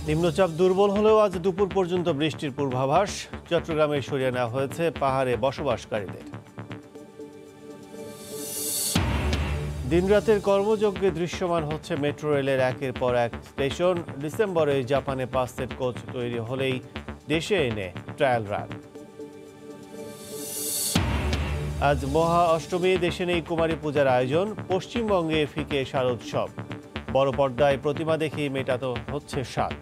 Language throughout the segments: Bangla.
নিম্নচাপ দুর্বল হলেও আজ দুপুর পর্যন্ত বৃষ্টির পূর্বাভাস। চট্টগ্রামে সরিয়ে নেওয়া হয়েছে পাহাড়ে বসবাসকারীদের। দিনরাতের কর্মযজ্ঞে দৃশ্যমান হচ্ছে মেট্রো রেলের একের পর এক স্টেশন। ডিসেম্বরে জাপানে 5 সেট কোচ তৈরি হলেই দেশে এনে ট্রায়াল রান। আজ মহা অষ্টমী, দেশে নেই কুমারী পূজার আয়োজন। পশ্চিমবঙ্গে ফিকে শারদোৎসব, বড় পর্দায় প্রতিমা দেখেই মেটাতে হচ্ছে স্বাদ।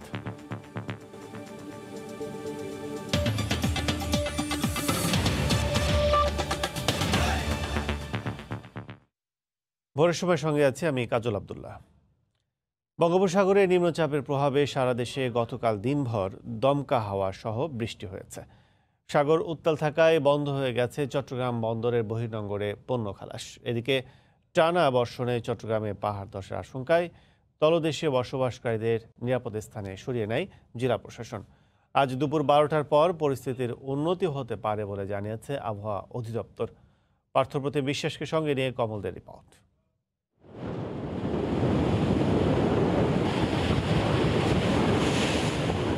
ভোরের সময় সঙ্গে আছে আমি কাজল আব্দুল্লাহ। বঙ্গোপসাগরে নিম্নচাপের প্রভাবে সারা দেশে গতকাল দিনভর দমকা হাওয়া সহ বৃষ্টি হয়েছে। সাগর উত্তাল থাকায় বন্ধ হয়ে গেছে চট্টগ্রাম বন্দরের বহির্নোঙরে পণ্য খালাস। এদিকে টানা বর্ষণে চট্টগ্রামে পাহাড় ধসের আশঙ্কায় তলদেশে বসবাসকারীদের নিরাপদ স্থানে সরিয়ে নেয় জেলা প্রশাসন। আজ দুপুর 12টার পর পরিস্থিতির উন্নতি হতে পারে বলে জানিয়েছে আবহাওয়া অধিদপ্তর। পার্থপ্রতিম বিশ্বাসকে সঙ্গে নিয়ে কমলদের রিপোর্ট।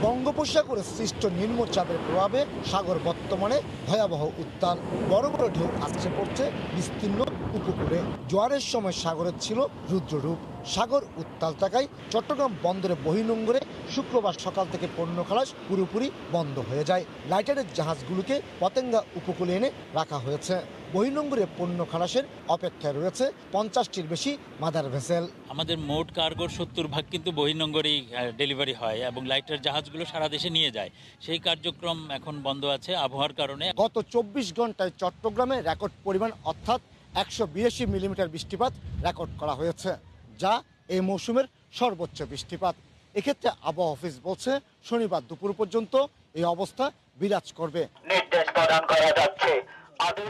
বঙ্গোপসাগরে সৃষ্ট নিম্নচাপের প্রভাবে সাগর বর্তমানে ভয়াবহ উত্তাল। বড় বড় ঢেউ আসছে পড়ছে বিস্তীর্ণ উপকূলে। জোয়ারের সময় সাগরের ছিল রুদ্ররূপ। সাগর উত্তাল থাকায় চট্টগ্রাম বন্দরের বহির্নোঙরে শুক্রবার সকাল থেকে পণ্য খালাস পুরোপুরি বন্ধ হয়ে যায়। লাইটারের জাহাজগুলোকে পতেঙ্গা উপকূলে এনে রাখা হয়েছে। বহির্নোঙরে পণ্য খালাসের অপেক্ষায় রয়েছে 50টির বেশি মাদার ভেসেল। আমাদের মোট কার্গোর 70% কিন্তু বহির্নোঙরেই ডেলিভারি হয় এবং লাইটার জাহাজগুলো সারা দেশে নিয়ে যায়। সেই কার্যক্রম এখন বন্ধ আছে আবহাওয়ার কারণে। গত 24 ঘন্টায় চট্টগ্রামে রেকর্ড পরিমাণ অর্থাৎ 182 মিলিমিটার বৃষ্টিপাত রেকর্ড করা হয়েছে, যা এই মৌসুমের সর্বোচ্চ বৃষ্টিপাত। এক্ষেত্রে আবহাওয়া অফিস বলছে শনিবার দুপুর পর্যন্ত এই অবস্থা বিরাজ করবে। নির্দেশ প্রদান করা যাচ্ছে।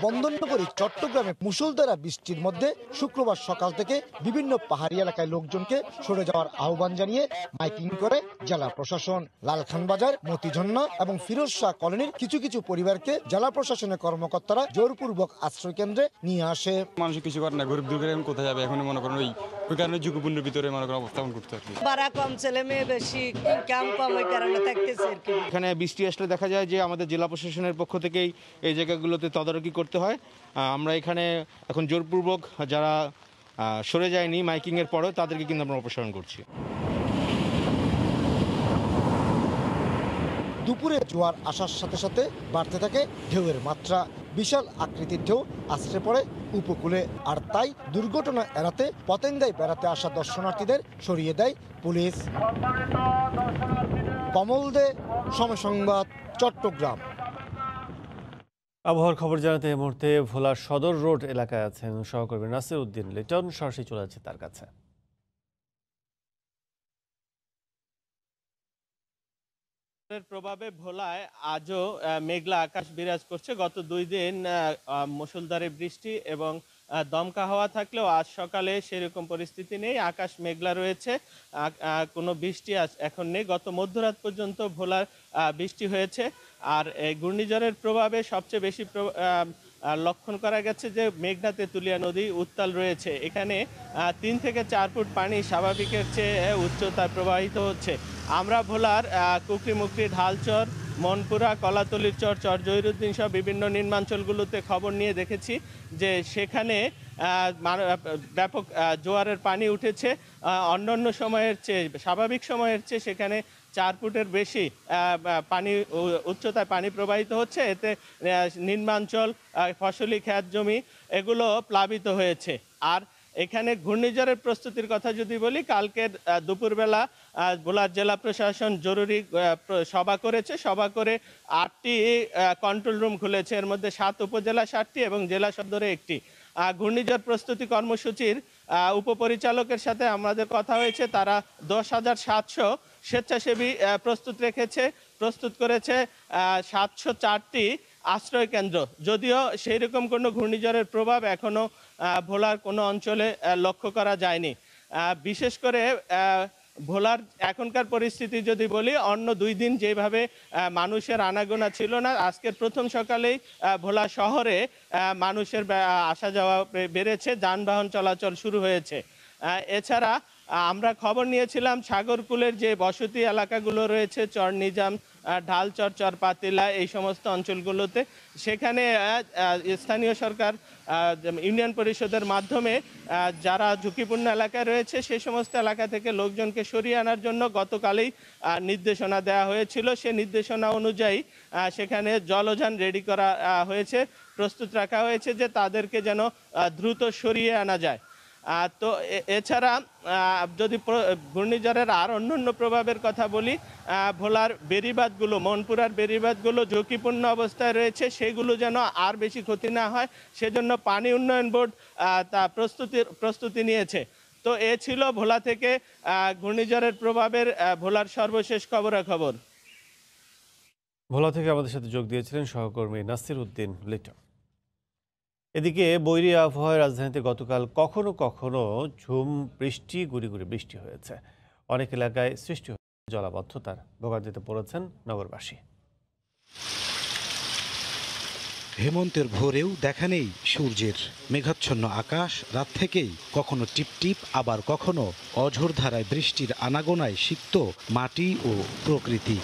বন্দরনগরী চট্টগ্রামে মুষলধারা বৃষ্টির মধ্যে শুক্রবার সকাল থেকে বিভিন্ন পাহাড়ি এলাকায় লোকজনকে সরে যাওয়ার আহ্বান জানিয়ে মাইকিং করে জেলা প্রশাসন। লালখান বাজার, মতিঝর্ণা এবং ফিরোজ শাহ কলোনির কিছু কিছু পরিবারকে জেলা প্রশাসনের কর্মকর্তারা জোরপূর্বক আশ্রয় কেন্দ্রে নিয়ে আসে। মানুষ কিছু করে না, গরিব দুঃখের এখন কোথায় যাবে? এখন মনে করেন ওই কারণে ঝুঁকিপূর্ণের ভিতরে মনে করেন অবস্থাপন করতে হবে। ভাড়া কম, ছেলে মেয়ে বেশি, কাম কম, ওই কারণে থাকতেছে আর কি। এখানে বৃষ্টি আসলে দেখা যায় যে আমাদের জেলা প্রশাসনের পক্ষ থেকেই এই জায়গাগুলোতে তদারকি করতে হয়। আমরা এখানে এখন জোরপূর্বক যারা সরে যায়নি মাইকিংয়ের পরেও তাদেরকে কিন্তু আমরা অপসারণ করছি। দুপুরে জোয়ার আসার সাথে সাথে বাড়তে থাকে ঢেউয়ের মাত্রা। বিশাল আকৃতির ঢেউ আছড়ে পড়ে উপকূলে, আর তাই দুর্ঘটনা এড়াতে পতেঙ্গায় বেড়াতে আসা দর্শনার্থীদের সরিয়ে দেয় পুলিশ। কমল দে, সময় সংবাদ, চট্টগ্রাম। আবহাওয়ার খবর জানাতে এই মুহূর্তে ভোলার সদর রোড এলাকায় আছেন সহকর্মী নাসির উদ্দিন লিটন। সরাসরি চলে যাচ্ছে তার কাছে। প্রভাবে ভোলায় আজও মেঘলা আকাশ বিরাজ করছে। গত 2 দিন মুষলধারে বৃষ্টি এবং দমকা হাওয়া থাকলেও আজ সকালে সেরকম পরিস্থিতি নেই, আকাশ মেঘলা রয়েছে, কোনো বৃষ্টি এখন নেই। গত মধ্যরাত পর্যন্ত ভোলার বৃষ্টি হয়েছে। আর এই ঘূর্ণিঝড়ের প্রভাবে সবচেয়ে বেশি লক্ষণ করা গেছে যে মেঘনা তেঁতুলিয়া নদী উত্তাল রয়েছে। এখানে 3 থেকে 4 ফুট পানি স্বাভাবিকের চেয়ে উচ্চতায় প্রবাহিত হচ্ছে। আমরা ভোলার কুকরিমুকরি, ঢালচর, মনপুরা, কলাতলির চর, চর জহিরুদ্দিন সহ বিভিন্ন নিম্নাঞ্চলগুলোতে খবর নিয়ে দেখেছি যে সেখানে ব্যাপক জোয়ারের পানি উঠেছে। অন্যান্য সময়ের চেয়ে, স্বাভাবিক সময়ের চেয়ে সেখানে 4 ফুটের বেশি পানি উচ্চতায় পানি প্রবাহিত হচ্ছে। এতে নিম্নাঞ্চল, ফসলি ক্ষেত জমি এগুলো প্লাবিত হয়েছে। আর এখানে ঘূর্ণিঝড়ের প্রস্তুতির কথা যদি বলি, কালকের দুপুরবেলা ভোলার জেলা প্রশাসন জরুরি সভা করেছে। সভা করে 8টি কন্ট্রোল রুম খুলেছে, এর মধ্যে 7 উপজেলা 7টি এবং জেলা সদরে 1টি। ঘূর্ণিঝড় প্রস্তুতি কর্মসূচির উপপরিচালকের সাথে আমাদের কথা হয়েছে। তারা 10,700 স্বেচ্ছাসেবী প্রস্তুত করেছে 704টি আশ্রয় কেন্দ্র। যদিও সেই রকম কোনো ঘূর্ণিঝড়ের প্রভাব এখনো ভোলার কোনো অঞ্চলে লক্ষ্য করা যায়নি। বিশেষ করে ভোলার এখনকার পরিস্থিতি যদি বলি, অন্য 2 দিন যেভাবে মানুষের আনাগোনা ছিল না, আজকের প্রথম সকালেই ভোলা শহরে মানুষের আসা যাওয়া বেড়েছে, যানবাহন চলাচল শুরু হয়েছে। এছাড়া আমরা খবর নিয়েছিলাম সাগরকুলের যে বসতি এলাকাগুলো রয়েছে, চর নিজাম, ঢালচর, চর পাতিলা, এই সমস্ত অঞ্চলগুলোতে, সেখানে স্থানীয় সরকার ইউনিয়ন পরিষদের মাধ্যমে যারা ঝুঁকিপূর্ণ এলাকায় রয়েছে সেই সমস্ত এলাকা থেকে লোকজনকে সরিয়ে আনার জন্য গতকালই নির্দেশনা দেওয়া হয়েছিল। সে নির্দেশনা অনুযায়ী সেখানে জলযান রেডি করা হয়েছে, প্রস্তুত রাখা হয়েছে যে তাদেরকে যেন দ্রুত সরিয়ে আনা যায়। তো এছাড়া যদি ঘূর্ণিঝড়ের আর অন্যান্য প্রভাবের কথা বলি, ভোলার বেড়িবাঁধগুলো, মনপুরার বেড়িবাঁধগুলো ঝুঁকিপূর্ণ অবস্থায় রয়েছে, সেগুলো যেন আর বেশি ক্ষতি না হয় সেজন্য পানি উন্নয়ন বোর্ড তা প্রস্তুতি নিয়েছে। তো এ ছিল ভোলা থেকে ঘূর্ণিঝড়ের প্রভাবের ভোলার সর্বশেষ খবরাখবর। ভোলা থেকে আমাদের সাথে যোগ দিয়েছিলেন সহকর্মী নাসির উদ্দিন লিটন। এদিকে বৈরী আবহাওয়ায় রাজধানীতে গতকাল কখনো কখনো ঝুম বৃষ্টি, গুড়ি গুড়ি বৃষ্টি হয়েছে। অনেক এলাকায় সৃষ্টি হয়েছে জলাবদ্ধতার, ভোগান্তিতে পড়েছেন নগরবাসী। হেমন্তের ভোরেও দেখা নেই সূর্যের। মেঘাচ্ছন্ন আকাশ, রাত থেকেই কখনো টিপটিপ আবার কখনো অঝোর ধারায় বৃষ্টির আনাগোনায় সিক্ত মাটি ও প্রকৃতি।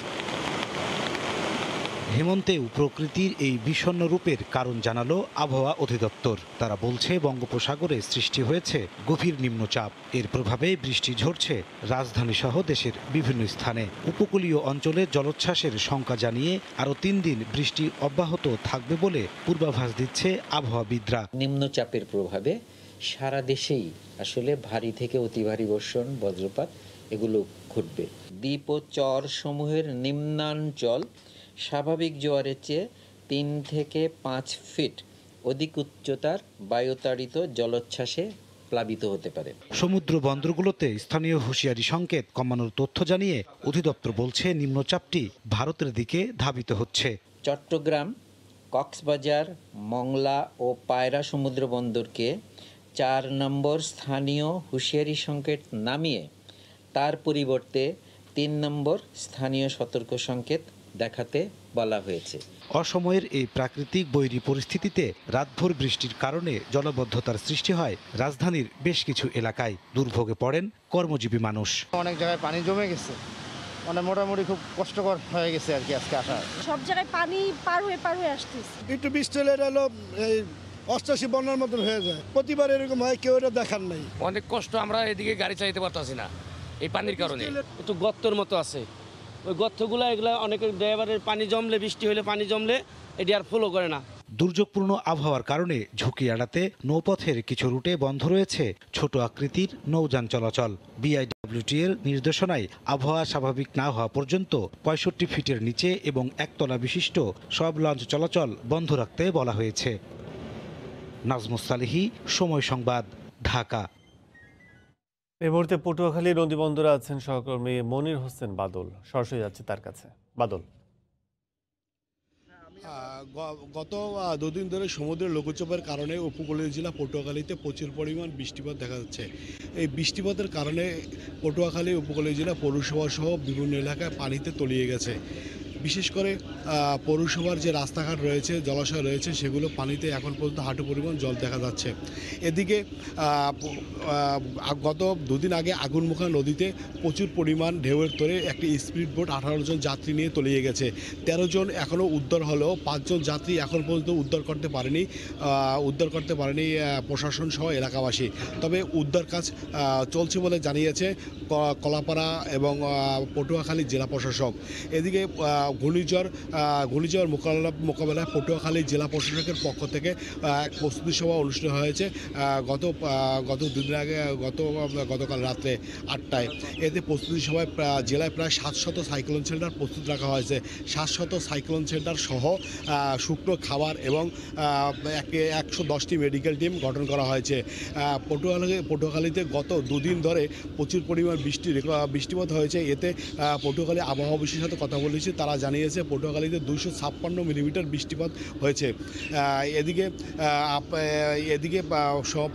হেমন্তেও প্রকৃতির এই বিষণ্ণ রূপের কারণ জানালো আবহাওয়া অধিদপ্তর। তারা বলছে বঙ্গোপসাগরে সৃষ্টি হয়েছে গভীর নিম্নচাপ। এর প্রভাবে বৃষ্টি ঝরছে রাজধানী সহ দেশের বিভিন্ন স্থানে। উপকূলীয় অঞ্চলে জলোচ্ছ্বাসের শঙ্কা জানিয়ে আরও 3 দিন বৃষ্টি অব্যাহত থাকবে বলে পূর্বাভাস দিচ্ছে আবহাওয়াবিদরা। নিম্নচাপের প্রভাবে সারা দেশেই আসলে ভারী থেকে অতি ভারী বর্ষণ, বজ্রপাত এগুলো ঘটবে। দ্বীপ ও চর সমূহের নিম্নাঞ্চল স্বাভাবিক জোয়ারের চেয়ে 3 থেকে 5 ফিট অধিক উচ্চতার বায়ুতাড়িত জলোচ্ছ্বাসে প্লাবিত হতে পারে। সমুদ্র বন্দরগুলোতে স্থানীয় হুঁশিয়ারি সংকেত কমানোর তথ্য জানিয়ে অধিদপ্তর বলছে নিম্নচাপটি ভারতের দিকে ধাবিত হচ্ছে। চট্টগ্রাম, কক্সবাজার, মংলা ও পায়রা সমুদ্র বন্দরকে 4 নম্বর স্থানীয় হুঁশিয়ারি সংকেত নামিয়ে তার পরিবর্তে 3 নম্বর স্থানীয় সতর্ক সংকেত দেখাতে বলা হয়েছে। অসময়ের এই প্রাকৃতিক বৈরী পরিস্থিতিতে রাতভর বৃষ্টির কারণে জলাবদ্ধতার সৃষ্টি হয় রাজধানীর বেশ কিছু এলাকায়। দুর্ভোগে পড়েন কর্মজীবী মানুষ। অনেক জায়গায় পানি জমে গেছে, মানে মোটামুটি খুব কষ্টকর হয়ে গেছে আর কি আজকে আসা। সব জায়গায় পানি পার হয়ে আসতেছে। একটু বৃষ্টি হলে এলো এই অষ্টাশি বন্যার মতন হয়ে যায়। প্রতিবার এরকম হয়, কেউ এটা দেখার নাই। অনেক কষ্ট, আমরা এদিকে গাড়ি চালাতে পারতাছি না এই পানির কারণে। একটু গর্তর মতো আছে, ওই গর্তগুলো এগুলো অনেক ড্রাইভারের পানি জমলে, বৃষ্টি হলে পানি জমলে এটি আর ফলো করে না। দুর্যোগপূর্ণ আবহাওয়ার কারণে ঝুঁকি এড়াতে নৌপথের কিছু রুটে বন্ধ রয়েছে ছোট আকৃতির নৌযান চলাচল। বিআইডব্লিউটি এর নির্দেশনায় আবহাওয়া স্বাভাবিক না হওয়া পর্যন্ত 65 ফিটের নিচে এবং একতলা বিশিষ্ট সব লঞ্চ চলাচল বন্ধ রাখতে বলা হয়েছে। নাজমুস সালেহী, সময় সংবাদ, ঢাকা। এই মুহূর্তে পটুয়াখালী নদীবন্দরে আছেন সহকর্মী মনির হোসেন বাদল, সরাসরি যাচ্ছে তার কাছে। বাদল, গত 2 দিন ধরে সমুদ্রের লঘুচাপের কারণে উপকূলীয় জেলা পটুয়াখালীতে প্রচুর পরিমাণ বৃষ্টিপাত দেখা যাচ্ছে। এই বৃষ্টিপাতের কারণে পটুয়াখালী উপকূলীয় জেলা পৌরসভা সহ বিভিন্ন এলাকায় পানিতে তলিয়ে গেছে। বিশেষ করে পৌরসভার যে রাস্তাঘাট রয়েছে, জলাশয় রয়েছে, সেগুলো পানিতে এখন পর্যন্ত হাঁটু পরিমাণ জল দেখা যাচ্ছে। এদিকে গত 2 দিন আগে আগুনমুখা নদীতে প্রচুর পরিমাণ ঢেউয়ের তোড়ে একটি স্পিড বোট 18 জন যাত্রী নিয়ে তলিয়ে গেছে। 13 জন এখনও উদ্ধার হলেও 5 জন যাত্রী এখন পর্যন্ত উদ্ধার করতে পারেনি প্রশাসন সহ এলাকাবাসী। তবে উদ্ধার কাজ চলছে বলে জানিয়েছে কলাপাড়া এবং পটুয়াখালী জেলা প্রশাসক। এদিকে ঘূর্ণিঝড় মোকাবেলায় পটুয়াখালী জেলা প্রশাসকের পক্ষ থেকে এক প্রস্তুতি সভা অনুষ্ঠিত হয়েছে গত 2 দিন আগে, গতকাল রাত্রে 8টায়। এতে প্রস্তুতি সভায় জেলায় প্রায় 700 সাইক্লোন শেল্টার প্রস্তুত রাখা হয়েছে। 700 সাইক্লোন শেল্টার সহ শুকনো খাবার এবং 110টি মেডিকেল টিম গঠন করা হয়েছে। পটুয়াখালীতে গত 2 দিন ধরে প্রচুর পরিমাণ বৃষ্টিপাত হয়েছে। এতে পটুয়াখালী আবহাওয়া অফিসের সাথে কথা বলেছি, তারা জানিয়েছে পটুয়াখালীতে 256 মিলিমিটার বৃষ্টিপাত হয়েছে। এদিকে সব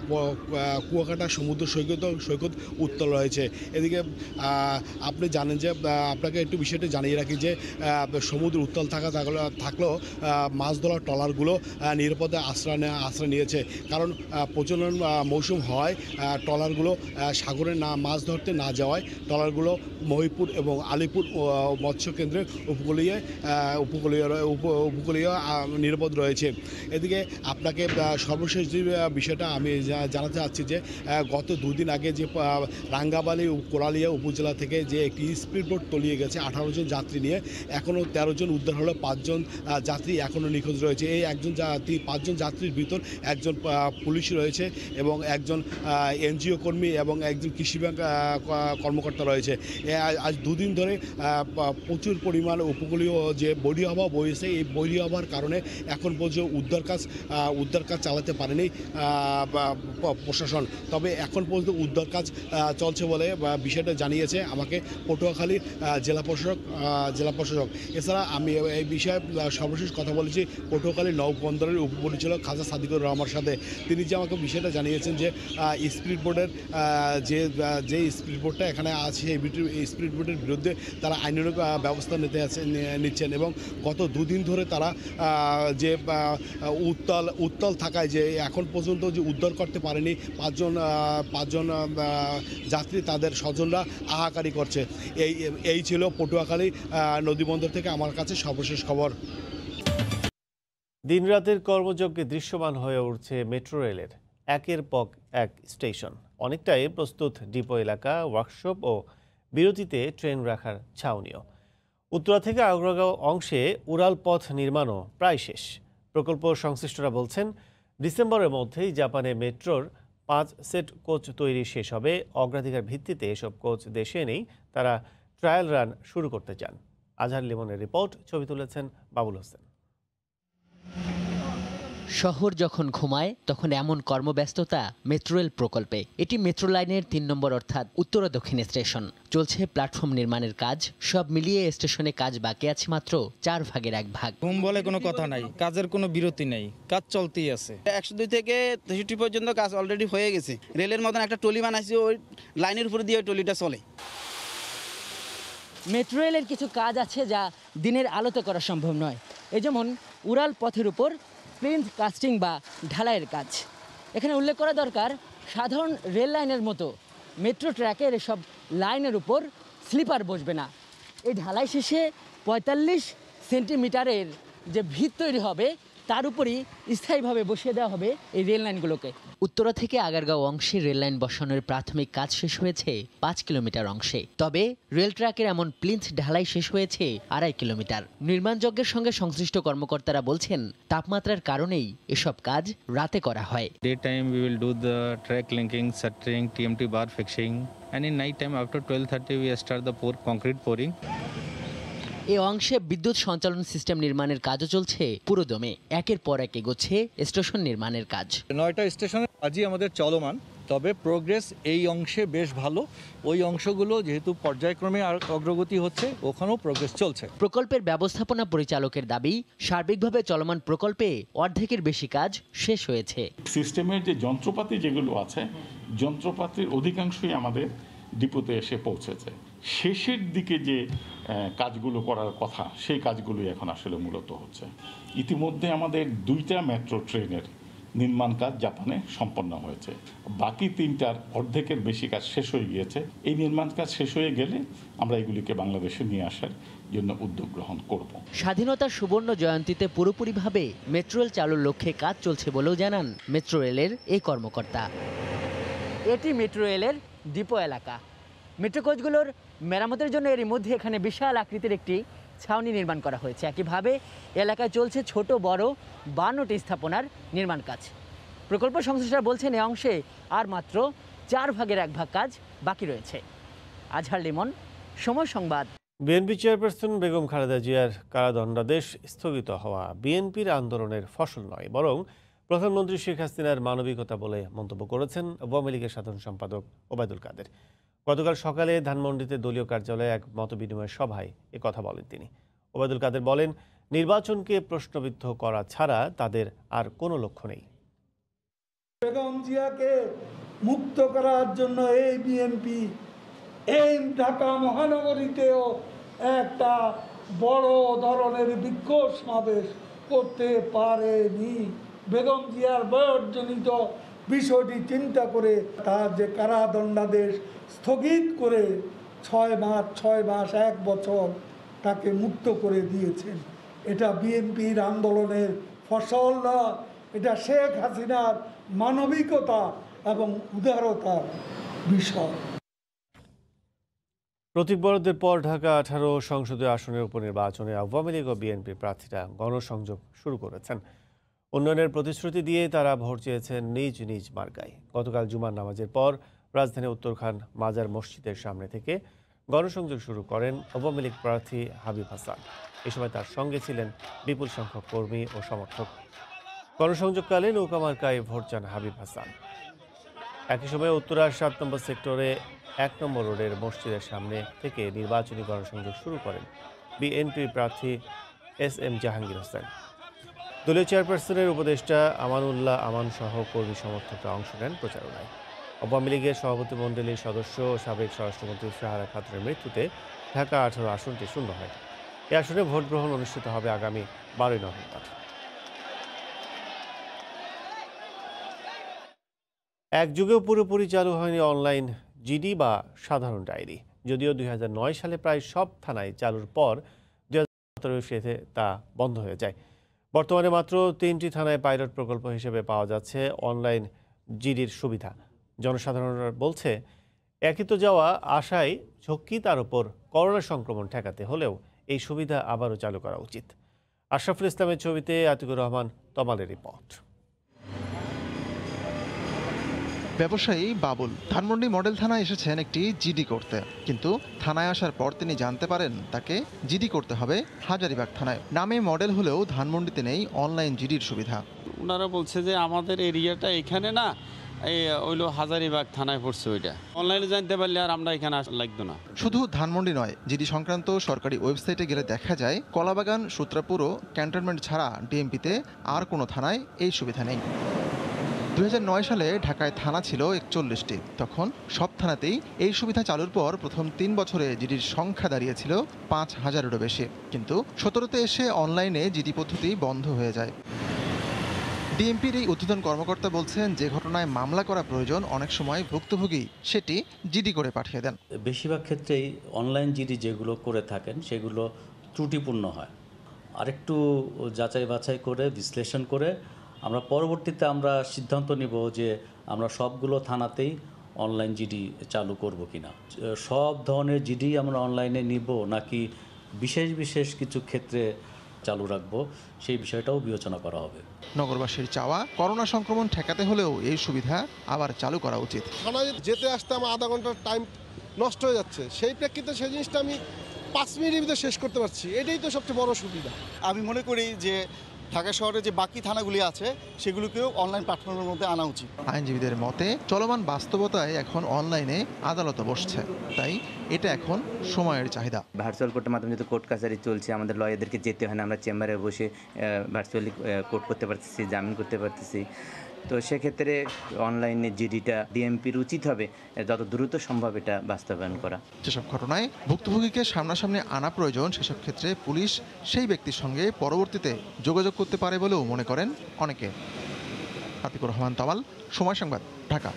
কুয়াকাটা সমুদ্র সৈকত উত্তল রয়েছে। এদিকে আপনি জানেন যে আপনাকে একটু বিষয়টি জানিয়ে রাখি যে সমুদ্র উত্তাল থাকলেও মাছ ধরার ট্রলারগুলো নিরাপদে আশ্রয় নিয়েছে, কারণ প্রচলন মৌসুম হয় ট্রলারগুলো সাগরে মাছ ধরতে না যাওয়ায় ট্রলারগুলো মহিপুর এবং আলিপুর মৎস্য কেন্দ্রের উপকূলীয় নিরাপদ রয়েছে। এদিকে আপনাকে সর্বশেষ যে বিষয়টা আমি জানাতে চাচ্ছি যে গত 2 দিন আগে যে রাঙ্গাবালী কোরালিয়া উপজেলা থেকে যে একটি স্পিড বোট তলিয়ে গেছে 18 জন যাত্রী নিয়ে, এখনও 13 জন উদ্ধার হলো, 5 জন যাত্রী এখনও নিখোঁজ রয়েছে। এই 5 জন যাত্রীর ভিতর একজন পুলিশ রয়েছে এবং একজন এনজিও কর্মী এবং একজন কৃষি ব্যাংক কর্মকর্তা রয়েছে। আজ 2 দিন ধরে প্রচুর পরিমাণ উপকূলীয় যে বৈরী হাওয়া বইছে, এই বৈরী হাওয়ার কারণে এখন পর্যন্ত উদ্ধার কাজ চালাতে পারেনি প্রশাসন। তবে এখন পর্যন্ত উদ্ধার কাজ চলছে বলে বিষয়টা জানিয়েছে আমাকে পটুয়াখালী জেলা প্রশাসক। এছাড়া আমি এই বিষয়ে সর্বশেষ কথা বলেছি পটুয়াখালী নৌবন্দরের উপপরিচালক খাজা সাদিকুর রহমানের সাথে। তিনি যে আমাকে বিষয়টা জানিয়েছেন যে স্পিড বোটের যে স্পিড বোটটা এখানে আছে এই স্পিড বোটের বিরুদ্ধে তারা আইনানুগ ব্যবস্থা নিচ্ছেন এবং গত 2 দিন ধরে তারা যে উত্তাল থাকায় যে এখন পর্যন্ত যে উদ্ধার করতে পারেনি 5 জন যাত্রী, তাদের স্বজনরা হাহাকারি করছে। এই ছিল পটুয়াখালী নদীবন্দর থেকে আমার কাছে সর্বশেষ খবর। দিনরাতের কর্মযজ্ঞে দৃশ্যমান হয়ে উঠছে মেট্রো রেলের একের পর এক স্টেশন। অনেকটাই প্রস্তুত ডিপো এলাকা, ওয়ার্কশপ ও বিরতিতে ট্রেন রাখার ছাউনিও। উত্তরা থেকে আগ্রাগাঁও অংশে উড়াল পথ নির্মাণও প্রায় শেষ। প্রকল্প সংশ্লিষ্টরা বলছেন ডিসেম্বরের মধ্যেই জাপানে মেট্রোর 5 সেট কোচ তৈরি শেষ হবে। অগ্রাধিকার ভিত্তিতে এসব কোচ দেশে এনেই তারা ট্রায়াল রান শুরু করতে চান। আজহার লিমনের রিপোর্ট, ছবি তুলেছেন বাবুল হোসেন। শহর যখন ঘুমায় তখন এমন কর্মব্যস্ততা মেট্রো রেল প্রকল্পে। এটি মেট্রো লাইনের 3 নম্বর অর্থাৎ উত্তরা দক্ষিণ স্টেশন। চলছে প্ল্যাটফর্ম নির্মাণের কাজ। সব মিলিয়ে স্টেশনে কাজ বাকি আছে মাত্র 4 ভাগের 1 ভাগ। ঘুম বলে কোনো কথা নাই, কাজের কোনো বিরতি নেই, কাজ চলতেই আছে। 102 থেকে 63 পর্যন্ত কাজ অলরেডি হয়ে গেছে। রেলের মতন একটা টলি বানাইছে, ওই লাইনের উপরে দিয়ে ওই টলিটা চলে। মেট্রো রেলের কিছু কাজ আছে যা দিনের আলোতে করা সম্ভব নয়। এই যেমন উড়াল পথের উপর প্লিন্থ কাস্টিং বা ঢালাইয়ের কাজ। এখানে উল্লেখ করা দরকার, সাধারণ রেল লাইনের মতো মেট্রো ট্র্যাকের এসব লাইনের উপর স্লিপার বসবে না। এই ঢালাই শেষে 45 সেন্টিমিটারের যে ভিত তৈরি হবে তার উপরই স্থায়ীভাবে বসিয়ে দেওয়া হবে এই রেল লাইনগুলোকে। উত্তরা থেকে আগারগাঁও অংশে রেল লাইন বসানোর প্রাথমিক কাজ শেষ হয়েছে 5 কিলোমিটার অংশে। তবে রেল ট্র্যাকের এমন প্লিন্থ ঢালাই শেষ হয়েছে 2.5 কিলোমিটার। নির্মাণযজ্ঞের সঙ্গে সংশ্লিষ্ট কর্মকর্তারা বলছেন তাপমাত্রার কারণেই এসব কাজ রাতে করা হয়। Day time we will do the track linking, shuttering, TMT bar fixing, and in night time after 12:30 we start the concrete pouring. এই অংশে বিদ্যুৎ সঞ্চালন সিস্টেম নির্মাণের কাজও চলছে পুরোদমে। একের পর এক এগোচ্ছে স্টেশন নির্মাণের কাজ। 9টা স্টেশনের কাজই আমাদের চলমান, তবে প্রোগ্রেস এই অংশে বেশ ভালো। ওই অংশগুলো যেহেতু পর্যায়ক্রমে অগ্রগতি হচ্ছে, ওখানেও প্রোগ্রেস চলছে। প্রকল্পের ব্যবস্থাপনা পরিচালকের দাবি, সার্বিকভাবে চলমান প্রকল্পে অর্ধেকের বেশি কাজ শেষ হয়েছে। সিস্টেমের যে যন্ত্রপাতি যেগুলো আছে, যন্ত্রপাতির অধিকাংশই আমাদের ডিপোতে এসে পৌঁছেছে। শেষের দিকে যে কাজগুলো করার কথা, সেই কাজগুলোই এখন আসলে মূলত হচ্ছে। ইতিমধ্যে আমাদের 2টা মেট্রো ট্রেনের নির্মাণ কাজ জাপানে সম্পন্ন হয়েছে। বাকি 3টার অর্ধেকের বেশি কাজ শেষ হয়ে গিয়েছে। এই নির্মাণ কাজ শেষ হয়ে গেলে আমরা এগুলিকে বাংলাদেশে নিয়ে আসার জন্য উদ্যোগ গ্রহণ করব। স্বাধীনতার সুবর্ণ জয়ন্তীতে পুরোপুরিভাবে মেট্রো রেল চালুর লক্ষ্যে কাজ চলছে বলেও জানান মেট্রো রেলের এই কর্মকর্তা। এটি মেট্রো রেলের ডিপো এলাকা। মেট্রো কোচগুলোর মেরামতের জন্য এরই মধ্যে এখানে বিশাল আকৃতির একটি ছাউনি নির্মাণ করা হয়েছে। একইভাবে এলাকায় চলছে ছোট বড় 52টি স্থাপনার নির্মাণ কাজ। প্রকল্প সংশ্লিষ্টরা বলছেন এই অংশে আর মাত্র 4 ভাগের 1 ভাগ কাজ বাকি রয়েছে। আজহার লিমন, সময় সংবাদ। বিএনপি চেয়ারপারসন বেগম খালেদা জিয়ার কারাদণ্ডাদেশ স্থগিত হওয়া বিএনপির আন্দোলনের ফসল নয়, বরং প্রধানমন্ত্রী শেখ হাসিনার মানবিকতা বলে মন্তব্য করেছেন আওয়ামী লীগের সাধারণ সম্পাদক ওবায়দুল কাদের। গতকাল সকালে ধানমন্ডিতে দলীয় কার্যালয়ে এক মতবিনিময় সভায় কথা বলেন তিনি। ওবায়দুল কাদের বলেন, নির্বাচনকে প্রশ্নবিদ্ধ করা ছাড়া তাদের আর কোনো লক্ষ্য নেই। বেগম জিয়াকে মুক্ত করার জন্য এই বিএনপি এই ঢাকা মহানগরীতেও একটা বড় ধরনের বিক্ষোভ সমাবেশ করতে পারেনি। বেগম জিয়ার বয়সজনিত বিষয়টি চিন্তা করে তার যে কারাদণ্ডাদেশ স্থগিত করে 6 মাস 1 বছর তাকে মুক্ত করে দিয়েছেন। এটা বিএনপির আন্দোলনের ফসল না, এটা শেখ হাসিনার মানবিকতা এবং উদারতার বিষয়। প্রতীক বরাদ্দের পর ঢাকা 18 সংসদীয় আসনের উপনির্বাচনে আওয়ামী লীগ ও বিএনপি প্রার্থীরা গণসংযোগ শুরু করেছেন। উন্নয়নের প্রতিশ্রুতি দিয়ে তারা ভোট চেয়েছেন নিজ নিজ মার্কায়। গতকাল জুমার নামাজের পর রাজধানী উত্তরখান মাজার মসজিদের সামনে থেকে গণসংযোগ শুরু করেন আওয়ামী লীগ প্রার্থী হাবিব হাসান। এ সময় তার সঙ্গে ছিলেন বিপুল সংখ্যক কর্মী ও সমর্থক। গণসংযোগকালে নৌকা মার্কায় ভোট চান হাবিব হাসান। একই সময় উত্তরার 7 নম্বর সেক্টরে 1 নম্বর রোডের মসজিদের সামনে থেকে নির্বাচনী গণসংযোগ শুরু করেন বিএনপি প্রার্থী SM জাহাঙ্গীর হোসেন। দলীয় চেয়ারপারসনের উপদেষ্টা আমানুল্লাহ আমান সহ কর্মী সমর্থকরা অংশ নেন প্রচারণায়। আওয়ামী লীগের সভাপতিমণ্ডলীর সদস্য ও সাবেক স্বরাষ্ট্রমন্ত্রী সাহারা খাতুনের মৃত্যুতে ঢাকা 18 আসনটি শূন্য হয়। এই আসনে ভোট গ্রহণ অনুষ্ঠিত হবে আগামী 12 নভেম্বর। এক যুগেও পুরোপুরি চালু হয়নি অনলাইন জিডি বা সাধারণ ডায়েরি। যদিও 2009 সালে প্রায় সব থানায় চালুর পর 2017 তা বন্ধ হয়ে যায়। বর্তমানে মাত্র 3টি থানায় পাইলট প্রকল্প হিসেবে পাওয়া যাচ্ছে অনলাইন জিডির সুবিধা। জনসাধারণরা বলছে, একই তো যাওয়া আশায় ঝক্কি, তার উপর করোনা সংক্রমণ ঠেকাতে হলেও এই সুবিধা আবারও চালু করা উচিত। আশরাফুল ইসলামের ছবিতে আতিকুর রহমান তমালের রিপোর্ট। ব্যবসায়ী বাবুল ধানমন্ডি মডেল থানায় এসেছেন একটি জিডি করতে, কিন্তু থানায় আসার পর তিনি জানতে পারেন তাকে জিডি করতে হবে হাজারীবাগ থানায়। নামে মডেল হলেও ধানমন্ডিতে নেই অনলাইন জিডির সুবিধা। ওনারা বলছে যে আমাদের এরিয়াটা এখানে না, এই ওইলো হাজারীবাগ থানায় পড়ছে, ওইটা অনলাইনে জানতে পারলে আর আমরা এখানে লাগতো না। শুধু ধানমন্ডি নয়, জিডি সংক্রান্ত সরকারি ওয়েবসাইটে গেলে দেখা যায় কলাবাগান, সূত্রাপুর ও ক্যান্টনমেন্ট ছাড়া ডিএমপিতে আর কোনো থানায় এই সুবিধা নেই। 2009 সালে ঢাকায় থানা ছিল 41টি। তখন সব থানাতেই এই সুবিধা চালুর পর প্রথম 3 বছরে জিডির সংখ্যা দাঁড়িয়েছিল 5000-এরও বেশি। কিন্তু 17তে এসে অনলাইনে জিডি পদ্ধতি বন্ধ হয়ে যায়। ডিএমপির এই ঊর্ধ্বতন কর্মকর্তা বলছেন, যে ঘটনায় মামলা করা প্রয়োজন অনেক সময় ভুক্তভোগী সেটি জিডি করে পাঠিয়ে দেন। বেশিরভাগ ক্ষেত্রেই অনলাইন জিডি যেগুলো করে থাকেন সেগুলো ত্রুটিপূর্ণ হয়। আরেকটু যাচাই বাছাই করে বিশ্লেষণ করে আমরা পরবর্তীতে আমরা সিদ্ধান্ত নিব যে আমরা সবগুলো থানাতেই অনলাইন জিডি চালু করব কিনা। সব ধরনের জিডি আমরা অনলাইনে নিব নাকি বিশেষ বিশেষ কিছু ক্ষেত্রে চালু রাখবো, সেই বিষয়টাও বিবেচনা করা হবে। নগরবাসীর চাওয়া, করোনা সংক্রমণ ঠেকাতে হলেও এই সুবিধা আবার চালু করা উচিত। থানায় যেতে আসতে আমার আধা ঘন্টার টাইম নষ্ট হয়ে যাচ্ছে, সেই প্রেক্ষিতে সেই জিনিসটা আমি 5 মিনিটের ভিতরে শেষ করতে পারছি। এটাই তো সবচেয়ে বড় সুবিধা। আমি মনে করি যে ঢাকা শহরে যে বাকি থানাগুলি আছে সেগুলোকেও অনলাইন প্ল্যাটফর্মের মধ্যে আনা উচিত। আইনজীবীদের মতে, চলমান বাস্তবতায় এখন অনলাইনে আদালতে বসছে, তাই এটা এখন সময়ের চাহিদা। ভার্চুয়াল কোর্টের মাধ্যমে যেহেতু কোর্ট কাছারি চলছে, আমাদের লয়ারদেরকে যেতে হয় না, আমরা চেম্বারে বসে ভার্চুয়ালি কোর্ট করতে পারতেছি, জামিন করতে পারতেছি। তো সেক্ষেত্রে অনলাইনে জিডিটা ডিএমপির উচিত হবে যত দ্রুত সম্ভব এটা বাস্তবায়ন করা। যেসব ঘটনায় ভুক্তভোগীকে সামনাসামনি আনা প্রয়োজন, সেসব ক্ষেত্রে পুলিশ সেই ব্যক্তির সঙ্গে পরবর্তীতে যোগাযোগ করতে পারে বলেও মনে করেন অনেকে। আতিকুর রহমান তাওয়াল, সময় সংবাদ, ঢাকা।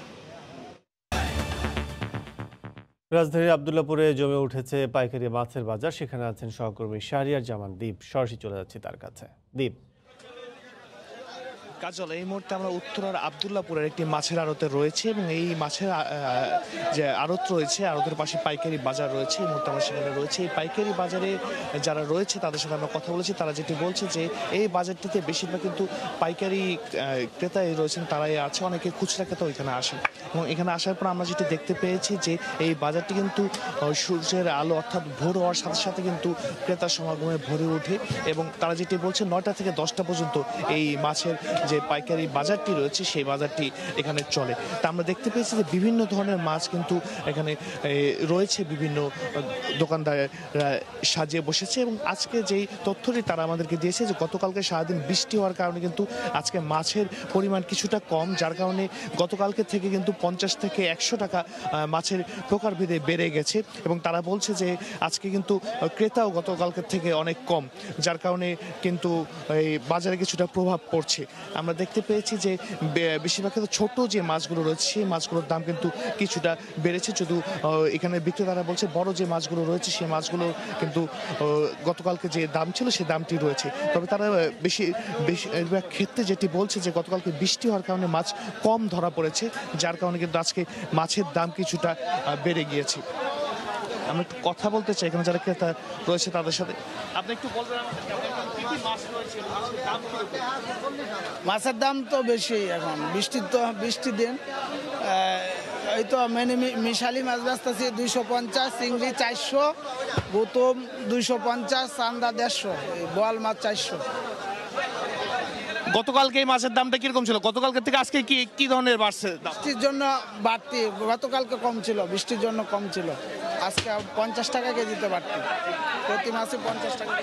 রাজধানীর আব্দুল্লাহপুরে জমে উঠেছে পাইকারি মাছের বাজার। সেখানে আছেন সহকর্মী শাহরিয়ার জামান দীপ। সরাসরি চলে যাচ্ছি তার কাছে। দীপ। কাজল, এই মুহূর্তে আমরা উত্তরার আব্দুল্লাহপুরের একটি মাছের আড়তে রয়েছে এবং এই মাছের যে আড়ত রয়েছে, আড়তের পাশে পাইকারি বাজার রয়েছে। এই মুহূর্তে আমরা সেখানে রয়েছে। এই পাইকারি বাজারে যারা রয়েছে তাদের সাথে আমরা কথা বলেছি। তারা যেটি বলছে যে এই বাজারটিতে বেশিরভাগ কিন্তু পাইকারি ক্রেতাই রয়েছেন, তারাই আছে, অনেকে খুচরা ক্রেতা এখানে আসেন। এবং এখানে আসার পর আমরা যেটি দেখতে পেয়েছি যে এই বাজারটি কিন্তু সূর্যের আলো অর্থাৎ ভোর হওয়ার সাথে সাথে কিন্তু ক্রেতার সমাগমে ভরে ওঠে। এবং তারা যেটি বলছে 9টা থেকে 10টা পর্যন্ত এই মাছের যে পাইকারি বাজারটি রয়েছে সেই বাজারটি এখানে চলে। তা আমরা দেখতে পেয়েছি যে বিভিন্ন ধরনের মাছ কিন্তু এখানে রয়েছে, বিভিন্ন দোকানদার সাজিয়ে বসেছে। এবং আজকে যেই তথ্যটি তারা আমাদেরকে দিয়েছে যে গতকালকে সারাদিন বৃষ্টি হওয়ার কারণে কিন্তু আজকে মাছের পরিমাণ কিছুটা কম, যার কারণে গতকালকে থেকে কিন্তু 50 থেকে 100 টাকা মাছের প্রকারভেদে বেড়ে গেছে। এবং তারা বলছে যে আজকে কিন্তু ক্রেতাও গতকালকের থেকে অনেক কম, যার কারণে কিন্তু এই বাজারে কিছুটা প্রভাব পড়ছে। আমরা দেখতে পেয়েছি যে বেশিরভাগ ক্ষেত্রে ছোট যে মাছগুলো রয়েছে সেই মাছগুলোর দাম কিন্তু কিছুটা বেড়েছে, যদিও এখানে বিক্রেতারা বলছে বড় যে মাছগুলো রয়েছে সেই মাছগুলো কিন্তু গতকালকে যে দাম ছিল সেই দামটি রয়েছে। তবে তারা বেশিরভাগ ক্ষেত্রে যেটি বলছে যে গতকালকে বৃষ্টি হওয়ার কারণে মাছ কম ধরা পড়েছে, যার কারণে কিন্তু আজকে মাছের দাম কিছুটা বেড়ে গিয়েছে। আমরা একটু কথা বলতে চাই এখানে যারা ক্রেতা রয়েছে তাদের সাথে। আপনি একটু বলবেন মাছের দাম তো বেশি এখন, বৃষ্টির দিন। এই তো মিশালি মাছ বেচতেছি 250, চিংড়ি 400, গুতুম 250, চান্দা 150, বোয়াল মাছ 400। গতকালকে এই মাছের দামটা কিরকম ছিল? গতকালকে থেকে আজকে কি ধরনের বাড়ছে? বৃষ্টির জন্য বাড়তি, গতকালকে কম ছিল, বৃষ্টির জন্য কম ছিল। আজকে 50 টাকা কেজিতে বাড়তি, প্রতি মাসে 50 টাকা।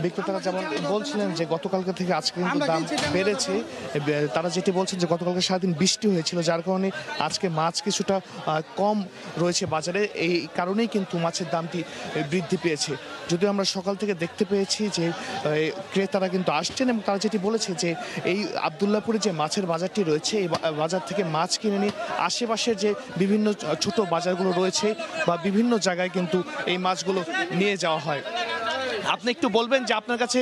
বিক্রেতারা যেমন বলছিলেন যে গতকালকে থেকে আজকে কিন্তু দাম বেড়েছে। তারা যেটি বলছেন যে গতকালকে সারাদিন বৃষ্টি হয়েছিল, যার কারণে আজকে মাছ কিছুটা কম রয়েছে বাজারে, এই কারণেই কিন্তু মাছের দামটি বৃদ্ধি পেয়েছে। যদিও আমরা সকাল থেকে দেখতে পেয়েছি যে ক্রেতারা কিন্তু আসছেন এবং তারা যেটি বলেছে যে এই আবদুল্লাপুরে যে মাছের বাজারটি রয়েছে এই বাজার থেকে মাছ কিনে নিয়ে আশেপাশের যে বিভিন্ন ছোট বাজারগুলো রয়েছে বা বিভিন্ন জায়গায় কিন্তু এই মাছগুলো নিয়ে যাওয়া হয়। আপনি একটু বলবেন যে আপনার কাছে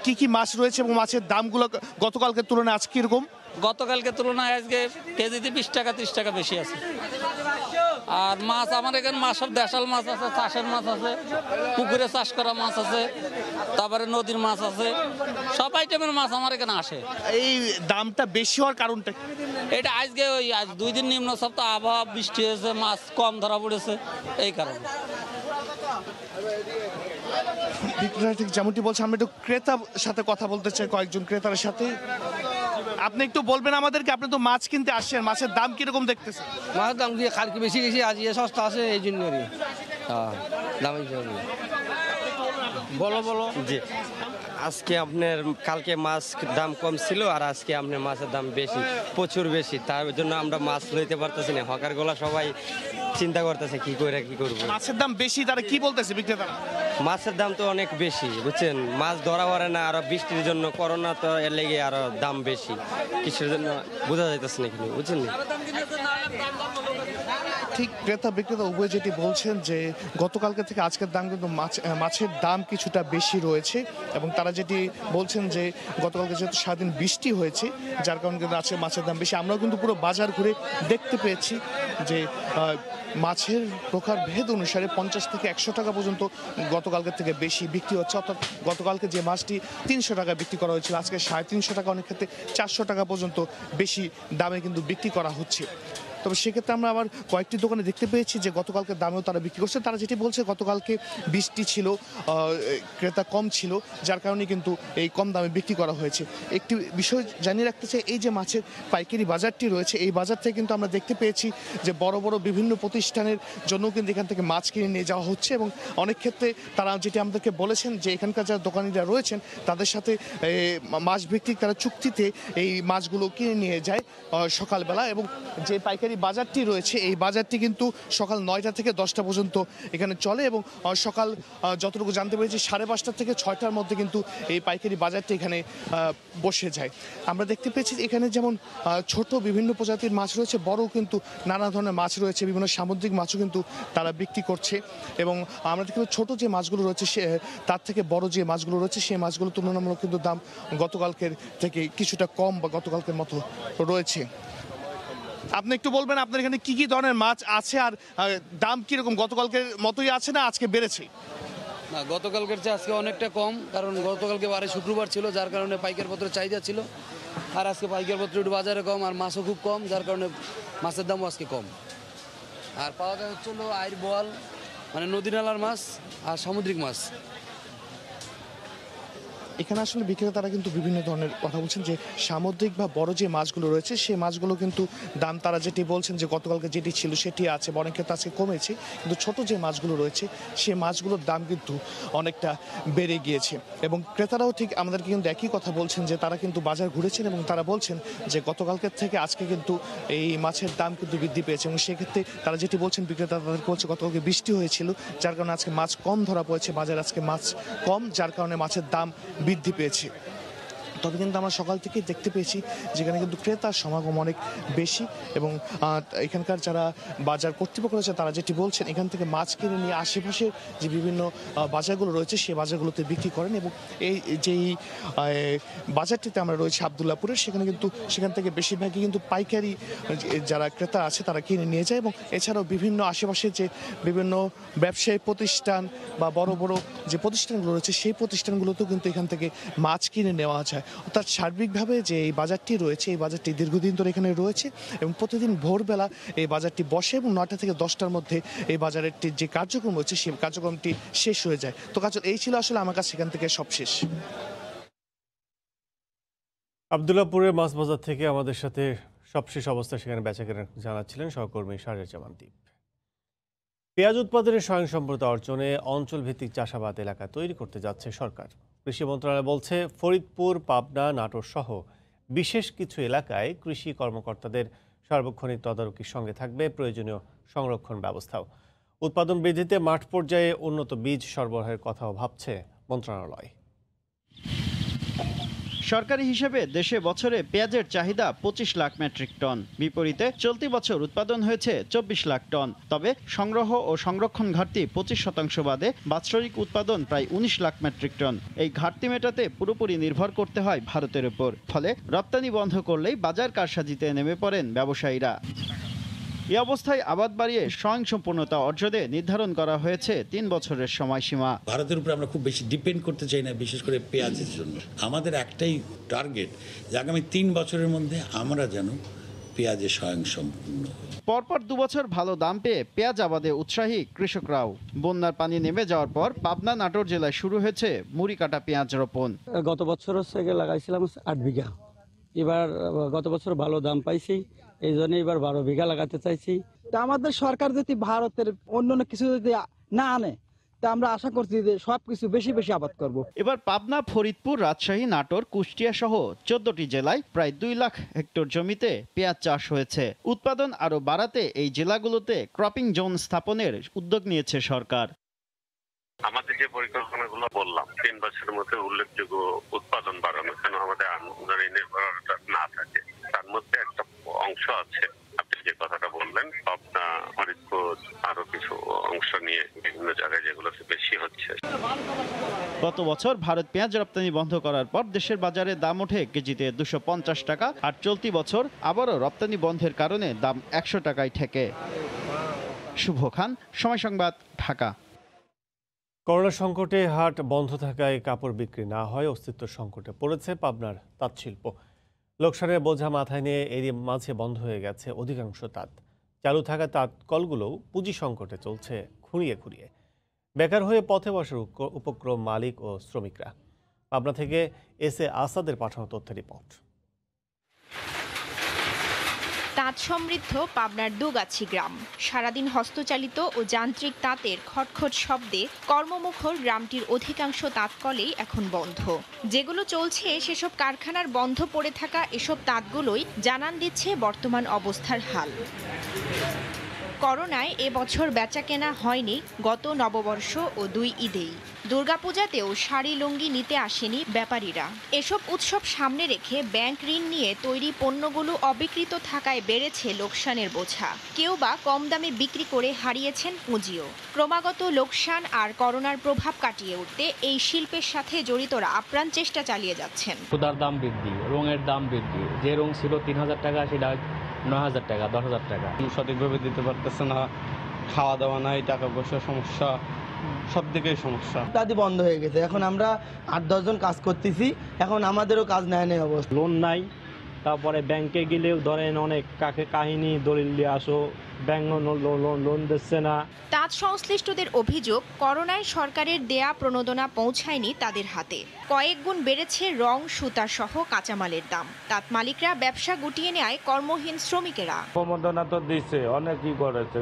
কি কি মাছ রয়েছে এবং মাছের দামগুলো গতকালকের তুলনায় আজকে কিরকম? গতকালকে তুলনায় আজকে কেজিতে 20 টাকা 30 টাকা বেশি আছে। আর মাছ আমার এখানে মাছ সব দেশাল মাছ আছে, চাষের মাছ আছে, পুকুরে চাষ করা মাছ আছে, তারপরে নদীর মাছ আছে, সব আইটেমের মাছ আমার এখানে আসে। এই দামটা বেশি হওয়ার কারণটা এটা আজকে আজ 2 দিন নিম্ন সপ্তাহ আবহাওয়া বৃষ্টি হয়েছে, মাছ কম ধরা পড়েছে, এই কারণে। বিক্রেতা ঠিক যেমনটি বলছে, আমরা একটু ক্রেতার সাথে কথা বলতে চাই, কয়েকজন ক্রেতার সাথে। আপনি একটু বলবেন আমাদেরকে, আপনি তো মাছ কিনতে আসছেন, মাছের দাম কিরকম দেখতেছেন? মাছের দাম কি কালকে বেশি গেছি, আজ সস্তা আছে, এই জন্য দাম বলো জি। আজকে আপনার কালকে মাছ দাম কম ছিল আর আজকে আপনার মাছের দাম বেশি, প্রচুর বেশি। তার জন্য আমরা মাছ লইতে পারতেছি না, হকারগুলা সবাই চিন্তা করতেছে কি করে কি করবো। মাছের দাম বেশি, তারা কি বলতেছে বিক্রেতারা? মাছের দাম তো অনেক বেশি, বুঝছেন, মাছ ধরা পড়ে না, আরো বৃষ্টির জন্য, করোনা তো এর লেগে আরো দাম বেশি, কিসের জন্য বোঝা যাইতেছে না, কিন্তু বুঝছেন। ঠিক ক্রেতা বিক্রেতা উভয় যেটি বলছেন যে গতকালকে থেকে আজকের দাম কিন্তু মাছের দাম কিছুটা বেশি রয়েছে, এবং তারা যেটি বলছেন যে গতকালকে যেহেতু সারাদিন বৃষ্টি হয়েছে যার কারণে কিন্তু আজকে মাছের দাম বেশি। আমরাও কিন্তু পুরো বাজার ঘুরে দেখতে পেয়েছি যে মাছের প্রকার ভেদ অনুসারে 50 থেকে 100 টাকা পর্যন্ত গতকালকের থেকে বেশি বিক্রি হচ্ছে। অর্থাৎ গতকালকে যে মাছটি 300 টাকা বিক্রি করা হয়েছিল আজকে 350 টাকা, অনেক ক্ষেত্রে 400 টাকা পর্যন্ত বেশি দামে কিন্তু বিক্রি করা হচ্ছে। তবে সেক্ষেত্রে আমরা আবার কয়েকটি দোকানে দেখতে পেয়েছি যে গতকালকে দামেও তারা বিক্রি করছে। তারা যেটি বলছে গতকালকে বৃষ্টি ছিল, ক্রেতা কম ছিল, যার কারণে কিন্তু এই কম দামে বিক্রি করা হয়েছে। একটি বিষয় জানিয়ে রাখতে চাই, এই যে মাছের পাইকারি বাজারটি রয়েছে এই বাজার থেকে কিন্তু আমরা দেখতে পেয়েছি যে বড় বড় বিভিন্ন প্রতিষ্ঠানের জন্য কিন্তু এখান থেকে মাছ কিনে নিয়ে যাওয়া হচ্ছে, এবং অনেক ক্ষেত্রে তারা যেটি আমাদেরকে বলেছেন যে এখানকার যারা দোকানিরা রয়েছেন তাদের সাথে মাছ ভিত্তিক তারা চুক্তিতে এই মাছগুলো কিনে নিয়ে যায় সকালবেলা। এবং যে পাইকারি বাজারটি রয়েছে এই বাজারটি কিন্তু সকাল 9টা থেকে 10টা পর্যন্ত এখানে চলে, এবং সকাল যতটুকু জানতে পেরেছি 5:30 থেকে 6টার মধ্যে কিন্তু এই পাইকারি বাজারটি এখানে বসে যায়। আমরা দেখতে পেয়েছি এখানে যেমন ছোট বিভিন্ন প্রজাতির মাছ রয়েছে, বড় কিন্তু নানা ধরনের মাছ রয়েছে, বিভিন্ন সামুদ্রিক মাছও কিন্তু তারা বিক্রি করছে। এবং আমরা দেখতে ছোট যে মাছগুলো রয়েছে তার থেকে বড় যে মাছগুলো রয়েছে সেই মাছগুলো তুলনামূলক কিন্তু দাম গতকালকের থেকে কিছুটা কম বা গতকালকের মতো রয়েছে। আপনি একটু বলবেন আপনার এখানে কি কি ধরনের মাছ আছে আর দাম কিরকম, গতকালকের মতোই আছে না আজকে বেড়েছে? না, গতকালকের চেয়ে আজকে অনেকটা কম, কারণ গতকালকে বারে শুক্রবার ছিল যার কারণে পাইকার পত্রের চাহিদা ছিল, আর আজকে পাইকার পত্র একটু বাজারে কম আর মাছও খুব কম, যার কারণে মাছের দামও আজকে কম। আর পাওয়া যায় হচ্ছে আইর বোয়াল, মানে নদী নালার মাছ আর সামুদ্রিক মাছ। এখানে আসলে বিক্রেতারা কিন্তু বিভিন্ন ধরনের কথা বলছেন যে সামুদ্রিক বা বড় যে মাছগুলো রয়েছে সেই মাছগুলো কিন্তু দাম তারা যেটি বলছেন যে গতকালকে যেটি ছিল সেটি আছে, অনেক ক্ষেত্রে আজকে কমেছে, কিন্তু ছোট যে মাছগুলো রয়েছে সেই মাছগুলোর দাম কিন্তু অনেকটা বেড়ে গিয়েছে। এবং ক্রেতারাও ঠিক আমাদেরকে কিন্তু একই কথা বলছেন যে তারা কিন্তু বাজার ঘুরেছেন এবং তারা বলছেন যে গতকালকের থেকে আজকে কিন্তু এই মাছের দাম কিন্তু বৃদ্ধি পেয়েছে। এবং সেক্ষেত্রে তারা যেটি বলছেন, বিক্রেতা তাদেরকে বলছে গতকালকে বৃষ্টি হয়েছিল যার কারণে আজকে মাছ কম ধরা পড়েছে, বাজারে আজকে মাছ কম, যার কারণে মাছের দাম বৃদ্ধি পেয়েছে। তবে কিন্তু আমরা সকাল থেকেই দেখতে পেয়েছি যেখানে কিন্তু ক্রেতার সমাগম অনেক বেশি এবং এখানকার যারা বাজার কর্তৃপক্ষ রয়েছে তারা যেটি বলছেন এখান থেকে মাছ কিনে নিয়ে আশেপাশের যে বিভিন্ন বাজারগুলো রয়েছে সেই বাজারগুলোতে বিক্রি করেন। এবং এই যেই বাজারটিতে আমরা রয়েছে আবদুল্লাপুরের, সেখান থেকে বেশিরভাগই কিন্তু পাইকারি যারা ক্রেতা আছে তারা কিনে নিয়ে যায়। এবং এছাড়াও বিভিন্ন আশেপাশের যে বিভিন্ন ব্যবসায়ী প্রতিষ্ঠান বা বড় বড় যে প্রতিষ্ঠানগুলো রয়েছে সেই প্রতিষ্ঠানগুলোতেও কিন্তু এখান থেকে মাছ কিনে নেওয়া যায়। অর্থাৎ সার্বিকভাবে যে এই বাজারটি রয়েছে এই বাজারটি দীর্ঘদিন ধরে এখানে রয়েছে এবং প্রতিদিন ভোরবেলা এই বাজারটি বসে এবং 9টা থেকে 10টার মধ্যে এই বাজারের যে কার্যক্রম রয়েছে সেই কার্যক্রমটি শেষ হয়ে যায়। তো কাজ এই ছিল আসলে আমার কাছে সেখান থেকে সব শেষ। আবদুল্লাপুরের মাছ বাজার থেকে আমাদের সাথে সবশেষ অবস্থা সেখানে বেচাকেনা জানাচ্ছিলেন সহকর্মী শাহজামান দ্বীপ। পেঁয়াজ উৎপাদনের স্বয়ংসম্পূর্ণতা অর্জনে অঞ্চলভিত্তিক চাষাবাদ এলাকা তৈরি করতে যাচ্ছে সরকার। কৃষি মন্ত্রণালয় বলছে ফরিদপুর, পাবনা, নাটোর সহ বিশেষ কিছু এলাকায় কৃষি কর্মকর্তাদের সার্বক্ষণিক তদারকির সঙ্গে থাকবে প্রয়োজনীয় সংরক্ষণ ব্যবস্থাও। উৎপাদন বৃদ্ধিতে মাঠ পর্যায়ে উন্নত বীজ সরবরাহের কথাও ভাবছে মন্ত্রণালয়। সরকারি হিসেবে দেশে বছরে পেঁয়াজের চাহিদা 25 লাখ মেট্রিক টন, বিপরীতে চলতি বছর উৎপাদন হয়েছে 24 লাখ টন। তবে সংগ্রহ ও সংরক্ষণ ঘাটতি 25% বাদে বাৎসরিক উৎপাদন প্রায় 19 লাখ মেট্রিক টন। এই ঘাটতি মেটাতে পুরোপুরি নির্ভর করতে হয় ভারতের উপর। ফলে রপ্তানি বন্ধ করলেই বাজার কারসাজিতে নেমে পড়েন ব্যবসায়ীরা। এই অবস্থায় আবাদ বাড়িয়ে স্বয়ংসম্পূর্ণতা অর্জনে নির্ধারণ করা হয়েছে 3 বছরের সময়সীমা। ভারতের উপর আমরা খুব বেশি ডিপেন্ড করতে চাই না, বিশেষ করে পেঁয়াজের জন্য। আমাদের একটাই টার্গেট যে আগামী 3 বছরের মধ্যে আমরা যেন পেঁয়াজে স্বয়ংসম্পূর্ণ। পরপর 2 বছর ভালো দাম পেয়ে পেঁয়াজ আবাদে উৎসাহী কৃষকরাও। বন্যার পানি নেমে যাওয়ার পর পাবনা, নাটোর জেলায় শুরু হয়েছে মুড়ি কাটা পেঁয়াজ রোপণ। গত বছর লাগাইছিলাম 8 বিঘা, এবার গত বছর ভালো দাম পাইছি, এই জন্য এবার 12 বিঘা লাগাতে চাইছি। আমাদের সরকার যদি ভারতের অন্য কিছু যদি না আনে তা আমরা আশা করছি যে সবকিছু বেশি বেশি আবাদ করব। এবার পাবনা, ফরিদপুর, রাজশাহী, নাটোর, কুষ্টিয়া সহ 14টি জেলায় প্রায় 2 লাখ হেক্টর জমিতে পেঁয়াজ চাষ হয়েছে। উৎপাদন আরও বাড়াতে এই জেলাগুলোতে ক্রপিং জোন স্থাপনের উদ্যোগ নিয়েছে সরকার। আমাদের যে পরিকল্পনাগুলো বললাম 3 বছরের মধ্যে উল্লেখযোগ্য উৎপাদন বাড়ানো, কেন আমাদের আমদানি নির্ভরতা না থাকে, তার মধ্যে একটা অংশ আছে আপনি যে কথাটা বললেন, পাবনা, ফরিদপুর, আরো কিছু অংশ নিয়ে বিভিন্ন জায়গায় যেগুলোতে বেশি হচ্ছে। গত বছর ভারত পেঁয়াজ রপ্তানি বন্ধ করার পর দেশের বাজারে দাম ওঠে কেজিতে 250 টাকা, আর চলতি বছর আবারও রপ্তানি বন্ধের কারণে দাম 100 টাকায় ঠেকে। শুভ খান, সময় সংবাদ, ঢাকা। করোনা সংকটে হাট বন্ধ থাকায় কাপড় বিক্রি না হয় অস্তিত্ব সংকটে পড়েছে পাবনার তাঁত শিল্প। লোকসানের বোঝা মাথায় নিয়ে এরই মাঝে বন্ধ হয়ে গেছে অধিকাংশ তাঁত। চালু থাকা তাঁত কলগুলোও পুঁজি সংকটে চলছে খুঁড়িয়ে খুঁড়িয়ে। বেকার হয়ে পথে বসার উপক্রম মালিক ও শ্রমিকরা। পাবনা থেকে এস এ আসাদের পাঠানো তথ্যের রিপোর্ট। তাঁত সমৃদ্ধ পাবনার দুগাছি গ্রাম। সারাদিন হস্তচালিত ও যান্ত্রিক তাঁতের খটখট শব্দে কর্মমুখর গ্রামটির অধিকাংশ তাঁতকলেই এখন বন্ধ। যেগুলো চলছে সেসব কারখানার বন্ধ পড়ে থাকা এসব তাঁতগুলোই জানান দিচ্ছে বর্তমান অবস্থার হাল। করোনায় এবছর বেচাকেনা হয়নি গত নববর্ষ ও 2 ঈদেই। দুর্গাপূজাতেও শাড়ি লুঙ্গি নিতে আসেনি ব্যাপারীরা। এসব উৎসব সামনে রেখে ব্যাংক ঋণ নিয়ে তৈরি পণ্যগুলো অবিক্রিত থাকায় বেড়েছে লোকসানের বোঝা। কেউ বা কম দামে বিক্রি করে হারিয়েছেন পুঁজিও। ক্রমাগত লোকসান আর করোনার প্রভাব কাটিয়ে উঠতে এই শিল্পের সাথে জড়িতরা আপ্রাণ চেষ্টা চালিয়ে যাচ্ছেন। সুতার দাম বৃদ্ধি, রঙের দাম বৃদ্ধি, যে রং ছিল 3000 টাকা সেটা 9000 টাকা, 10,000 টাকা। সঠিকভাবে দিতে পারতেছে না, খাওয়া দাওয়া নাই, টাকা পয়সার সমস্যা, সব দিকেই সমস্যা। তাঁতি বন্ধ হয়ে গেছে, এখন আমরা 8-10 জন কাজ করতেছি, এখন আমাদেরও কাজ নেয় অবস্থা। লোন নাই, তারপরে ব্যাংকে গেলেও ধরেন অনেক কাহিনী দলিল দিয়ে আসো, ব্যাংক লোন দিচ্ছে না। তাঁত সংশ্লিষ্টদের অভিযোগ, করোনায় সরকারের দেয়া প্রণোদনা পৌঁছায়নি তাদের হাতে। কয়েক গুণ বেড়েছে রং, সুতা সহ কাঁচামালের দাম। তাঁত মালিকরা ব্যবসা গুটিয়ে নেয় কর্মহীন শ্রমিকেরা। প্রণোদনা তো দিচ্ছে, অনেকই করেছে,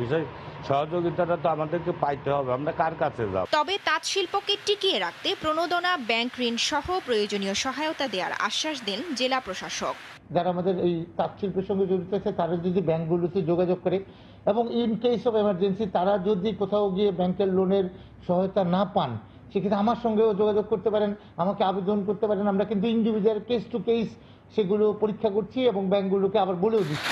সহযোগিতাটা তো আমাদেরকে পাইতে হবে, আমরা কার কাছে যাব? তবে তাঁত শিল্পকে টিকিয়ে রাখতে প্রণোদনা, ব্যাংক ঋণ সহ প্রয়োজনীয় সহায়তা দেওয়ার আশ্বাস দেন জেলা প্রশাসক। যারা আমাদের এই তাঁত শিল্পের সঙ্গে জড়িত আছে তারা যদি ব্যাংকগুলোতে যোগাযোগ করে এবং ইন কেস অফ এমার্জেন্সি তারা যদি কোথাও গিয়ে ব্যাংকের লোনের সহায়তা না পান, সেক্ষেত্রে আমার সঙ্গেও যোগাযোগ করতে পারেন, আমাকে আবেদন করতে পারেন। আমরা কিন্তু ইন্ডিভিজুয়াল কেস টু কেস সেগুলো পরীক্ষা করছি এবং ব্যাংকগুলোকে আবার বলেও দিচ্ছি।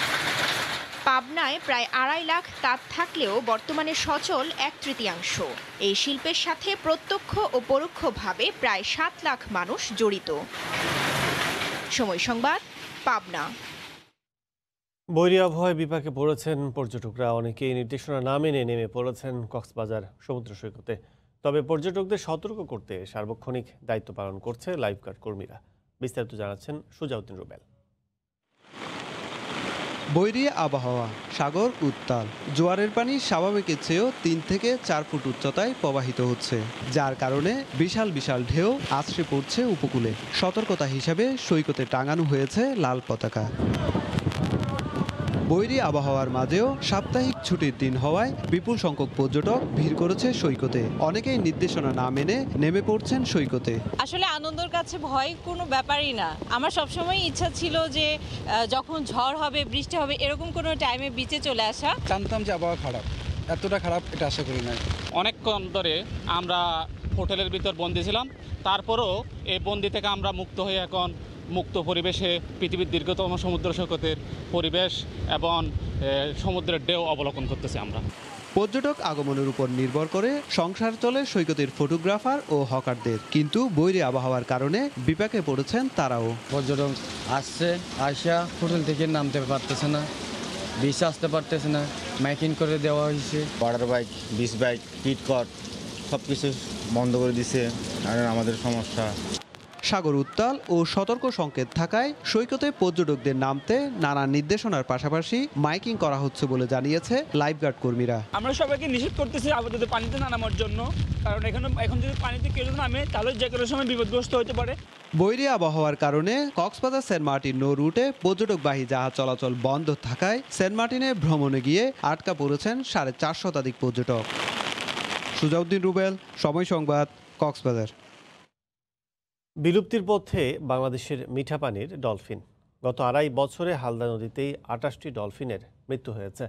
পাবনায় প্রায় 2.5 লাখ তাঁত থাকলেও বর্তমানে সচল 1/3। এই শিল্পের সাথে প্রত্যক্ষ ও পরোক্ষভাবে প্রায় 7 লাখ মানুষ জড়িত। সময় সংবাদ, পাবনা। বৈরী আবহাওয়ায় বিপাকে পড়েছেন পর্যটকরা। অনেকেই নির্দেশনা না মেনে নেমে পড়েছেন কক্সবাজার সমুদ্র সৈকতে। তবে পর্যটকদের সতর্ক করতে সার্বক্ষণিক দায়িত্ব পালন করছে লাইফগার্ড কর্মীরা। বিস্তারিত জানাচ্ছেন সুজাউদ্দিন রুবেল। বৈরী আবহাওয়া, সাগর উত্তাল, জোয়ারের পানি স্বাভাবিকের চেয়েও 3 থেকে 4 ফুট উচ্চতায় প্রবাহিত হচ্ছে, যার কারণে বিশাল বিশাল ঢেউ আছড়ে পড়ছে উপকূলে। সতর্কতা হিসাবে সৈকতে টাঙানো হয়েছে লাল পতাকা। বৈরী আবহাওয়ার মাঝেও সাপ্তাহিক ছুটির দিন হওয়ায় বিপুল সংখ্যক পর্যটক ভিড় করেছে সৈকতে। অনেকেই নির্দেশনা না মেনে নেমে পড়ছেন সৈকতে। আসলে আনন্দের কাছে ভয় কোনো ব্যাপারই না। আমার সবসময় ইচ্ছা ছিল যে যখন ঝড় হবে, বৃষ্টি হবে, এরকম কোনো টাইমে বিচে চলে আসা। জানতাম যে আবহাওয়া খারাপ, এতটা খারাপ এটা আশা করি নাই। অনেকক্ষণ ধরে আমরা হোটেলের ভিতর বন্দি ছিলাম, তারপরেও এই বন্দি থেকে আমরা মুক্ত হয়ে এখন মুক্ত পরিবেশে পৃথিবীর দীর্ঘতম সমুদ্র সৈকতের পরিবেশ এবং সমুদ্রের ঢেউ অবলোকন করতেছি আমরা। পর্যটক আগমনের উপর নির্ভর করে সংসার চলে সৈকতের ফটোগ্রাফার ও হকারদের, কিন্তু বৈরী আবহাওয়ার কারণে বিপাকে পড়েছেন তারাও। পর্যটক আসছে, আসা হোটেল থেকে নামতে পারতেছে না, বিচ আসতে পারতেছে না, মাইকিং করে দেওয়া হয়েছে। ওয়াটার বাইক, বিচ বাইক, কিটকট সব কিছু বন্ধ করে দিছে, আর আমাদের সমস্যা। সাগর উত্তাল ও সতর্ক সংকেত থাকায় সৈকতে পর্যটকদের নামতে নানা নির্দেশনার পাশাপাশি মাইকিং করা হচ্ছে বলে জানিয়েছে লাইফগার্ড কর্মীরা। আমরা সবাইকে নিষেধ করতেছি আপাতত পানিতে না নামার জন্য, কারণ এখন যদি পানিতে কেউ নামে তাহলে যে কোনো সময় বিপদগ্রস্ত হতে পারে। বৈরী আবহাওয়ার কারণে কক্সবাজার সেন্ট মার্টিন নৌ রুটে পর্যটকবাহী জাহাজ চলাচল বন্ধ থাকায় সেন্ট মার্টিনে ভ্রমণে গিয়ে আটকা পড়েছেন 450 শতাধিক পর্যটক। সুজাউদ্দিন রুবেল, সময় সংবাদ, কক্সবাজার। বিলুপ্তির পথে বাংলাদেশের মিঠা পানির ডলফিন। গত 2.5 বছরে হালদা নদীতেই 28টি ডলফিনের মৃত্যু হয়েছে।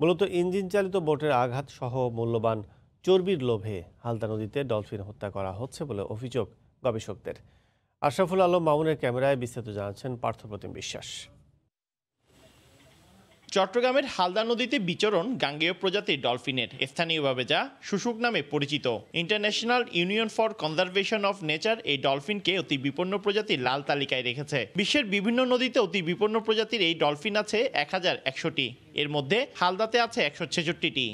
মূলত ইঞ্জিন চালিত বোটের আঘাত সহ মূল্যবান চর্বির লোভে হালদা নদীতে ডলফিন হত্যা করা হচ্ছে বলে অভিযোগ গবেষকদের। আশরাফুল আলম মামুনের ক্যামেরায় বিস্তারিত জানাচ্ছেন পার্থপ্রতিম বিশ্বাস। চট্টগ্রামের হালদা নদীতে বিচরণ গাঙ্গেয় প্রজাতির ডলফিনের, স্থানীয়ভাবে যা শুশুক নামে পরিচিত। International union for conservation of nature এই ডলফিনকে অতি বিপন্ন প্রজাতির লাল তালিকায় রেখেছে। বিশ্বের বিভিন্ন নদীতে অতি বিপন্ন প্রজাতির এই ডলফিন আছে 1100টি, এর মধ্যে হালদাতে আছে 166টি।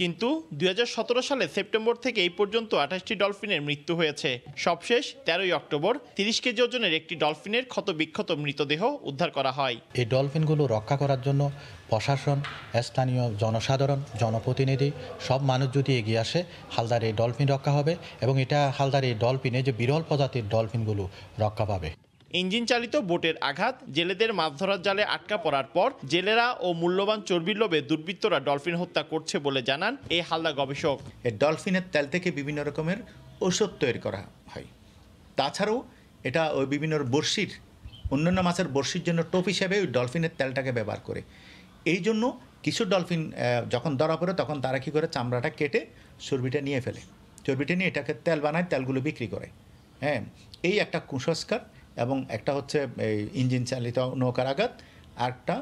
কিন্তু 2017 সালে সেপ্টেম্বর থেকে এই পর্যন্ত 28টি ডলফিনের মৃত্যু হয়েছে। সবশেষ 13 অক্টোবর 30 কেজি ওজনের একটি ডলফিনের ক্ষতবিক্ষত মৃতদেহ উদ্ধার করা হয়। এই ডলফিনগুলো রক্ষা করার জন্য প্রশাসন, স্থানীয় জনসাধারণ, জনপ্রতিনিধি সব মানুষ যদি এগিয়ে আসে, হালদার এই ডলফিন রক্ষা হবে এবং এটা হালদার এই ডলফিনে যে বিরল প্রজাতির ডলফিনগুলো রক্ষা পাবে। ইঞ্জিন চালিত বোটের আঘাত, জেলেদের মাছ ধরার জালে আটকা পড়ার পর জেলেরা ও মূল্যবান চর্বির লোভে দুর্বৃত্তরা ডলফিন হত্যা করছে বলে জানান এই হালদা গবেষক। এই ডলফিনের তেল থেকে বিভিন্ন রকমের ঔষধ তৈরি করা হয়। তাছাড়াও এটা ওই বিভিন্ন বড়শির, অন্যান্য মাছের বড়শির জন্য টোপ হিসেবে ওই ডলফিনের তেলটাকে ব্যবহার করে। এই জন্য কিছু ডলফিন যখন ধরা পড়ে তখন তারা কী করে চামড়াটা কেটে চর্বিটা নিয়ে ফেলে, চর্বিটা নিয়ে এটাকে তেল বানায়, তেলগুলো বিক্রি করে। হ্যাঁ, এই একটা কুসংস্কার। এবং একটা হচ্ছে এই ইঞ্জিন চালিত নৌকার আঘাত, আর একটা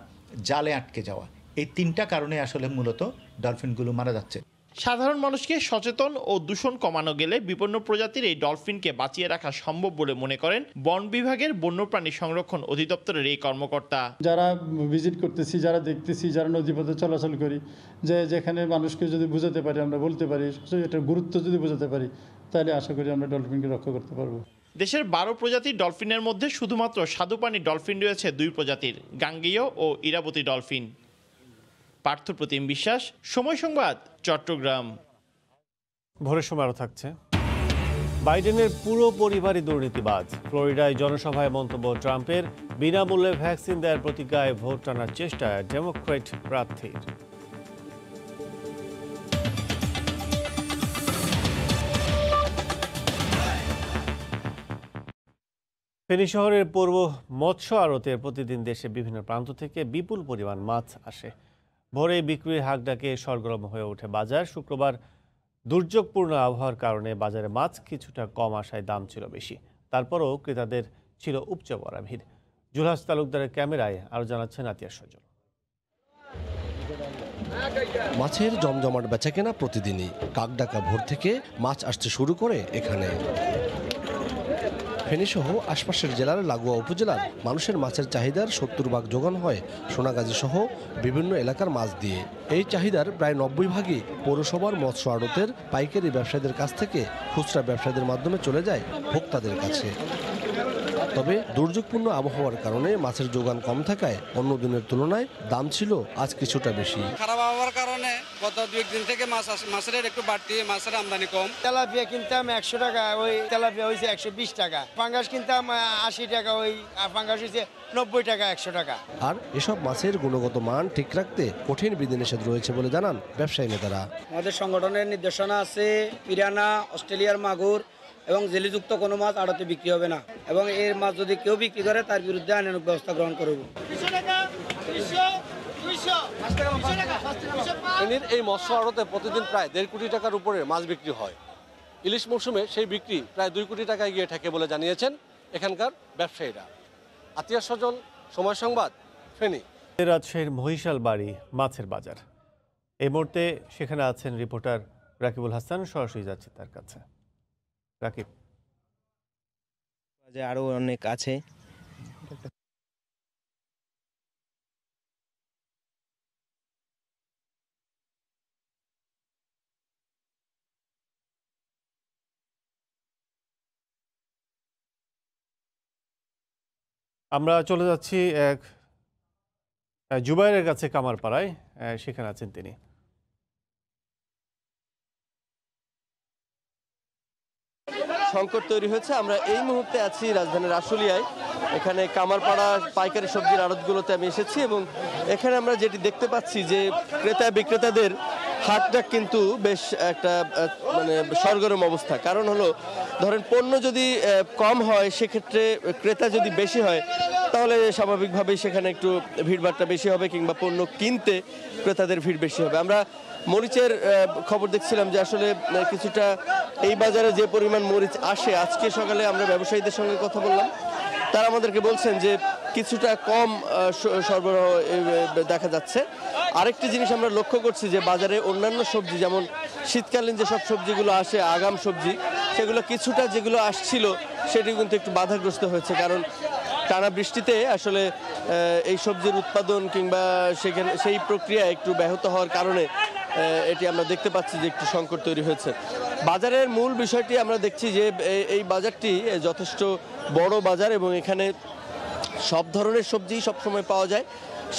জালে আটকে যাওয়া। এই 3টা কারণে আসলে মূলত ডলফিনগুলো মারা যাচ্ছে। সাধারণ মানুষকে সচেতন ও দূষণ কমানো গেলে বিপন্ন প্রজাতির এই ডলফিনকে বাঁচিয়ে রাখা সম্ভব বলে মনে করেন বন বিভাগের বন্যপ্রাণী সংরক্ষণ অধিদপ্তরের এই কর্মকর্তা। যারা ভিজিট করতেছি, যারা দেখতেছি, যারা নদীপথে চলাচল করি, যেখানে মানুষকে যদি বোঝাতে পারি, আমরা বলতে পারি, এটার গুরুত্ব যদি বোঝাতে পারি, তাহলে আশা করি আমরা ডলফিনকে রক্ষা করতে পারবো। দেশের ১২ প্রজাতির ডলফিনের মধ্যে শুধুমাত্র স্বাদুপানির ডলফিন রয়েছে ২ প্রজাতির, গাঙ্গেয় ও ইরাবতী ডলফিন। পার্থপ্রতিম বিশ্বাস, সময় সংবাদ, চট্টগ্রাম। ভোরের সময় আরও থাকছে। বাইডেনের পুরো পরিবারই দুর্নীতিবাজ। ফ্লোরিডায় জনসভায় মন্তব্য ট্রাম্পের। বিনামূল্যে ভ্যাকসিন দেওয়ার প্রতিজ্ঞায় ভোট টানার চেষ্টা ডেমোক্র্যাট প্রার্থীর। ফেনী শহরের পূর্ব মৎস্য আড়তে প্রতিদিন দেশে বিভিন্ন প্রান্ত থেকে বিপুল পরিমাণ মাছ আসে। ভোরে বিক্রির হাঁক ডাকে সরগরম হয়ে ওঠে বাজার। শুক্রবার দুর্যোগপূর্ণ আবহাওয়ার কারণে বাজারে মাছ কিছুটা কম আসায় দাম ছিল বেশি। তারপরও ক্রেতাদের ছিল উপচে পড়া ভিড়। জুলহাস তালুকদারের ক্যামেরায় আরও জানাচ্ছেন আতিয়ার সজল। মাছের জমজমাট বেচাকেনা প্রতিদিনই। কাকডাকা ভোর থেকে মাছ আসতে শুরু করে এখানে। ফেনীসহ আশপাশের জেলার লাগোয়া উপজেলার মানুষের মাছের চাহিদার ৭০ ভাগ যোগান হয় সোনাগাজী সহ বিভিন্ন এলাকার মাছ দিয়ে। এই চাহিদার প্রায় ৯০ ভাগই পৌরসভার মৎস্য আড়তের পাইকারি ব্যবসায়ীদের কাছ থেকে খুচরা ব্যবসায়ীদের মাধ্যমে চলে যায় ভোক্তাদের কাছে। তবে দুর্যোগপূর্ণ আবহাওয়ার কারণে মাছের যোগান কম থাকায় অন্য দিনের তুলনায় দাম ছিল আজ কিছুটা বেশি। খারাপ আবহাওয়ার কারণে গত ২ দিন থেকে মাছের রেট একটু বাড়তি, মাছের আমদানি কম। তেলাপিয়া কিনতাম ১০০ টাকা, ওই তেলাপিয়া হয়েছে ১২০ টাকা। পাঙ্গাস কিনতাম ৮০ টাকা, ওই পাঙ্গাস হয়েছে ৯০ টাকা, ১০০ টাকা। আর এসব মাছের গুণগত মান ঠিক রাখতে কঠিন বিধিনিষেধ রয়েছে বলে জানান ব্যবসায়ী নেতারা। আমাদের সংগঠনের নির্দেশনা আছে, পিরানা, অস্ট্রেলিয়ার মাগুর এবং জেলিযুক্ত কোনো মাছ আড়তে বিক্রি হবে না, এবং এর মাছ যদি কেউ বিক্রি করে তার বিরুদ্ধে আইনানুগ ব্যবস্থা গ্রহণ করব। ফেনীর এই মৎস্য আড়তে প্রতিদিন প্রায় ১.৫ কোটি টাকার উপরে মাছ বিক্রি হয়। ইলিশ মৌসুমে সেই বিক্রি প্রায় ২ কোটি টাকায় গিয়ে ঠেকে বলে জানিয়েছেন এখানকার ব্যবসায়ীরা। আতিয়ার সজল, সময় সংবাদ, ফেনী। রাজশাহীর মহিশাল বাড়ি মাছের বাজার। এই মুহূর্তে সেখানে আছেন রিপোর্টার রাকিবুল হাসান। সরাসরি যাচ্ছে তার কাছে। রাকিব, আরো অনেক আছে। আমরা চলে যাচ্ছি এক জুবাইরের কাছে কামারপাড়ায়। সেখানে আছেন তিনি। সংকট তৈরি হয়েছে। আমরা এই মুহূর্তে আছি রাজধানীর আশুলিয়ায়। এখানে কামারপাড়া পাইকারি সবজির আড়তগুলোতে আমি এসেছি এবং এখানে আমরা যেটি দেখতে পাচ্ছি যে ক্রেতা বিক্রেতাদের হাটটা কিন্তু বেশ একটা মানে সরগরম অবস্থা। কারণ হলো ধরেন পণ্য যদি কম হয় সেক্ষেত্রে ক্রেতা যদি বেশি হয় তাহলে স্বাভাবিকভাবেই সেখানে একটু ভিড়ভাড়টা বেশি হবে, কিংবা পণ্য কিনতে ক্রেতাদের ভিড় বেশি হবে। আমরা মরিচের খবর দেখছিলাম যে আসলে কিছুটা এই বাজারে যে পরিমাণ মরিচ আসে, আজকে সকালে আমরা ব্যবসায়ীদের সঙ্গে কথা বললাম, তারা আমাদেরকে বলছেন যে কিছুটা কম সরবরাহ দেখা যাচ্ছে। আরেকটি জিনিস আমরা লক্ষ্য করছি যে বাজারে অন্যান্য সবজি, যেমন শীতকালীন যেসব সবজিগুলো আসে আগাম সবজি, সেগুলো কিছুটা যেগুলো আসছিল সেটি কিন্তু একটু বাধাগ্রস্ত হয়েছে। কারণ টানা বৃষ্টিতে আসলে এই সবজির উৎপাদন কিংবা সেখানে সেই প্রক্রিয়া একটু ব্যাহত হওয়ার কারণে এটি আমরা দেখতে পাচ্ছি যে একটু সংকট তৈরি হয়েছে। বাজারের মূল বিষয়টি আমরা দেখছি যে এই বাজারটি যথেষ্ট বড় বাজার এবং এখানে সব ধরনের সবজি সবসময় পাওয়া যায়।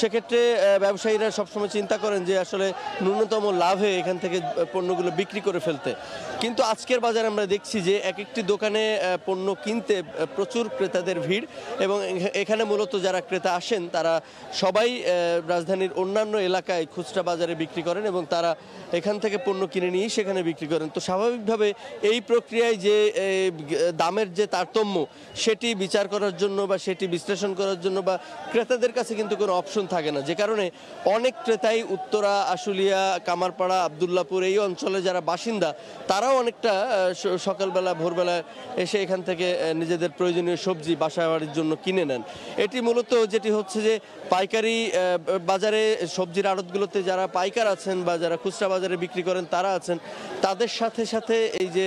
সেক্ষেত্রে ব্যবসায়ীরা সবসময় চিন্তা করেন যে আসলে ন্যূনতম লাভে এখান থেকে পণ্যগুলো বিক্রি করে ফেলতে। কিন্তু আজকের বাজারে আমরা দেখছি যে এক একটি দোকানে পণ্য কিনতে প্রচুর ক্রেতাদের ভিড়, এবং এখানে মূলত যারা ক্রেতা আসেন তারা সবাই রাজধানীর অন্যান্য এলাকায় খুচরা বাজারে বিক্রি করেন এবং তারা এখান থেকে পণ্য কিনে নিয়েই সেখানে বিক্রি করেন। তো স্বাভাবিকভাবে এই প্রক্রিয়ায় যে দামের যে তারতম্য সেটি বিচার করার জন্য বা সেটি বিশ্লেষণ করার জন্য বা ক্রেতাদের কাছে কিন্তু কোনো অপশন থাকে না, যে কারণে অনেক ক্রেতাই উত্তরা, আশুলিয়া, কামারপাড়া, আবদুল্লাপুর এই অঞ্চলে যারা বাসিন্দা তারাও অনেকটা সকালবেলা ভোরবেলা এসে এখান থেকে নিজেদের প্রয়োজনীয় সবজি বাসা বাড়ির জন্য কিনে নেন। এটি মূলত যেটি হচ্ছে যে পাইকারি বাজারে সবজির আড়তগুলোতে যারা পাইকার আছেন বা যারা খুচরা বাজারে বিক্রি করেন তারা আছেন, তাদের সাথে সাথে এই যে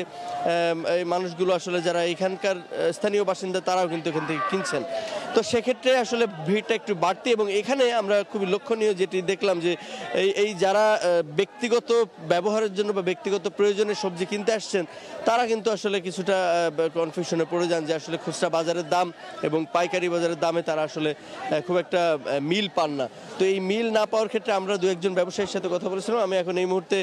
এই মানুষগুলো আসলে যারা এখানকার স্থানীয় বাসিন্দা তারাও কিন্তু এখান থেকে কিনছেন। তো সেক্ষেত্রে আসলে ভিড়টা একটু বাড়তি। এবং এখানে আমরা খুবই লক্ষণীয় যেটি দেখলাম যে এই যারা ব্যক্তিগত ব্যবহারের জন্য বা ব্যক্তিগত প্রয়োজনে সবজি কিনতে আসছেন তারা কিন্তু আসলে কিছুটা কনফিউশনে পড়ে যান যে আসলে খুচরা বাজারের দাম এবং পাইকারি বাজারের দামে তারা আসলে খুব একটা মিল পান না। তো এই মিল না পাওয়ার ক্ষেত্রে আমরা দু একজন ব্যবসায়ীর সাথে কথা বলেছিলাম। আমি এখন এই মুহূর্তে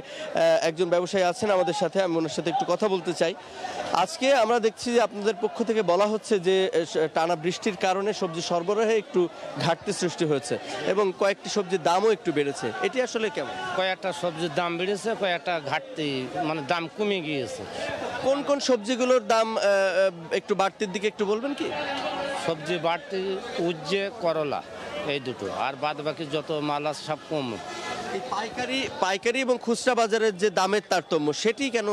একজন ব্যবসায়ী আছেন আমাদের সাথে, আমি ওনার সাথে একটু কথা বলতে চাই। আজকে আমরা দেখছি যে আপনাদের পক্ষ থেকে বলা হচ্ছে যে টানা বৃষ্টির কারণে সবজি সরবরাহে একটু ঘাটতি সৃষ্টি হয়েছে এবং কয়েকটি সবজির দামও একটু বেড়েছে, এটি আসলে কেমন? কয়েকটা সবজির দাম বেড়েছে, কয়েকটা ঘাটতি মানে দাম কমে গিয়েছে। কোন কোন সবজিগুলোর দাম একটু বাড়তির দিকে একটু বলবেন কি? সবজি বাড়তি উজ্জে করলা এই দুটো, আর বাদ বাকি যত মাল আছে সব কম। এই পাইকারি এবং খুচরা বাজারের যে দামের তারতম্য সেটি কেন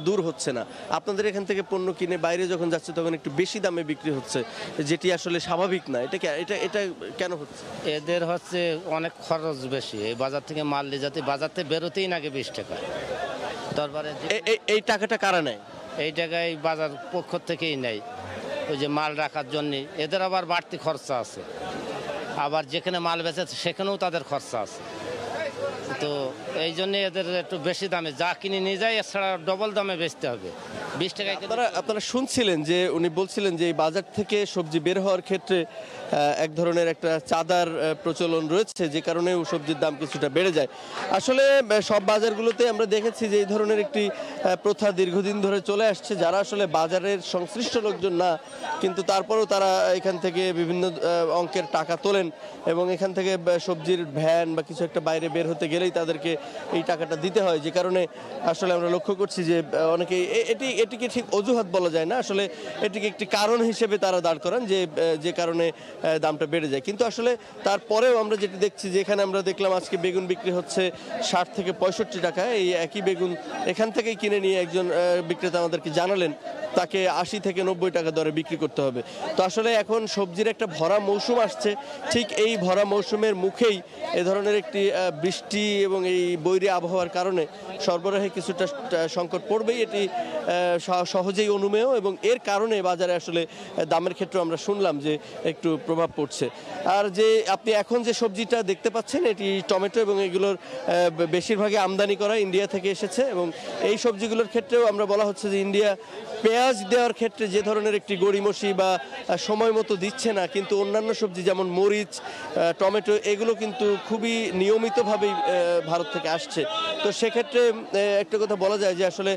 দূর হচ্ছে না? আপনাদের এখান থেকে পণ্য কিনে বাইরে যখন যাচ্ছে তখন একটু বেশি দামে বিক্রি হচ্ছে, যেটি আসলে স্বাভাবিক না। এটা কেন হচ্ছে? এদের হচ্ছে অনেক খরচ বেশি, এই বাজার থেকে মাল নিয়ে যাতে বাজার থেকে বেরোতেই নাকি 20 টাকা। তারপরে এই টাকাটা কারা নেয়? এই টাকায় বাজার পক্ষ থেকেই নেয়, ওই যে মাল রাখার জন্য। এদের আবার বাড়তি খরচা আছে, আবার যেখানে মাল বেচেছে সেখানেও তাদের খরচা আছে। তো এই জন্য এদের একটু বেশি দামে যা কিনে নিয়ে যায়, এছাড়া ডবল দামে বেচতে হবে। 20 টাকায়। আপনারা শুনছিলেন যে উনি বলছিলেন যে এই বাজার থেকে সবজি বের হওয়ার ক্ষেত্রে এক ধরনের একটা চাঁদার প্রচলন রয়েছে, যে কারণে সবজির দাম কিছুটা বেড়ে যায়। আসলে সব বাজারগুলোতে আমরা দেখেছি যে এই ধরনের একটি প্রথা দীর্ঘদিন ধরে চলে আসছে। যারা আসলে বাজারের সংশ্লিষ্ট লোকজন না, কিন্তু তারপরেও তারা এখান থেকে বিভিন্ন অঙ্কের টাকা তোলেন এবং এখান থেকে সবজির ভ্যান বা কিছু একটা বাইরে বের হতে গেলেই তাদেরকে এই টাকাটা দিতে হয়, যে কারণে আসলে আমরা লক্ষ্য করছি যে অনেকে এটিকে ঠিক অজুহাত বলা যায় না, আসলে এটিকে একটি কারণ হিসেবে তারা দাঁড় করান যে কারণে দামটা বেড়ে যায়। কিন্তু আসলে তারপরেও আমরা যেটি দেখছি যে এখানে আমরা দেখলাম আজকে বেগুন বিক্রি হচ্ছে 60 থেকে 65 টাকা। এই একই বেগুন এখান থেকেই কিনে নিয়ে একজন বিক্রেতা আমাদেরকে জানালেন তাকে 80 থেকে 90 টাকা দরে বিক্রি করতে হবে। তো আসলে এখন সবজির একটা ভরা মৌসুম আসছে, ঠিক এই ভরা মৌসুমের মুখেই এ ধরনের একটি বৃষ্টি এবং এই বৈরী আবহাওয়ার কারণে সরবরাহে কিছুটা সংকট পড়বেই, এটি সহজেই অনুমেয়। এবং এর কারণে বাজারে আসলে দামের ক্ষেত্রে আমরা শুনলাম যে একটু প্রভাব পড়ছে। আর যে আপনি এখন যে সবজিটা দেখতে পাচ্ছেন এটি টমেটো, এবং এগুলোর বেশিরভাগই আমদানি করা ইন্ডিয়া থেকে এসেছে। এবং এই সবজিগুলোর ক্ষেত্রেও আমরা বলা হচ্ছে যে ইন্ডিয়া পেঁয়াজ দেওয়ার ক্ষেত্রে যে ধরনের একটি গড়িমসি বা সময় মতো দিচ্ছে না, কিন্তু অন্যান্য সবজি যেমন মরিচ, টমেটো এগুলো কিন্তু খুবই নিয়মিতভাবেই ভারত থেকে আসছে। তো সেক্ষেত্রে একটা কথা বলা যায় যে আসলে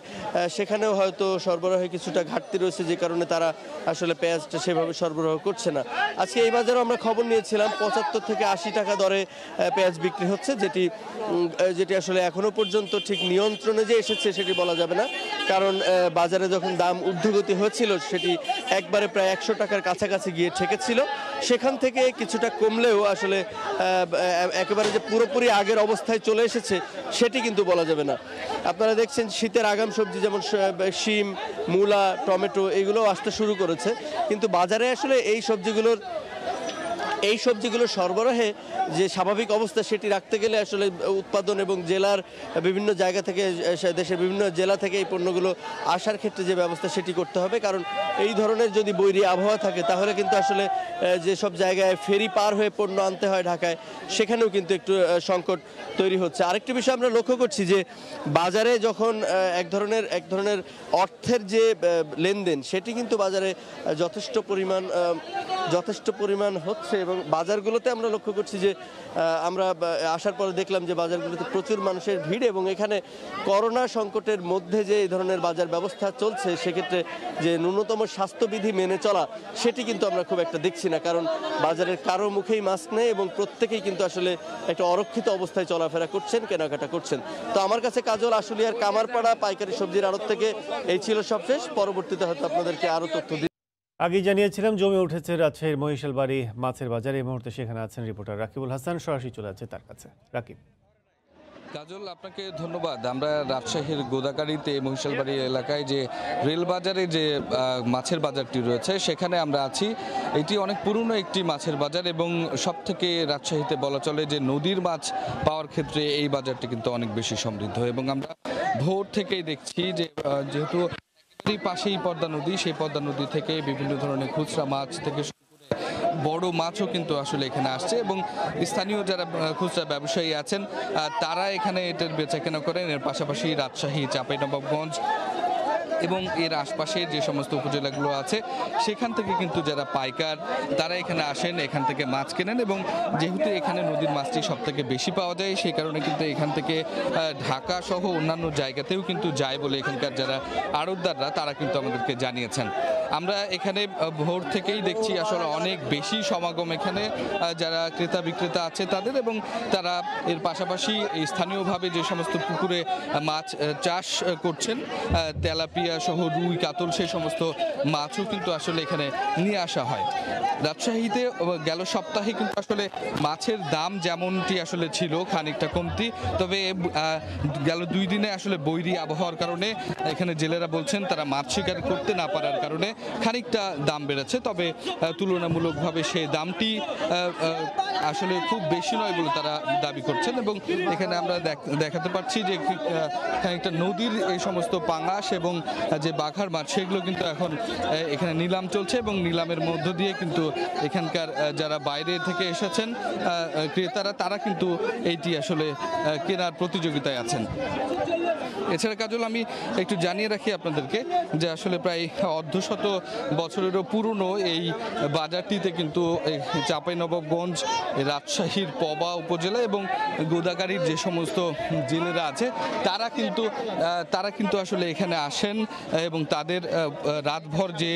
সেখানেও হয়তো সরবরাহে কিছুটা ঘাটতি রয়েছে, যে কারণে তারা আসলে পেঁয়াজটা সেভাবে সরবরাহ করছে না। আজকে এই বাজারেও আমরা খবর নিয়েছিলাম 75 থেকে 80 টাকা দরে পেঁয়াজ বিক্রি হচ্ছে, যেটি আসলে এখনো পর্যন্ত ঠিক নিয়ন্ত্রণে যে এসেছে সেটি বলা যাবে না, কারণ বাজারে যখন দাম ঊর্ধ্বগতি হয়েছিল সেটি একবারে প্রায় 100 টাকার কাছাকাছি গিয়ে ঠেকেছিল। সেখান থেকে কিছুটা কমলেও আসলে একেবারে যে পুরোপুরি আগের অবস্থায় চলে এসেছে সেটি কিন্তু বলা যাবে না। আপনারা দেখছেন শীতের আগাম সবজি যেমন শিম, মূলা, টমেটো এগুলো আসতে শুরু করেছে, কিন্তু বাজারে আসলে এই সবজিগুলোর সরবরাহে যে স্বাভাবিক অবস্থা সেটি রাখতে গেলে আসলে উৎপাদন এবং জেলার বিভিন্ন জায়গা থেকে, দেশের বিভিন্ন জেলা থেকে এই পণ্যগুলো আসার ক্ষেত্রে যে ব্যবস্থা সেটি করতে হবে। কারণ এই ধরনের যদি বৈরী আবহাওয়া থাকে তাহলে কিন্তু আসলে যেসব জায়গায় ফেরি পার হয়ে পণ্য আনতে হয় ঢাকায়, সেখানেও কিন্তু একটু সংকট তৈরি হচ্ছে। আরেকটি বিষয় আমরা লক্ষ্য করছি যে বাজারে যখন এক ধরনের অর্থের যে লেনদেন সেটি কিন্তু বাজারে যথেষ্ট পরিমাণ হচ্ছে। এবং বাজারগুলোতে আমরা লক্ষ্য করছি যে আমরা আসার পরে দেখলাম যে বাজারগুলোতে প্রচুর মানুষের ভিড়, এবং এখানে করোনা সংকটের মধ্যে যে এই ধরনের বাজার ব্যবস্থা চলছে সেক্ষেত্রে যে ন্যূনতম স্বাস্থ্যবিধি মেনে চলা সেটি কিন্তু আমরা খুব একটা দেখছি না, কারণ বাজারের কারো মুখেই মাস্ক নেই এবং প্রত্যেকেই কিন্তু আসলে একটা অরক্ষিত অবস্থায় চলাফেরা করছেন, কেনাকাটা করছেন। তো আমার কাছে কাজল, আশুলিয়ার কামারপাড়া পাইকারি সবজির আড়ত থেকে এই ছিল সবশেষ। পরবর্তীতে হয়তো আপনাদেরকে আরও তথ্য আগে জানিয়েছিলাম জমে উঠেছে রাজশাহীর মহিশালবাড়ি মাছের বাজারে। এই মুহূর্তে সেখানে আছেন রিপোর্টার রাকিবুল হাসান, সরাসরি চলে যাচ্ছে তার কাছে। রাকিব। কাজল, আপনাকে ধন্যবাদ। আমরা রাজশাহীর গোদাগাড়িতে মহিশালবাড়ি এলাকায় যে রেলবাজারে যে মাছের বাজারটি রয়েছে সেখানে আমরা আছি। এটি অনেক পুরনো একটি মাছের বাজার এবং সব থেকে রাজশাহীতে বলা চলে যে নদীর মাছ পাওয়ার ক্ষেত্রে এই বাজারটি কিন্তু অনেক বেশি সমৃদ্ধ। এবং আমরা ভোর থেকেই দেখছি যে যেহেতু পাশেই পদ্মা নদী, সেই পদ্মা নদী থেকে বিভিন্ন ধরনের খুচরা মাছ থেকে বড় মাছও কিন্তু আসলে এখানে আসছে এবং স্থানীয় যারা খুচরা ব্যবসায়ী আছেন তারা এখানে এটার বেচাকেনা করেন। এর পাশাপাশি রাজশাহী, চাঁপাইনবাবগঞ্জ এবং এর আশপাশের যে সমস্ত উপজেলাগুলো আছে সেখান থেকে কিন্তু যারা পাইকার তারা এখানে আসেন, এখান থেকে মাছ কেনেন এবং যেহেতু এখানে নদীর মাছটি সব থেকে বেশি পাওয়া যায় সেই কারণে কিন্তু এখান থেকে ঢাকা সহ অন্যান্য জায়গাতেও কিন্তু যায় বলে এখানকার যারা আড়তদাররা তারা কিন্তু আমাদেরকে জানিয়েছেন। আমরা এখানে ভোর থেকেই দেখছি আসলে অনেক বেশি সমাগম এখানে যারা ক্রেতা বিক্রেতা আছে তাদের, এবং তারা এর পাশাপাশি স্থানীয়ভাবে যে সমস্ত পুকুরে মাছ চাষ করছেন তেলাপিয়া সহ রুই, কাতল সেই সমস্ত মাছও কিন্তু আসলে এখানে নিয়ে আসা হয়। রাজশাহীতে গেল সপ্তাহে কিন্তু আসলে মাছের দাম যেমনটি আসলে ছিল খানিকটা কমতি, তবে গেল 2 দিনে আসলে বৈরী আবহাওয়ার কারণে এখানে জেলেরা বলছেন তারা মাছ শিকার করতে না পারার কারণে খানিকটা দাম বেড়েছে, তবে তুলনামূলকভাবে সেই দামটি আসলে খুব বেশি নয় বলে তারা দাবি করছেন। এবং এখানে আমরা দেখাতে পাচ্ছি যে খানিকটা নদীর এই সমস্ত পাঙাশ এবং যে বাঘার মাছ সেগুলো কিন্তু এখন এখানে নিলাম চলছে এবং নিলামের মধ্য দিয়ে কিন্তু এখানকার যারা বাইরে থেকে এসেছেন ক্রেতারা তারা কিন্তু এইটি আসলে কেনার প্রতিযোগিতায় আছেন। এছাড়া কাজল আমি একটু জানিয়ে রাখি আপনাদেরকে যে আসলে প্রায় অর্ধশত বছরেরও পুরনো এই বাজারটিতে কিন্তু চাঁপাইনবাবগঞ্জ, রাজশাহীর পবা উপজেলা এবং গোদাগাড়ির যে সমস্ত জেলেরা আছে তারা কিন্তু আসলে এখানে আসেন এবং তাদের রাতভর যে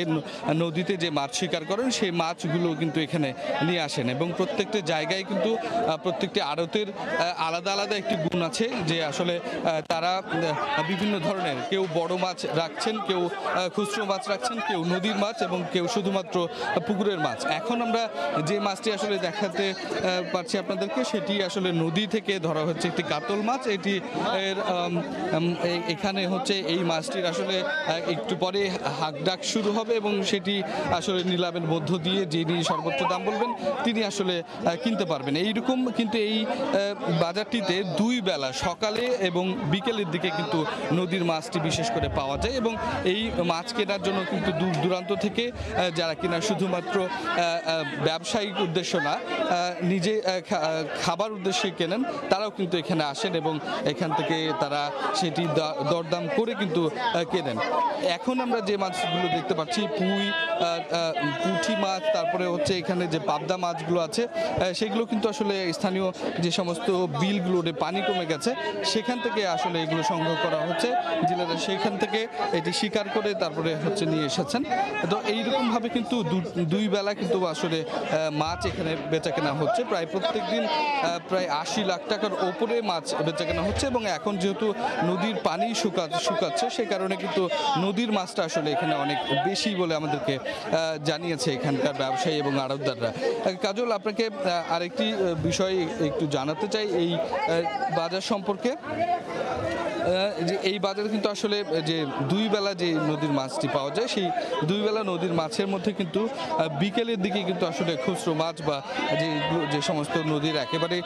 নদীতে যে মাছ শিকার করেন সেই মাছগুলো কিন্তু এখানে নিয়ে আসেন এবং প্রত্যেকটা জায়গায় কিন্তু প্রত্যেকটি আড়তের আলাদা আলাদা একটি গুণ আছে যে আসলে তারা বিভিন্ন ধরনের, কেউ বড় মাছ রাখছেন, কেউ খুচরো মাছ রাখছেন, কেউ নদীর মাছ এবং কেউ শুধুমাত্র পুকুরের মাছ। এখন আমরা যে মাছটি আসলে দেখাতে পারছি আপনাদেরকে সেটি আসলে নদী থেকে ধরা হচ্ছে একটি কাতল মাছ। এটি এখানে হচ্ছে এই মাছটির আসলে একটু পরে হাঁকডাক শুরু হবে এবং সেটি আসলে নিলামের মধ্য দিয়ে যিনি সর্বোচ্চ দাম বলবেন তিনি আসলে কিনতে পারবেন। এইরকম কিন্তু এই বাজারটিতে 2 বেলা সকালে এবং বিকেলের দিকে কিন্তু নদীর মাছটি বিশেষ করে পাওয়া যায় এবং এই মাছ কেনার জন্য কিন্তু দূর দূরান্ত থেকে যারা কিনা শুধুমাত্র ব্যবসায়িক উদ্দেশ্য না নিজে খাবার উদ্দেশ্যে কেনেন তারাও কিন্তু এখানে আসেন এবং এখান থেকে তারা সেটি দরদাম করে কিন্তু কেনেন। এখন আমরা যে মাছগুলো দেখতে পাচ্ছি পুঁটি মাছ, তারপরে হচ্ছে এখানে যে পাবদা মাছগুলো আছে সেগুলো কিন্তু আসলে স্থানীয় যে সমস্ত বিলগুলোতে পানি কমে গেছে সেখান থেকে আসলে এগুলো সংগ্রহ করা হচ্ছে। জেলেরা সেখান থেকে এটি শিকার করে তারপরে হচ্ছে নিয়ে এসেছেন। তো এইরকমভাবে কিন্তু 2 বেলা কিন্তু আসলে মাছ এখানে বেচাকেনা হচ্ছে। প্রায় প্রত্যেক দিন প্রায় 80 লাখ টাকার ওপরে মাছ বেচাকেনা হচ্ছে এবং এখন যেহেতু নদীর পানি শুকাচ্ছে সে কারণে কিন্তু নদীর মাছটা আসলে এখানে অনেক বেশি বলে আমাদেরকে জানিয়েছে এখানকার ব্যবসায়ী এবং আড়তদাররা। কাজল, আপনাকে আরেকটি বিষয় একটু জানাতে চাই এই বাজার সম্পর্কে। যে এই বাজারে কিন্তু আসলে যে 2 বেলা যে নদীর মাছটি পাওয়া যায় সেই 2 বেলা নদীর মাছের মধ্যে কিন্তু বিকেলের দিকে কিন্তু আসলে খুচরো মাছ বা যে সমস্ত নদীর একেবারে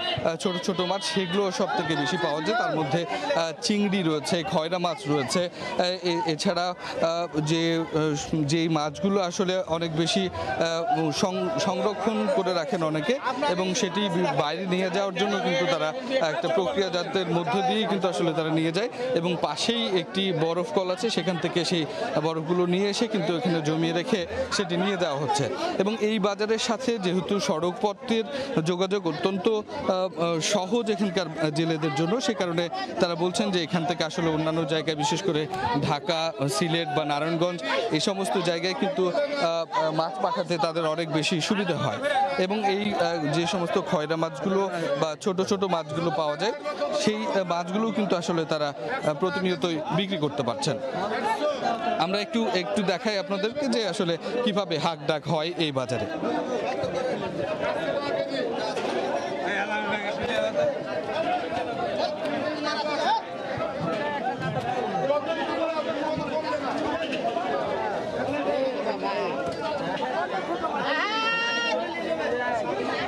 ছোট ছোট মাছ সেগুলো সব থেকে বেশি পাওয়া যায়। তার মধ্যে চিংড়ি রয়েছে, খয়রা মাছ রয়েছে, এছাড়া যে মাছগুলো আসলে অনেক বেশি সংরক্ষণ করে রাখেন অনেকে এবং সেটি বাইরে নিয়ে যাওয়ার জন্য কিন্তু তারা একটা প্রক্রিয়াজাতের মধ্য দিয়েই কিন্তু আসলে তারা নিয়ে যায় এবং পাশেই একটি বরফ কল আছে সেখান থেকে সেই বরফগুলো নিয়ে এসে কিন্তু এখানে জমিয়ে রেখে সেটি নিয়ে যাওয়া হচ্ছে। এবং এই বাজারের সাথে যেহেতু সড়ক পথের যোগাযোগ অত্যন্ত সহজ এখানকার জেলেদের জন্য সে কারণে তারা বলছেন যে এখান থেকে আসলে অন্যান্য জায়গায় বিশেষ করে ঢাকা, সিলেট বা নারায়ণগঞ্জ এই সমস্ত জায়গায় কিন্তু মাছ পাঠাতে তাদের অনেক বেশি সুবিধা হয় এবং এই যে সমস্ত খয়রা মাছগুলো বা ছোট ছোট মাছগুলো পাওয়া যায় সেই মাছগুলো কিন্তু আসলে তারা প্রতিনিয়তই বিক্রি করতে পারছেন। আমরা একটু দেখাই আপনাদেরকে যে আসলে কিভাবে হাঁক ডাক হয় এই বাজারে।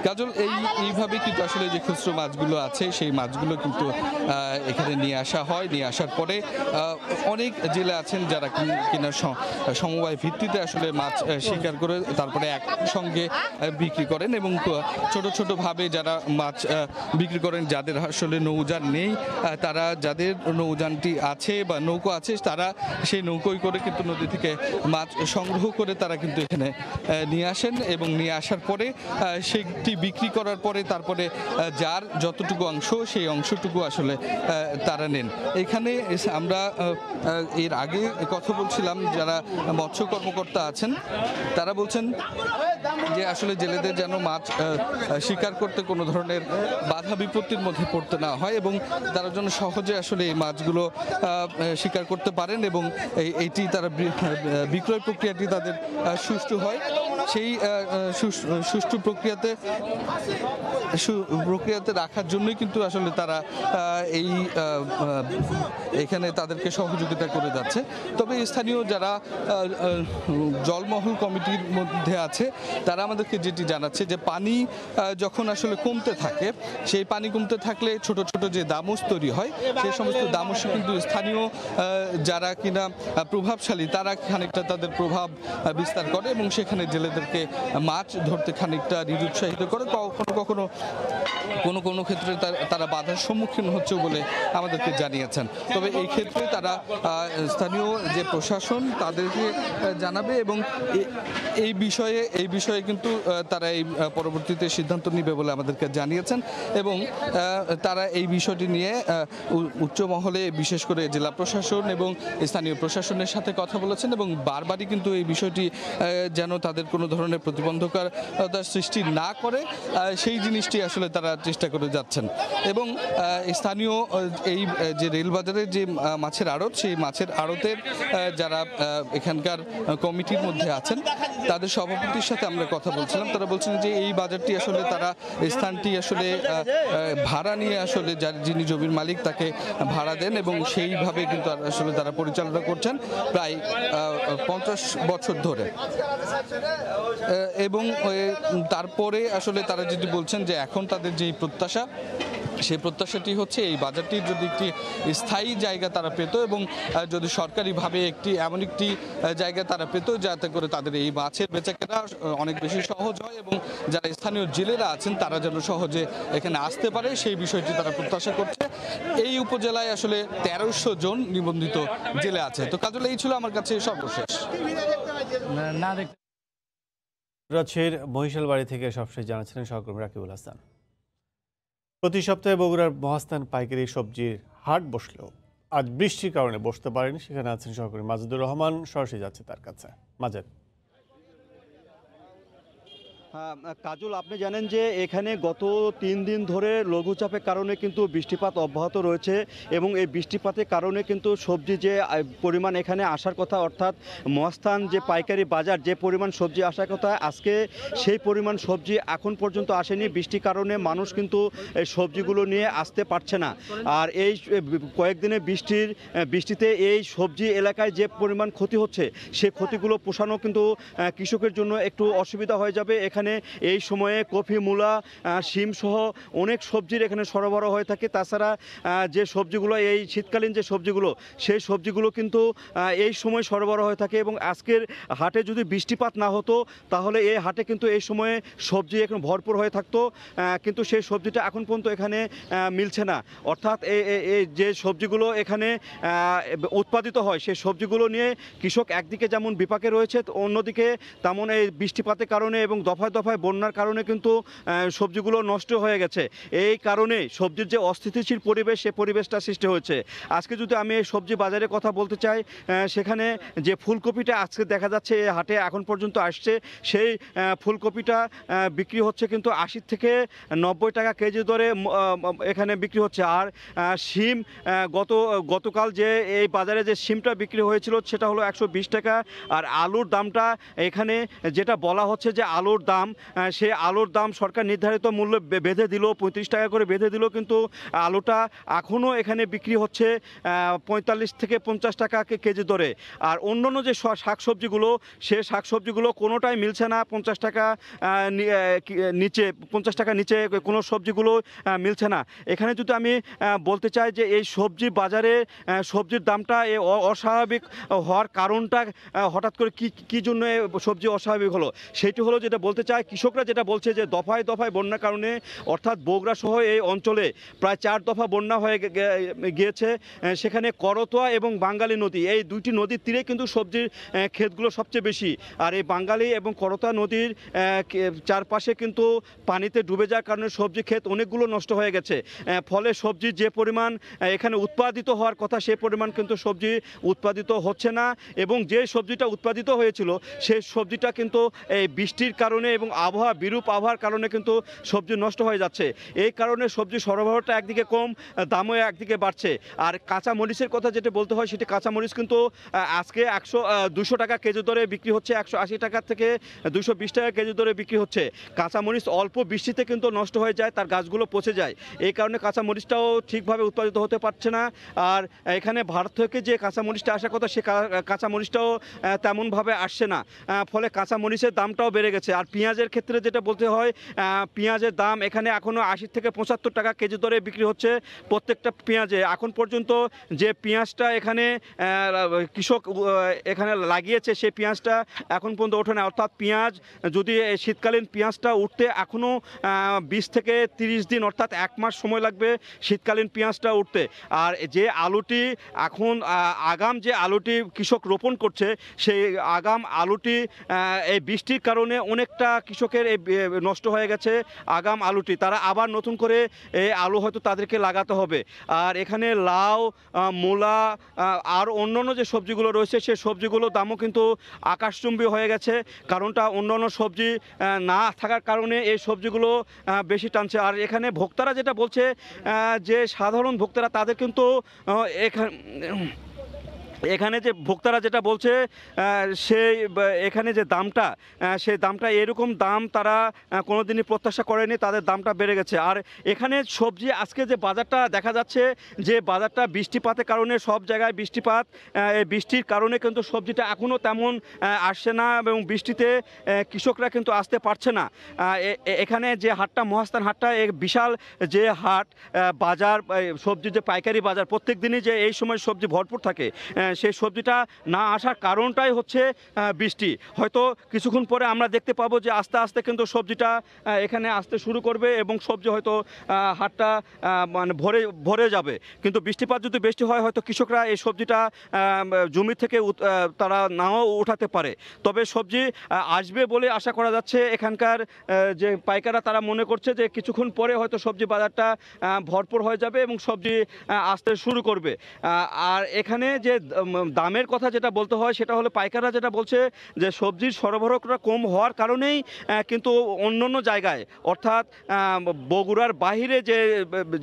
কাজল এইভাবে কিন্তু আসলে যে খুচরো মাছগুলো আছে সেই মাছগুলো কিন্তু এখানে নিয়ে আসা হয়, নিয়ে আসার পরে অনেক জেলে আছেন যারা কিনা সমবায় ভিত্তিতে আসলে মাছ শিকার করে তারপরে একসঙ্গে বিক্রি করেন এবং ছোট ছোট ভাবে যারা মাছ বিক্রি করেন, যাদের আসলে নৌযান নেই, তারা যাদের নৌযানটি আছে বা নৌকো আছে তারা সেই নৌকোয় করে কিন্তু নদী থেকে মাছ সংগ্রহ করে তারা কিন্তু এখানে নিয়ে আসেন এবং নিয়ে আসার পরে সেটি বিক্রি করার পরে তারপরে যার যতটুকু অংশ সেই অংশটুকু আসলে তারা নেন। এখানে আমরা এর আগে কথা বলছিলাম যারা মৎস্য কর্মকর্তা আছেন, তারা বলছেন যে আসলে জেলেদের যেন মাছ শিকার করতে কোনো ধরনের বাধা বিপত্তির মধ্যে পড়তে না হয় এবং তারা যেন সহজে আসলে এই মাছগুলো শিকার করতে পারেন এবং এইটি তারা বিক্রয় প্রক্রিয়াটি তাদের সুষ্ঠু হয়, সেই সুষ্ঠু প্রক্রিয়াতে রাখার জন্যই কিন্তু আসলে তারা এখানে তাদেরকে সহযোগিতা করে যাচ্ছে। তবে স্থানীয় যারা জলমহল কমিটির মধ্যে আছে তারা আমাদেরকে যেটি জানাচ্ছে যে পানি যখন আসলে কমতে থাকে, সেই পানি কমতে থাকলে ছোট ছোট যে দামুস তৈরি হয় সেই সমস্ত দামুসে কিন্তু স্থানীয় যারা কিনা প্রভাবশালী তারা খানিকটা তাদের প্রভাব বিস্তার করে এবং সেখানে জেলেদেরকে মাছ ধরতে খানিকটা নিরুৎসাহিত করে, কখনো কোনো ক্ষেত্রে তারা বাধার সম্মুখীন হচ্ছে বলে আমাদেরকে জানিয়েছেন। তবে এই ক্ষেত্রে তারা স্থানীয় যে প্রশাসন তাদেরকে জানাবে এবং এই বিষয়ে কিন্তু তারা এই পরবর্তীতে সিদ্ধান্ত নেবে বলে আমাদেরকে জানিয়েছেন এবং তারা এই বিষয়টি নিয়ে উচ্চ মহলে বিশেষ করে জেলা প্রশাসন এবং স্থানীয় প্রশাসনের সাথে কথা বলেছেন এবং বারবারই কিন্তু এই বিষয়টি যেন তাদের কোনো ধরনের প্রতিবন্ধকতার সৃষ্টি না করে সেই জিনিসটি আসলে তারা চেষ্টা করে যাচ্ছেন এবং স্থানীয় এই যে রেলবাজারের যে মাছের আড়ত, সেই মাছের আড়তের যারা এখানকার কমিটির মধ্যে আছেন তাদের সভাপতির সাথে আমরা কথা বলছিলাম। তারা বলছেন যে এই বাজারটি আসলে তারা স্থানটি আসলে ভাড়া নিয়ে আসলে যিনি জমির মালিক তাকে ভাড়া দেন এবং সেইভাবে কিন্তু আসলে তারা পরিচালনা করছেন প্রায় 50 বছর ধরে এবং তারপরে আসলে তারা যেটি বলছেন যে এখন তাদের যেই প্রত্যাশা সেই প্রত্যাশাটি হচ্ছে এই বাজারটির যদি একটি স্থায়ী জায়গা তারা পেত এবং যদি সরকারিভাবে এমন একটি জায়গা তারা পেত যাতে করে তাদের এই মাছের বেচাকেনা অনেক বেশি সহজ হয় এবং যারা স্থানীয় জেলেরা আছেন তারা যেন সহজে এখানে আসতে পারে সেই বিষয়টি তারা প্রত্যাশা করছে। এই উপজেলায় আসলে 1300 জন নিবন্ধিত জেলে আছে। তো কাজল এই ছিল আমার কাছে সর্বশেষ। রাজশাহীর মহিশালবাড়ি থেকে সবশেষ জানাচ্ছিলেন সহকর্মী রাকিবুল হাসান। প্রতি সপ্তাহে বগুড়ার মহাস্থান পাইকারি সবজির হাট বসলেও আজ বৃষ্টির কারণে বসতে পারেনি। সেখানে আছেন সহকর্মী মাজেদুর রহমান, সরাসরি যাচ্ছে তার কাছে। মাজেদ। কাজল, আপনি জানেন যে এখানে গত 3 দিন ধরে লঘুচাপের কারণে কিন্তু বৃষ্টিপাত অব্যাহত রয়েছে এবং এই বৃষ্টিপাতের কারণে কিন্তু সবজি যে পরিমাণ এখানে আসার কথা, অর্থাৎ মহাস্থান যে পাইকারি বাজার যে পরিমাণ সবজি আসার কথা, আজকে সেই পরিমাণ সবজি এখন পর্যন্ত আসেনি। বৃষ্টির কারণে মানুষ কিন্তু এই সবজিগুলো নিয়ে আসতে পারছে না। আর এই কয়েকদিনের বৃষ্টিতে এই সবজি এলাকায় যে পরিমাণ ক্ষতি হচ্ছে সেই ক্ষতিগুলো পোষানো কিন্তু কৃষকের জন্য একটু অসুবিধা হয়ে যাবে। এখানে এই সময়ে কফি, মূলা, শিম সহ অনেক সবজির এখানে সরবরাহ হয়ে থাকে। তাছাড়া যে সবজিগুলো এই শীতকালীন যে সবজিগুলো সেই সবজিগুলো কিন্তু এই সময় সরবরাহ হয়ে থাকে এবং আজকের হাটে যদি বৃষ্টিপাত না হতো তাহলে এই হাটে কিন্তু এই সময়ে সবজি এখন ভরপুর হয়ে থাকতো, কিন্তু সেই সবজিটা এখন পর্যন্ত এখানে মিলছে না। অর্থাৎ এই যে সবজিগুলো এখানে উৎপাদিত হয় সেই সবজিগুলো নিয়ে কৃষক একদিকে যেমন বিপাকে রয়েছে, অন্যদিকে তেমন এই বৃষ্টিপাতের কারণে এবং দফায় দফায় বন্যার কারণে কিন্তু সবজিগুলো নষ্ট হয়ে গেছে। এই কারণে সবজির যে অস্থিতিশীল পরিবেশ সে পরিবেশটা সৃষ্টি হয়েছে। আজকে যদি আমি এই সবজি বাজারের কথা বলতে চাই, সেখানে যে ফুলকপিটা আজকে দেখা যাচ্ছে এই হাটে এখন পর্যন্ত আসছে, সেই ফুলকপিটা বিক্রি হচ্ছে কিন্তু 80 থেকে 90 টাকা কেজি দরে এখানে বিক্রি হচ্ছে। আর শিম গতকাল যে এই বাজারে যে শিমটা বিক্রি হয়েছিল সেটা হলো 120 টাকা। আর আলুর দামটা এখানে যেটা বলা হচ্ছে যে আলুর দাম দাম, সেই আলুর দাম সরকার নির্ধারিত মূল্য বেঁধে দিল, 35 টাকা করে বেঁধে দিল, কিন্তু আলুটা এখনও এখানে বিক্রি হচ্ছে 45 থেকে 50 টাকা কেজি দরে। আর অন্যান্য যে শাকসবজিগুলো, সে শাকসবজিগুলো কোনোটাই মিলছে না 50 টাকা নিচে, 50 টাকা নিচে কোনো সবজিগুলো মিলছে না। এখানে যদি আমি বলতে চাই যে এই সবজি বাজারে সবজির দামটা অস্বাভাবিক হওয়ার কারণটা হঠাৎ করে কি জন্য সবজি অস্বাভাবিক হলো, সেটি হলো যেটা বলতে চাই, কৃষকরা যেটা বলছে যে দফায় দফায় বন্যার কারণে, অর্থাৎ বগুড়া সহ এই অঞ্চলে প্রায় 4 দফা বন্যা হয়ে গিয়েছে। সেখানে করতোয়া এবং বাঙ্গালী নদী, এই দুইটি নদীর তীরে কিন্তু সবজির ক্ষেতগুলো সবচেয়ে বেশি। আর এই বাঙ্গালী এবং করতোয়া নদীর চারপাশে কিন্তু পানিতে ডুবে যাওয়ার কারণে সবজি ক্ষেত অনেকগুলো নষ্ট হয়ে গেছে। ফলে সবজির যে পরিমাণ এখানে উৎপাদিত হওয়ার কথা, সে পরিমাণ কিন্তু সবজি উৎপাদিত হচ্ছে না। এবং যে সবজিটা উৎপাদিত হয়েছিল, সেই সবজিটা কিন্তু এই বৃষ্টির কারণে এবং বিরূপ আবহাওয়ার কারণে কিন্তু সবজি নষ্ট হয়ে যাচ্ছে। এই কারণে সবজি সরবরাহটা একদিকে কম, দামও একদিকে বাড়ছে। আর কাঁচা মরিচের কথা যেটা বলতে হয়, সেটি কাঁচা মরিচ কিন্তু আজকে 200 টাকা কেজি দরে বিক্রি হচ্ছে, 180 টাকা থেকে 220 টাকা কেজি দরে বিক্রি হচ্ছে। কাঁচা মরিচ অল্প বৃষ্টিতে কিন্তু নষ্ট হয়ে যায়, তার গাছগুলো পচে যায়। এই কারণে কাঁচা মরিচটাও ঠিকভাবে উৎপাদিত হতে পারছে না। আর এখানে ভারত থেকে যে কাঁচা মরিচটা আসার কথা, সে কাঁচা মরিচটাও তেমনভাবে আসছে না। ফলে কাঁচা মরিচের দামটাও বেড়ে গেছে। আর পেঁয়াজের ক্ষেত্রে যেটা বলতে হয়, পেঁয়াজের দাম এখানে এখনও 80 থেকে 75 টাকা কেজি দরে বিক্রি হচ্ছে প্রত্যেকটা পেঁয়াজে। এখন পর্যন্ত যে পেঁয়াজটা এখানে কৃষক এখানে লাগিয়েছে, সেই পেঁয়াজটা এখন পর্যন্ত ওঠে না। অর্থাৎ পেঁয়াজ যদি শীতকালীন পেঁয়াজটা উঠতে এখনও 20 থেকে 30 দিন, অর্থাৎ 1 মাস সময় লাগবে শীতকালীন পেঁয়াজটা উঠতে। আর যে আলুটি এখন আগাম যে আলুটি কৃষক রোপণ করছে, সেই আগাম আলুটি এই বৃষ্টির কারণে অনেকটা কৃষকের নষ্ট হয়ে গেছে আগাম আলুটি। তারা আবার নতুন করে এই আলু হয়তো তাদেরকে লাগাতে হবে। আর এখানে লাউ, মূলা আর অন্যান্য যে সবজিগুলো রয়েছে, সেই সবজিগুলোর দামও কিন্তু আকাশচুম্বী হয়ে গেছে। কারণটা অন্যান্য সবজি না থাকার কারণে এই সবজিগুলো বেশি টানছে। আর এখানে ভোক্তারা যেটা বলছে, যে সাধারণ ভোক্তারা তাদের কিন্তু এখানে যে ভোক্তারা যেটা বলছে, সেই এখানে যে দামটা, সেই দামটা এরকম দাম তারা কোনোদিনই প্রত্যাশা করেনি, তাদের দামটা বেড়ে গেছে। আর এখানে সবজি আজকে যে বাজারটা দেখা যাচ্ছে, যে বাজারটা বৃষ্টিপাতের কারণে, সব জায়গায় বৃষ্টিপাত, এই বৃষ্টির কারণে কিন্তু সবজিটা এখনও তেমন আসছে না এবং বৃষ্টিতে কৃষকরা কিন্তু আসতে পারছে না। এখানে যে হাটটা, মহাস্থান হাটটা, বিশাল যে হাট বাজার, সবজির যে পাইকারি বাজার, প্রত্যেক দিনই যে এই সময় সবজি ভরপুর থাকে, সেই সবজিটা না আসার কারণটাই হচ্ছে বৃষ্টি। হয়তো কিছুক্ষণ পরে আমরা দেখতে পাবো যে আস্তে আস্তে কিন্তু সবজিটা এখানে আসতে শুরু করবে এবং সবজি হয়তো হাটটা মানে ভরে যাবে। কিন্তু বৃষ্টিপাত যদি বেশি হয়, হয়তো কৃষকরা এই সবজিটা জমি থেকে তারা নাও উঠাতে পারে। তবে সবজি আসবে বলে আশা করা যাচ্ছে। এখানকার যে পাইকাররা, তারা মনে করছে যে কিছুক্ষণ পরে হয়তো সবজি বাজারটা ভরপুর হয়ে যাবে এবং সবজি আসতে শুরু করবে। আর এখানে যে দামের কথা যেটা বলতে হয়, সেটা হলো পাইকাররা যেটা বলছে যে সবজির সরবরাহটা কম হওয়ার কারণেই কিন্তু অন্যান্য জায়গায়, অর্থাৎ বগুড়ার বাহিরে যে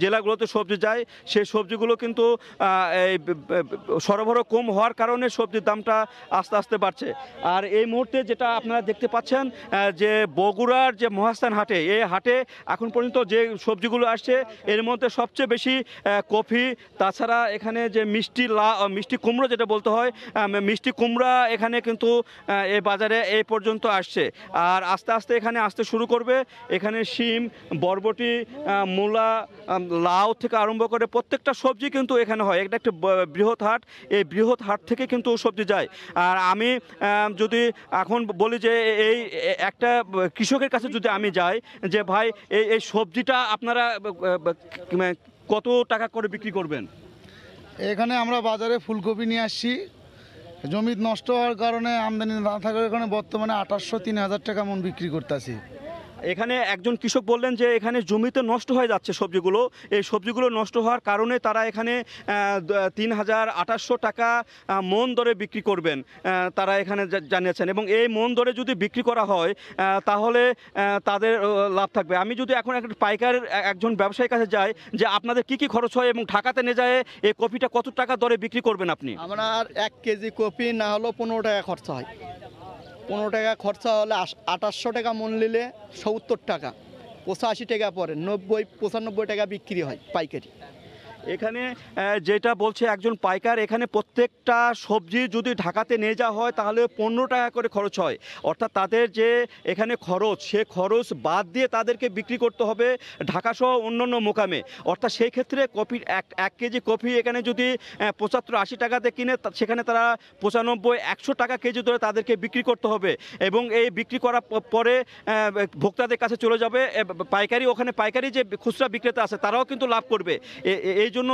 জেলাগুলোতে সবজি যায়, সেই সবজিগুলো কিন্তু এই সরবরাহ কম হওয়ার কারণে সবজির দামটা আস্তে আস্তে বাড়ছে। আর এই মুহূর্তে যেটা আপনারা দেখতে পাচ্ছেন, যে বগুড়ার যে মহাস্থান হাটে, এই হাটে এখন পর্যন্ত যে সবজিগুলো আসছে, এর মধ্যে সবচেয়ে বেশি কফি, তাছাড়া এখানে যে মিষ্টি কুমড়ো যেটা বলতে হয়, মিষ্টি কুমড়া এখানে কিন্তু এই বাজারে এই পর্যন্ত আসছে। আর আস্তে আস্তে এখানে আসতে শুরু করবে। এখানে শিম, বরবটি, মূলা, লাউ থেকে আরম্ভ করে প্রত্যেকটা সবজি কিন্তু এখানে হয়। এটা একটা বৃহৎ হাট, এই বৃহৎ হাট থেকে কিন্তু সবজি যায়। আর আমি যদি এখন বলি যে এই একটা কৃষকের কাছে যদি আমি যাই, যে ভাই এই সবজিটা আপনারা কত টাকা করে বিক্রি করবেন? এখানে আমরা বাজারে ফুলকপি নিয়ে আসছি, জমি নষ্ট হওয়ার কারণে, আমদানি না থাকার কারণে বর্তমানে 2800-3000 টাকা মন বিক্রি করতেছি। এখানে একজন কৃষক বললেন যে এখানে জমিতে নষ্ট হয়ে যাচ্ছে সবজিগুলো। এই সবজিগুলো নষ্ট হওয়ার কারণে তারা এখানে 3800 টাকা মন দরে বিক্রি করবেন, তারা এখানে জানিয়েছেন। এবং এই মন দরে যদি বিক্রি করা হয়, তাহলে তাদের লাভ থাকবে। আমি যদি এখন একটা পাইকার একজন ব্যবসায়ীর কাছে যাই, যে আপনাদের কি কি খরচ হয় এবং ঢাকাতে নিয়ে যায় এই কপিটা কত টাকা দরে বিক্রি করবেন আপনি? আমরা 1 কেজি কপি না হলেও 15 টাকা খরচা হয়। 15 টাকা খরচা হলে 2800 টাকা মন নিলে 70 টাকা, 85 টাকা পরে 90-95 টাকা বিক্রি হয় পাইকারি। এখানে যেটা বলছে একজন পাইকার, এখানে প্রত্যেকটা সবজি যদি ঢাকাতে নিয়ে যাওয়া হয় তাহলে 15 টাকা করে খরচ হয়। অর্থাৎ তাদের যে এখানে খরচ, সে খরচ বাদ দিয়ে তাদেরকে বিক্রি করতে হবে ঢাকাসহ অন্যান্য মোকামে। অর্থাৎ সেই ক্ষেত্রে কফি এক কেজি কফি এখানে যদি 75-80 টাকাতে কিনে, সেখানে তারা 95-100 টাকা কেজি ধরে তাদেরকে বিক্রি করতে হবে এবং এই বিক্রি করার পরে ভোক্তাদের কাছে চলে যাবে পাইকারি। ওখানে পাইকারি যে খুচরা বিক্রেতা আছে তারাও কিন্তু লাভ করবে। এই জন্য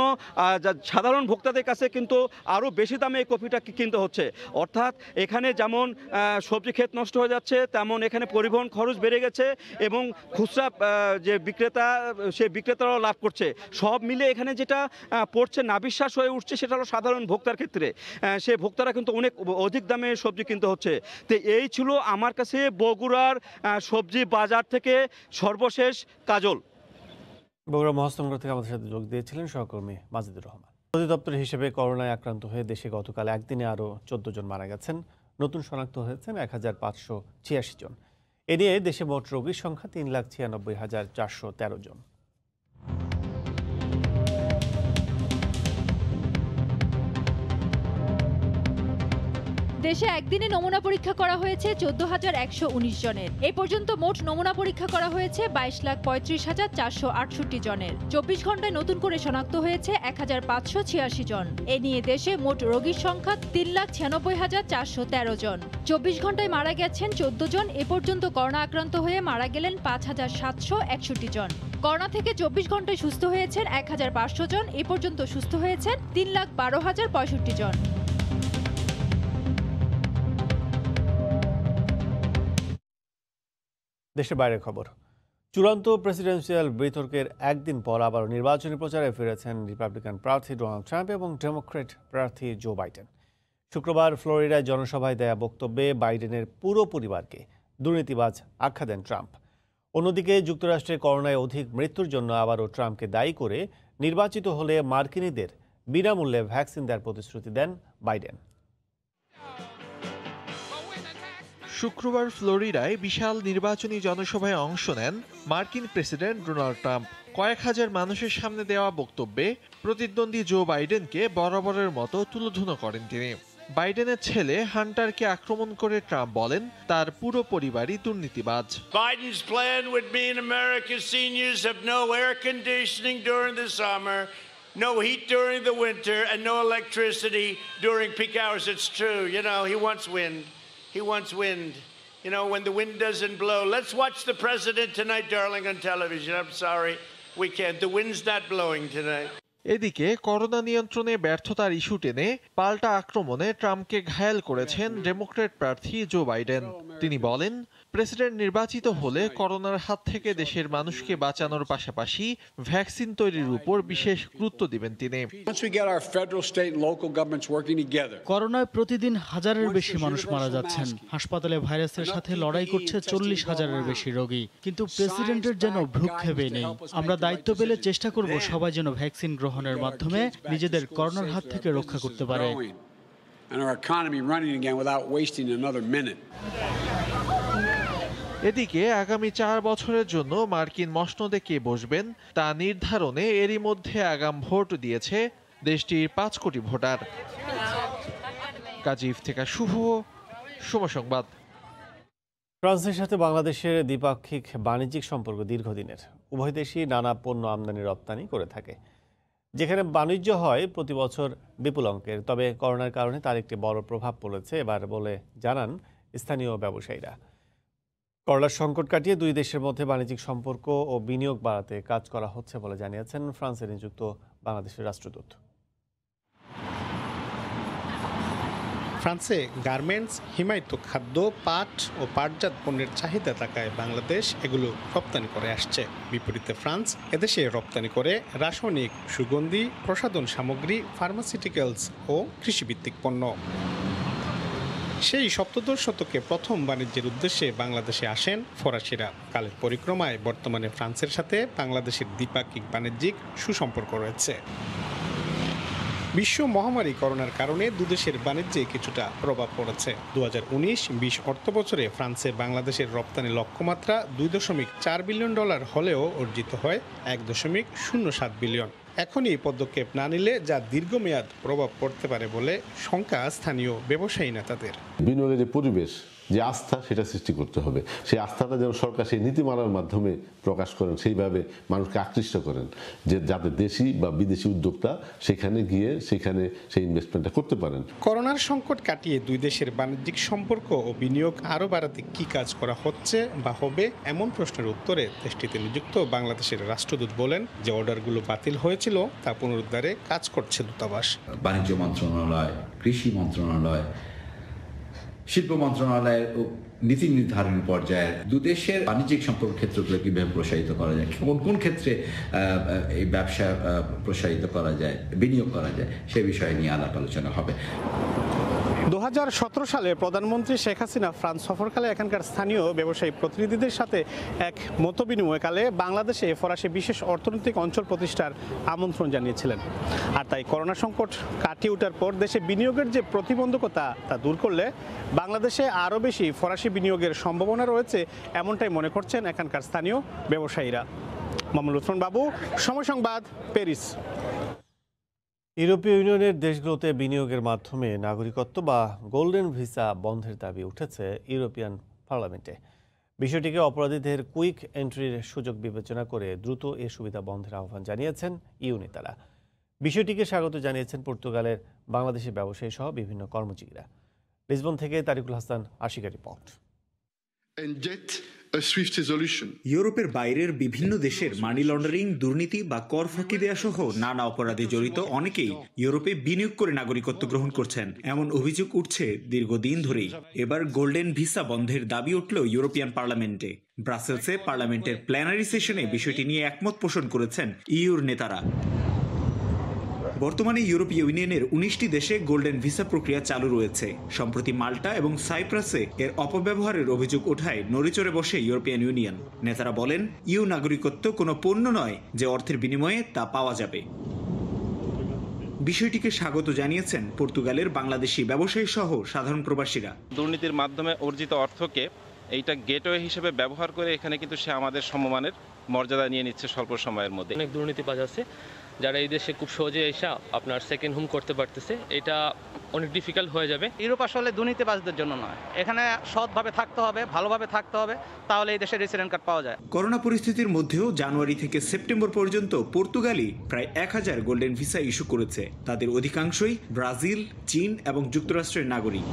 সাধারণ ভোক্তাদের কাছে কিন্তু আরও বেশি দামে এই কফিটা কিনতে হচ্ছে। অর্থাৎ এখানে যেমন সবজি ক্ষেত নষ্ট হয়ে যাচ্ছে, তেমন এখানে পরিবহন খরচ বেড়ে গেছে এবং খুচরা যে বিক্রেতা, সে বিক্রেতারাও লাভ করছে। সব মিলে এখানে যেটা পড়ছে নাবিশ্বাস হয়ে উঠছে সেটা হলো সাধারণ ভোক্তার ক্ষেত্রে, সে ভোক্তারা কিন্তু অনেক অধিক দামে সবজি কিনতে হচ্ছে। তো এই ছিল আমার কাছে বগুড়ার সবজি বাজার থেকে সর্বশেষ। কাজল। বগুড়া মহাস্থানগর থেকে আমাদের সাথে যোগ দিয়েছিলেন সহকর্মী মাজিদুর রহমান। অধিদপ্তর হিসেবে করোনায় আক্রান্ত হয়ে দেশে গতকাল একদিনে আরও 14 জন মারা গেছেন। নতুন শনাক্ত হয়েছেন 1586 জন। এ নিয়ে দেশে মোট রোগীর সংখ্যা 3,96,413 জন। দেশে একদিনে নমুনা পরীক্ষা করা হয়েছে 14,119 জনের। এ পর্যন্ত মোট নমুনা পরীক্ষা করা হয়েছে 22,35,468 জনের। 24 ঘন্টায় নতুন করে শনাক্ত হয়েছে 1,586 জন। এ নিয়ে দেশে মোট রোগীর সংখ্যা 3,96,413 জন। 24 ঘন্টায় মারা গেছেন 14 জন। এ পর্যন্ত করোনা আক্রান্ত হয়ে মারা গেলেন 5,761 জন। করোনা থেকে 24 ঘন্টায় সুস্থ হয়েছেন 1,500 জন। এ পর্যন্ত সুস্থ হয়েছেন 3,12,065 জন। দেশের বাইরের খবর। চূড়ান্ত প্রেসিডেন্সিয়াল বিতর্কের একদিন পর আবার নির্বাচনী প্রচারে ফিরেছেন রিপাবলিকান প্রার্থী ডোনাল্ড ট্রাম্প এবং ডেমোক্র্যাট প্রার্থী জো বাইডেন। শুক্রবার ফ্লোরিডায় জনসভায় দেয়া বক্তব্যে বাইডেনের পুরো পরিবারকে দুর্নীতিবাজ আখ্যা দেন ট্রাম্প। অন্যদিকে যুক্তরাষ্ট্রে করোনায় অধিক মৃত্যুর জন্য আবারও ট্রাম্পকে দায়ী করে নির্বাচিত হলে মার্কিনীদের বিনামূল্যে ভ্যাকসিন দেওয়ার প্রতিশ্রুতি দেন বাইডেন। শুক্রবার ফ্লোরিডায় বিশাল নির্বাচনী জনসভায় অংশ নেন মার্কিন প্রেসিডেন্ট ডোনাল্ড ট্রাম্প। কয়েক হাজার মানুষের সামনে দেওয়া বক্তব্যে প্রতিদ্বন্দ্বী জো বাইডেনকে বরাবরের মতো তুলোধুনো করেন তিনি। বাইডেনের ছেলে হান্টারকে আক্রমণ করে ট্রাম্প বলেন তার পুরো পরিবারই দুর্নীতিবাজ। Biden's plan would mean America's seniors have no air conditioning during the summer, no heat during the winter, and no electricity during peak hours. It's true. You know, he wants wind. He wants wind. You know, when the wind doesn't blow. Let's watch the president tonight, darling, on television. I'm sorry, we can't. The wind's not blowing tonight. এদিকে করোনা নিয়ন্ত্রণে ব্যর্থতার ইস্যু টেনে পাল্টা আক্রমণে ট্রাম্পকে ঘায়েল করেছেন ডেমোক্র্যাট প্রার্থী জো বাইডেন। তিনি বলেন প্রেসিডেন্ট নির্বাচিত হলে করোনার হাত থেকে দেশের মানুষকে বাঁচানোর পাশাপাশি ভ্যাকসিন তৈরির উপর বিশেষ গুরুত্ব দিবেন তিনি। করোনায় প্রতিদিন হাজারের বেশি মানুষ মারা যাচ্ছেন। হাসপাতালে ভাইরাসের সাথে লড়াই করছে 40,000-এর বেশি রোগী, কিন্তু প্রেসিডেন্টের যেন ভ্রুক্ষেপে নেই। আমরা দায়িত্ব পেলে চেষ্টা করব সবাই যেন ভ্যাকসিন গ্রহণের মাধ্যমে নিজেদের করোনার হাত থেকে রক্ষা করতে পারে। এদিকে আগামী 4 বছরের জন্য মার্কিন মসনদে কে বসবেন তা নির্ধারণে এরই মধ্যে আগাম ভোট দিয়েছে দেশটির 5 কোটি ভোটার। কাজী ইফতেখার শুভ, সময় সংবাদ। ফ্রান্সের সাথে বাংলাদেশের দ্বিপাক্ষিক বাণিজ্যিক সম্পর্ক দীর্ঘদিনের। উভয় দেশই নানা পণ্য আমদানি রপ্তানি করে থাকে, যেখানে বাণিজ্য হয় প্রতি বছর বিপুল অঙ্কের। তবে করোনার কারণে তার একটি বড় প্রভাব পড়েছে এবার বলে জানান স্থানীয় ব্যবসায়ীরা। করোনার সংকট কাটিয়ে দুই দেশের মধ্যে বাণিজ্যিক সম্পর্ক ও বিনিয়োগ বাড়াতে কাজ করা হচ্ছে বলে জানিয়েছেন ফ্রান্সে নিযুক্ত বাংলাদেশের রাষ্ট্রদূত। ফ্রান্সে গার্মেন্টস, হিমায়িত খাদ্য, পাট ও পাটজাত পণ্যের চাহিদা থাকায় বাংলাদেশ এগুলো রপ্তানি করে আসছে। বিপরীতে ফ্রান্স এদেশে রপ্তানি করে রাসায়নিক, সুগন্ধি, প্রসাধন সামগ্রী, ফার্মাসিউটিক্যালস ও কৃষিভিত্তিক পণ্য। সেই সপ্তদশ শতকে প্রথম বাণিজ্যের উদ্দেশ্যে বাংলাদেশে আসেন ফরাসিরা। কালের পরিক্রমায় বর্তমানে ফ্রান্সের সাথে বাংলাদেশের দ্বিপাক্ষিক বাণিজ্যিক সুসম্পর্ক রয়েছে। বিশ্ব মহামারী করোনার কারণে দুদেশের বাণিজ্যে কিছুটা প্রভাব পড়েছে। 2019-20 অর্থ বছরে ফ্রান্সে বাংলাদেশের রপ্তানি লক্ষ্যমাত্রা $2.4 বিলিয়ন হলেও অর্জিত হয় $1.07 বিলিয়ন। এখনই এই পদক্ষেপ না নিলে যা দীর্ঘমেয়াদ প্রভাব পড়তে পারে বলে শঙ্কা স্থানীয় ব্যবসায়ী নেতাদের। বিনিয়োগের যে পরিবেশ, যে আস্থা, সেটা সৃষ্টি করতে হবে। সেই আস্থাটা যেন সরকার সেই নীতিমালার মাধ্যমে প্রকাশ করেন, সেইভাবে মানুষকে আকৃষ্ট করেন, যে যাতে দেশি বা বিদেশি উদ্যোক্তা সেখানে গিয়ে সেখানে সেই ইনভেস্টমেন্টটা করতে পারেন। করোনার সংকট কাটিয়ে দুই দেশের বাণিজ্যিক সম্পর্ক ও বিনিয়োগ আরও বাড়াতে কি কাজ করা হচ্ছে বা হবে, এমন প্রশ্নের উত্তরে দেশটিতে নিযুক্ত বাংলাদেশের রাষ্ট্রদূত বলেন যে অর্ডারগুলো বাতিল হয়েছিল তা পুনরুদ্ধারে কাজ করছে দূতাবাস। বাণিজ্য মন্ত্রণালয়, কৃষি মন্ত্রণালয়, শিল্প মন্ত্রণালয়ের নীতি নির্ধারণ পর্যায়ে দুদেশের বাণিজ্যিক সম্পর্ক ক্ষেত্রগুলো কিভাবে প্রসারিত করা যায়, কোন ক্ষেত্রে এই ব্যবসা প্রসারিত করা যায়, বিনিয়োগ করা যায়, সে বিষয়ে নিয়ে আলাপ আলোচনা হবে। 2017 সালে প্রধানমন্ত্রী শেখ হাসিনা ফ্রান্স সফরকালে এখানকার স্থানীয় ব্যবসায়ী প্রতিনিধিদের সাথে এক মতবিনিময়কালে বাংলাদেশে ফরাসি বিশেষ অর্থনৈতিক অঞ্চল প্রতিষ্ঠার আমন্ত্রণ জানিয়েছিলেন। আর তাই করোনা সংকট কাটিয়ে ওঠার পর দেশে বিনিয়োগের যে প্রতিবন্ধকতা তা দূর করলে বাংলাদেশে আরও বেশি ফরাসি বিনিয়োগের সম্ভাবনা রয়েছে, এমনটাই মনে করছেন এখানকার স্থানীয় ব্যবসায়ীরা। মামুনুল ওসমান বাবু, সময় সংবাদ, প্যারিস। ইউরোপীয় ইউনিয়নের দেশগুলোতে বিনিয়োগের মাধ্যমে নাগরিকত্ব বা গোল্ডেন ভিসা বন্ধের দাবি উঠেছে ইউরোপিয়ান পার্লামেন্টে। বিষয়টিকে অপরাধীদের কুইক এন্ট্রির সুযোগ বিবেচনা করে দ্রুত এ সুবিধা বন্ধের আহ্বান জানিয়েছেন ইউ নেতারা। বিষয়টিকে স্বাগত জানিয়েছেন পর্তুগালের বাংলাদেশি ব্যবসায়ী সহ বিভিন্ন কর্মজীবীরা। লিসবন থেকে তারিকুল হাসান আশিকা রিপোর্ট। ইউরোপের বাইরের বিভিন্ন দেশের মানি লন্ডারিং, দুর্নীতি বা কর ফাঁকি দেয়া সহ নানা অপরাধে জড়িত অনেকেই ইউরোপে বিনিয়োগ করে নাগরিকত্ব গ্রহণ করছেন, এমন অভিযোগ উঠছে দীর্ঘদিন ধরেই। এবার গোল্ডেন ভিসা বন্ধের দাবি উঠল ইউরোপিয়ান পার্লামেন্টে। ব্রাসেলসে পার্লামেন্টের প্ল্যানারি সেশনে বিষয়টি নিয়ে একমত পোষণ করেছেন ইউর নেতারা। বর্তমানে ইউরোপীয় ইউনিয়নের 19টি দেশে গোল্ডেন ভিসা প্রক্রিয়া চালু রয়েছে। সম্প্রতি মাল্টা এবং সাইপ্রাসে এর অপব্যবহারের অভিযোগ ওঠায় নড়েচড়ে বসে ইউরোপিয়ান ইউনিয়ন। নেতারা বলেন, ইউ নাগরিকত্ব কোনো পণ্য নয় যে অর্থের বিনিময়ে তা পাওয়া যাবে। বিষয়টিকে স্বাগত জানিয়েছেন পর্তুগালের বাংলাদেশি ব্যবসায়ী সহ সাধারণ প্রবাসীরা। দুর্নীতির মাধ্যমে অর্জিত অর্থকে এইটা গেটওয়ে হিসেবে ব্যবহার করে এখানে কিন্তু সে আমাদের সমমানের মর্যাদা নিয়ে নিচ্ছে স্বল্প সময়ের মধ্যে। অনেক দুর্নীতিবাজ আছে যারা এই দেশে খুব সহজে এসে আপনার সেকেন্ড হোম করতে পারতেছে, এটা অনেক ডিফিকাল্ট হয়ে যাবে। ইউরোপ আসলে দুর্নীতিবাজদের জন্য নয়, এখানে সৎভাবে থাকতে হবে, ভালোভাবে থাকতে হবে, তাহলে এই দেশে রেসিডেন্ট কার্ড পাওয়া যায়। করোনা পরিস্থিতির মধ্যেও জানুয়ারি থেকে সেপ্টেম্বর পর্যন্ত পর্তুগালি প্রায় 1000 গোল্ডেন ভিসা ইস্যু করেছে। তাদের অধিকাংশই ব্রাজিল, চীন এবং যুক্তরাষ্ট্রের নাগরিক।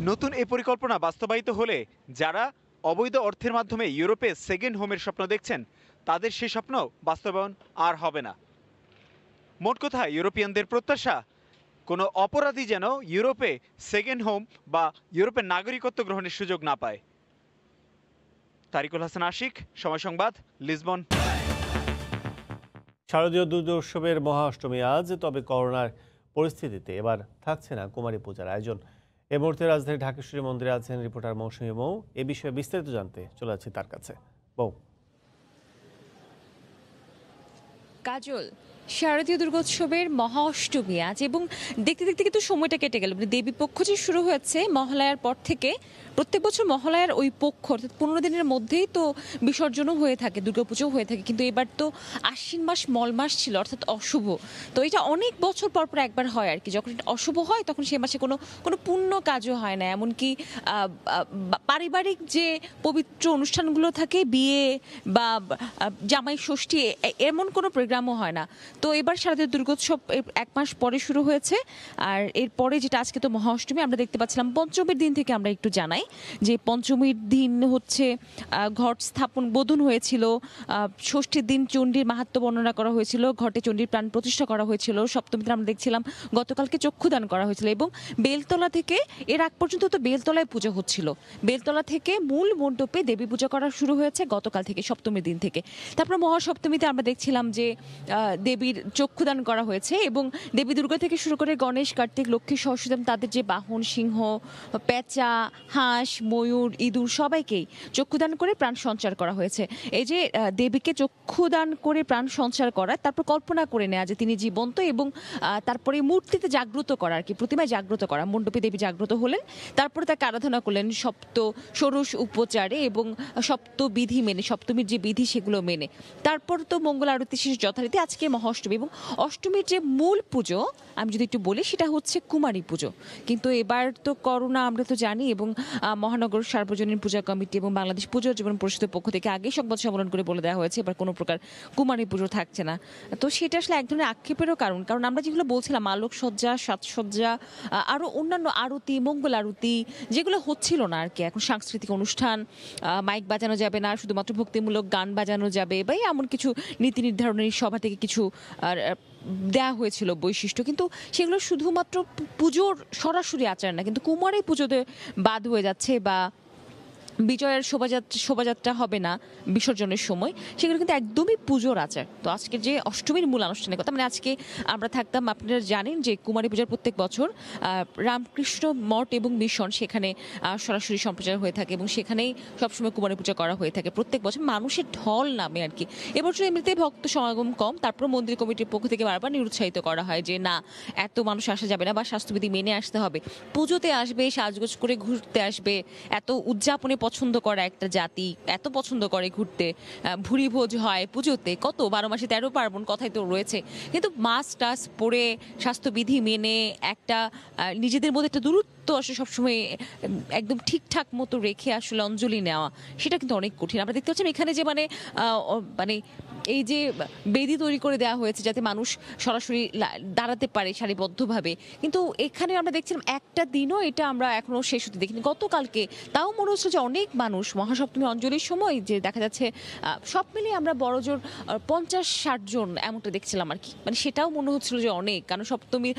নতুন এই পরিকল্পনা বাস্তবায়িত হলে যারা অবৈধ অর্থের মাধ্যমে ইউরোপে সেকেন্ড হোমের স্বপ্ন দেখছেন, তাদের সেই স্বপ্ন বাস্তবায়ন আর হবে না। মোট কথা, ইউরোপিয়ানদের প্রত্যাশা কোনো অপরাধী যেন ইউরোপে সেকেন্ড হোম বা ইউরোপের নাগরিকত্ব গ্রহণের সুযোগ না পায়। তারিকুল হাসান আশিক, সময় সংবাদ, লিসবন। শারদীয় দুর্গোৎসবের মহা অষ্টমী আজ, তবে করোনার পরিস্থিতিতে এবার থাকছে না কুমারী পূজার আয়োজন। এ মুহূর্তে রাজধানী ঢাকেশ্বরী মন্দিরে আছেন রিপোর্টার মৌসুমী মৌ। এ বিষয়ে বিস্তারিত জানতে চলে যাচ্ছি তার কাছে। বৌ। কাজল, শারদীয় দুর্গোৎসবের মহা অষ্টমী আজ, এবং দেখতে দেখতে কিন্তু সময়টা কেটে গেল। মানে দেবী পক্ষ যে শুরু হয়েছে মহালয়ার পর থেকে, প্রত্যেক বছর মহালয়ার ওই পক্ষ অর্থাৎ 15 দিনের মধ্যেই তো বিসর্জনও হয়ে থাকে, দুর্গাপুজোও হয়ে থাকে। কিন্তু এবার তো আশ্বিন মাস মল মাস ছিল, অর্থাৎ অশুভ। তো এটা অনেক বছর পর পর একবার হয় আর কি। যখন এটা অশুভ হয় তখন সে মাসে কোনো পুণ্য কাজও হয় না, এমনকি পারিবারিক যে পবিত্র অনুষ্ঠানগুলো থাকে, বিয়ে বা জামাই ষষ্ঠী, এমন কোনো প্রোগ্রামও হয় না। তো এবার শারদীয় দুর্গোৎসব 1 মাস পরে শুরু হয়েছে। আর এরপরে যেটা আজকে তো মহা অষ্টমী, আমরা দেখতে পাচ্ছিলাম পঞ্চমীর দিন থেকে আমরা একটু জানাই যে পঞ্চমীর দিন হচ্ছে ঘট স্থাপন বোধন হয়েছিল, ষষ্ঠীর দিন চণ্ডীর মাহাত্ম্য বর্ণনা করা হয়েছিল, ঘটে চণ্ডীর প্রাণ প্রতিষ্ঠা করা হয়েছিল, সপ্তমীতে আমরা দেখছিলাম গতকালকে চক্ষুদান করা হয়েছিল, এবং বেলতলা থেকে এর আগ পর্যন্ত তো বেলতলায় পুজো হচ্ছিল। বেলতলা থেকে মূল মণ্ডপে দেবী পূজা করা শুরু হয়েছে গতকাল থেকে, সপ্তমীর দিন থেকে। তারপর মহাসপ্তমীতে আমরা দেখছিলাম যে দেবীর চক্ষুদান করা হয়েছে, এবং দেবী দুর্গা থেকে শুরু করে গণেশ, কার্তিক, লক্ষ্মী, সরস্বতী তাদের যে বাহন, সিংহ, পেঁচা, হাঁস, হাঁস, ময়ূর, ইঁদুর সবাইকেই চক্ষুদান করে প্রাণ সঞ্চার করা হয়েছে। এই যে দেবীকে চক্ষুদান করে প্রাণ সঞ্চার করা, তারপর কল্পনা করে নেওয়া যে তিনি জীবন্ত, এবং তারপরে মূর্তিতে জাগ্রত করা আর কি, প্রতিমায় জাগ্রত করা। মণ্ডপে দেবী জাগ্রত হলেন, তারপরে তাকে আরাধনা করলেন সপ্ত ষোড়শ উপচারে এবং সপ্ত বিধি মেনে, সপ্তমীর যে বিধি সেগুলো মেনে। তারপর তো মঙ্গল আরতি শেষ যথারীতি। আজকে মহাষ্টমী, এবং অষ্টমীর যে মূল পুজো আমি যদি একটু বলি সেটা হচ্ছে কুমারী পুজো। কিন্তু এবার তো করোনা আমরা তো জানি, এবং মহানগর সার্বজনীন পূজা কমিটি এবং বাংলাদেশ পুজো জীবন পরিষদের পক্ষ থেকে আগেই সংবাদ সম্মেলন করে বলে দেওয়া হয়েছে এবার কোনো প্রকার কুমারী পুজো থাকছে না। তো সেটা আসলে এক ধরনের আক্ষেপেরও কারণ আমরা যেগুলো বলছিলাম আলোকসজ্জা, সাজসজ্জা, আরও অন্যান্য আরতি, মঙ্গল আরতি যেগুলো হচ্ছিল না আর কি। এখন সাংস্কৃতিক অনুষ্ঠান, মাইক বাজানো যাবে না, শুধুমাত্র ভক্তিমূলক গান বাজানো যাবে, বা এমন কিছু নীতি নির্ধারণী সভা থেকে কিছু দেয়া হয়েছিল বৈশিষ্ট্য, কিন্তু সেগুলো শুধুমাত্র পুজোর সরাসরি আচার না, কিন্তু কুমারী পুজোতে বাদ হয়ে যাচ্ছে, বা বিজয়ের শোভাযাত্রা হবে না বিসর্জনের সময়, সেগুলো কিন্তু একদমই পুজোর আচার। তো আজকে যে অষ্টমীর মূল আনুষ্ঠানিকতা, মানে আজকে আমরা থাকতাম, আপনারা জানেন যে কুমারী পূজার প্রত্যেক বছর রামকৃষ্ণ মঠ এবং মিশন সেখানে সরাসরি সম্প্রচার হয়ে থাকে, এবং সেখানেই সবসময় কুমারী পূজা করা হয়ে থাকে প্রত্যেক বছর। মানুষের ঢল নামে আর কি। এবছর এমনিতেই ভক্ত সমাগম কম, তারপর মন্দির কমিটির পক্ষ থেকে বারবার নিরুৎসাহিত করা হয় যে না, এত মানুষ আসা যাবে না, বা স্বাস্থ্যবিধি মেনে আসতে হবে। পুজোতে আসবে, সাজগোজ করে ঘুরতে আসবে, এত উদযাপনে পছন্দ করা একটা জাতি, এত পছন্দ করে ঘুরতে, ভুরি ভোজ হয় পুজোতে, কত 12 মাসে 13 পার্বণ কথাই তো রয়েছে। কিন্তু মাস্ক টাস পরে স্বাস্থ্যবিধি মেনে একটা নিজেদের মধ্যে একটা দূরত্ব আসলে সবসময় একদম ঠিকঠাক মতো রেখে আসলে অঞ্জলি নেওয়া, সেটা কিন্তু অনেক কঠিন। আমরা দেখতে পাচ্ছি এখানে যে মানে এই যে বেদি তৈরি করে দেওয়া হয়েছে যাতে মানুষ সরাসরি দাঁড়াতে পারে সারিবদ্ধভাবে, কিন্তু এখানে আমরা দেখছিলাম একটা দিনও এটা আমরা এখনো শেষ হতে দেখিনি। গতকালকে তাও মনে হচ্ছে যে অনেক মানুষ মহাসপ্তমী অঞ্জলির সময় যে দেখা যাচ্ছে সব মিলিয়ে আমরা বড়জোর 50-60 জন এমনটা দেখছিলাম আর কি। মানে সেটাও মনে হচ্ছিল যে অনেক, কারণ সপ্তমীর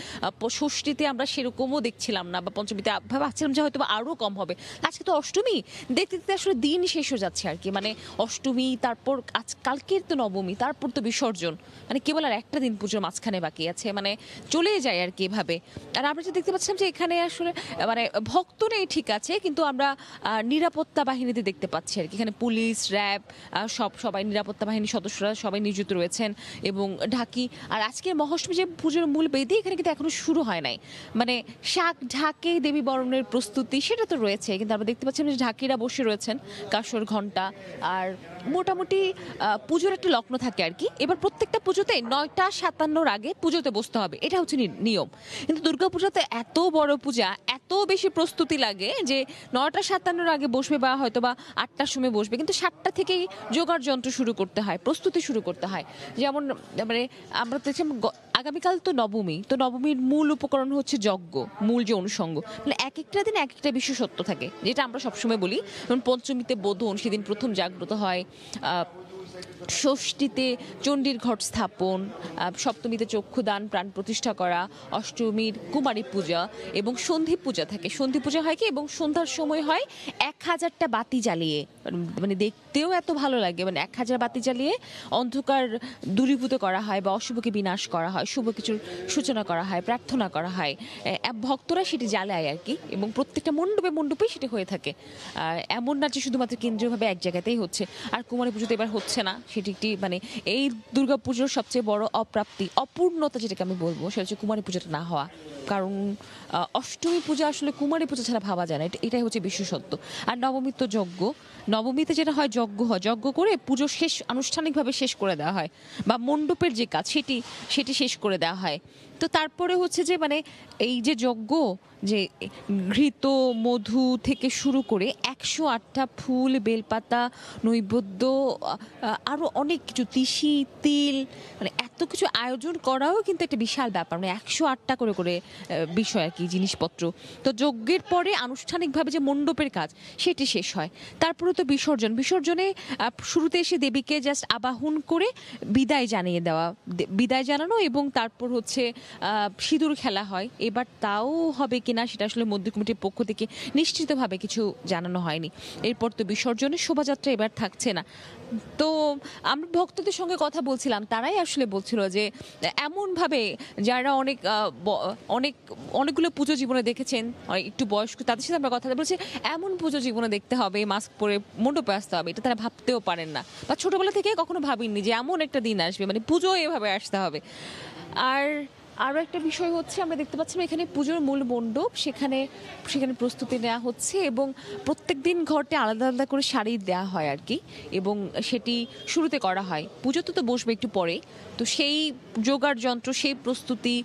ষষ্ঠীতে আমরা সেরকমও দেখছিলাম না, বা পঞ্চমীতে ভাবছিলাম যে হয়তো আরও কম হবে। আজকে তো অষ্টমী, দেখতে দেখতে আসলে দিন শেষ হয়ে যাচ্ছে আর কি। মানে অষ্টমী, তারপর কালকের তো নবমী, তারপর তো বিসর্জন, মানে কেবল আর একটা দিন পুজোর মাঝখানে বাকি আছে, মানে চলে যায় আর কি এভাবে। আর আমরা যে দেখতে পাচ্ছিলাম যে এখানে আসলে মানে ভক্ত নেই ঠিক আছে, কিন্তু আমরা নিরাপত্তা বাহিনীতে দেখতে পাচ্ছি আর কি। এখানে পুলিশ, র্যাব, সবাই নিরাপত্তা বাহিনীর সদস্যরা সবাই নিয়োজিত রয়েছেন, এবং ঢাকি। আর আজকে মহাষ্টমী যে পুজোর মূল বেদি, এখানে কিন্তু এখনো শুরু হয় নাই। মানে শাক ঢাকে দেবী বরণের প্রস্তুতি সেটা তো রয়েছে, কিন্তু আমরা দেখতে পাচ্ছি যে ঢাকিরা বসে রয়েছেন, কাসর ঘণ্টা, আর মোটামুটি পুজোর একটা লগ্ন থাকে আর কি। এবার প্রত্যেকটা পুজোতে 9:57 আগে পুজোতে বসতে হবে, এটা হচ্ছে নিয়ম। কিন্তু দুর্গাপূজাতে এত বড় পূজা, এত বেশি প্রস্তুতি লাগে যে 9:57 আগে বসবে, বা হয়তো বা 8টার সময় বসবে, কিন্তু 7টা থেকেই জোগাড় যন্ত্র শুরু করতে হয়, প্রস্তুতি শুরু করতে হয়। যেমন মানে আমরা দেখছিলাম আগামীকাল তো নবমী, তো নবমীর মূল উপকরণ হচ্ছে যজ্ঞ, মূল যে অনুষঙ্গ। মানে এক একটা দিন এক একটা বিশেষত্ব থাকে, যেটা আমরা সবসময় বলি। যেমন পঞ্চমীতে বোধন, সেদিন প্রথম জাগ্রত হয়, ষষ্ঠীতে চণ্ডীর ঘট স্থাপন, সপ্তমীতে চক্ষুদান, প্রাণ প্রতিষ্ঠা করা, অষ্টমীর কুমারী পূজা, এবং সন্ধি পূজা থাকে। সন্ধি পূজা হয় কি, এবং সন্ধ্যার সময় হয় 1000টা বাতি জ্বালিয়ে, মানে দেখতেও এত ভালো লাগে, মানে 1000 বাতি জ্বালিয়ে অন্ধকার দূরীভূত করা হয়, বা অশুভকে বিনাশ করা হয়, শুভ কিছুর সূচনা করা হয়, প্রার্থনা করা হয়। ভক্তরা সেটি জ্বালায় আর কি, এবং প্রত্যেকটা মণ্ডপেই সেটি হয়ে থাকে। এমন না যে শুধুমাত্র কেন্দ্রীয়ভাবে এক জায়গাতেই হচ্ছে। আর কুমারী পুজোতে এবার হচ্ছে না, সেটি একটি মানে এই দুর্গাপুজোর সবচেয়ে বড় অপূর্ণতা যেটাকে আমি বলবো, সেটা হচ্ছে কুমারী পুজোটা না হওয়া। কারণ অষ্টমী পূজা আসলে কুমারী পূজা ছাড়া ভাবা যায় না, এটাই হচ্ছে বিশেষত্ব। আর নবমী তো যজ্ঞ, নবমীতে যেটা হয় যজ্ঞ করে পুজো আনুষ্ঠানিকভাবে শেষ করে দেওয়া হয়, বা মণ্ডপের যে কাজ সেটি শেষ করে দেওয়া হয়। তো তারপরে হচ্ছে যে মানে এই যে যজ্ঞ, যে ঘৃত মধু থেকে শুরু করে 108টা ফুল, বেলপাতা, নৈবেদ্য, আরও অনেক কিছু, তিসি, তিল, মানে এত কিছু আয়োজন করাও কিন্তু একটা বিশাল ব্যাপার। মানে 108টা করে বিষয় আর কি, জিনিসপত্র। তো যজ্ঞের পরে আনুষ্ঠানিকভাবে যে মণ্ডপের কাজ সেটি শেষ হয়। তারপরে তো বিসর্জনে শুরুতে এসে দেবীকে জাস্ট আবাহন করে বিদায় জানানো, এবং তারপর হচ্ছে সিঁদুর খেলা হয়, এবার তাও হবে কিনা সেটা আসলে মন্দির কমিটির পক্ষ থেকে নিশ্চিতভাবে কিছু জানানো হয়নি। এরপর তো বিসর্জনের শোভাযাত্রা এবার থাকছে না। তো আমরা ভক্তদের সঙ্গে কথা বলছিলাম, তারাই আসলে বলছিল যে এমনভাবে যারা অনেকগুলো পুজো জীবনে দেখেছেন, একটু বয়স্ক, তাদের সাথে আমরা কথা বলছি, এমন পুজো জীবনে দেখতে হবে, মাস্ক পরে মণ্ডপে আসতে হবে, এটা তারা ভাবতেও পারেন না, বা ছোটবেলা থেকে কখনো ভাবেননি যে এমন একটা দিন আসবে, মানে পুজো এভাবে আসতে হবে। আরও একটা বিষয় হচ্ছে, আমরা দেখতে পাচ্ছি এখানে পুজোর মূল মণ্ডপ, সেখানে প্রস্তুতি নেওয়া হচ্ছে এবং প্রত্যেক দিন ঘরটি আলাদা আলাদা করে শাড়ি দেওয়া হয় আর কি, এবং সেটি শুরুতে করা হয়। পুজো তো বসবে একটু পরে, তো সেই জোগাড় যন্ত্র, সেই প্রস্তুতি,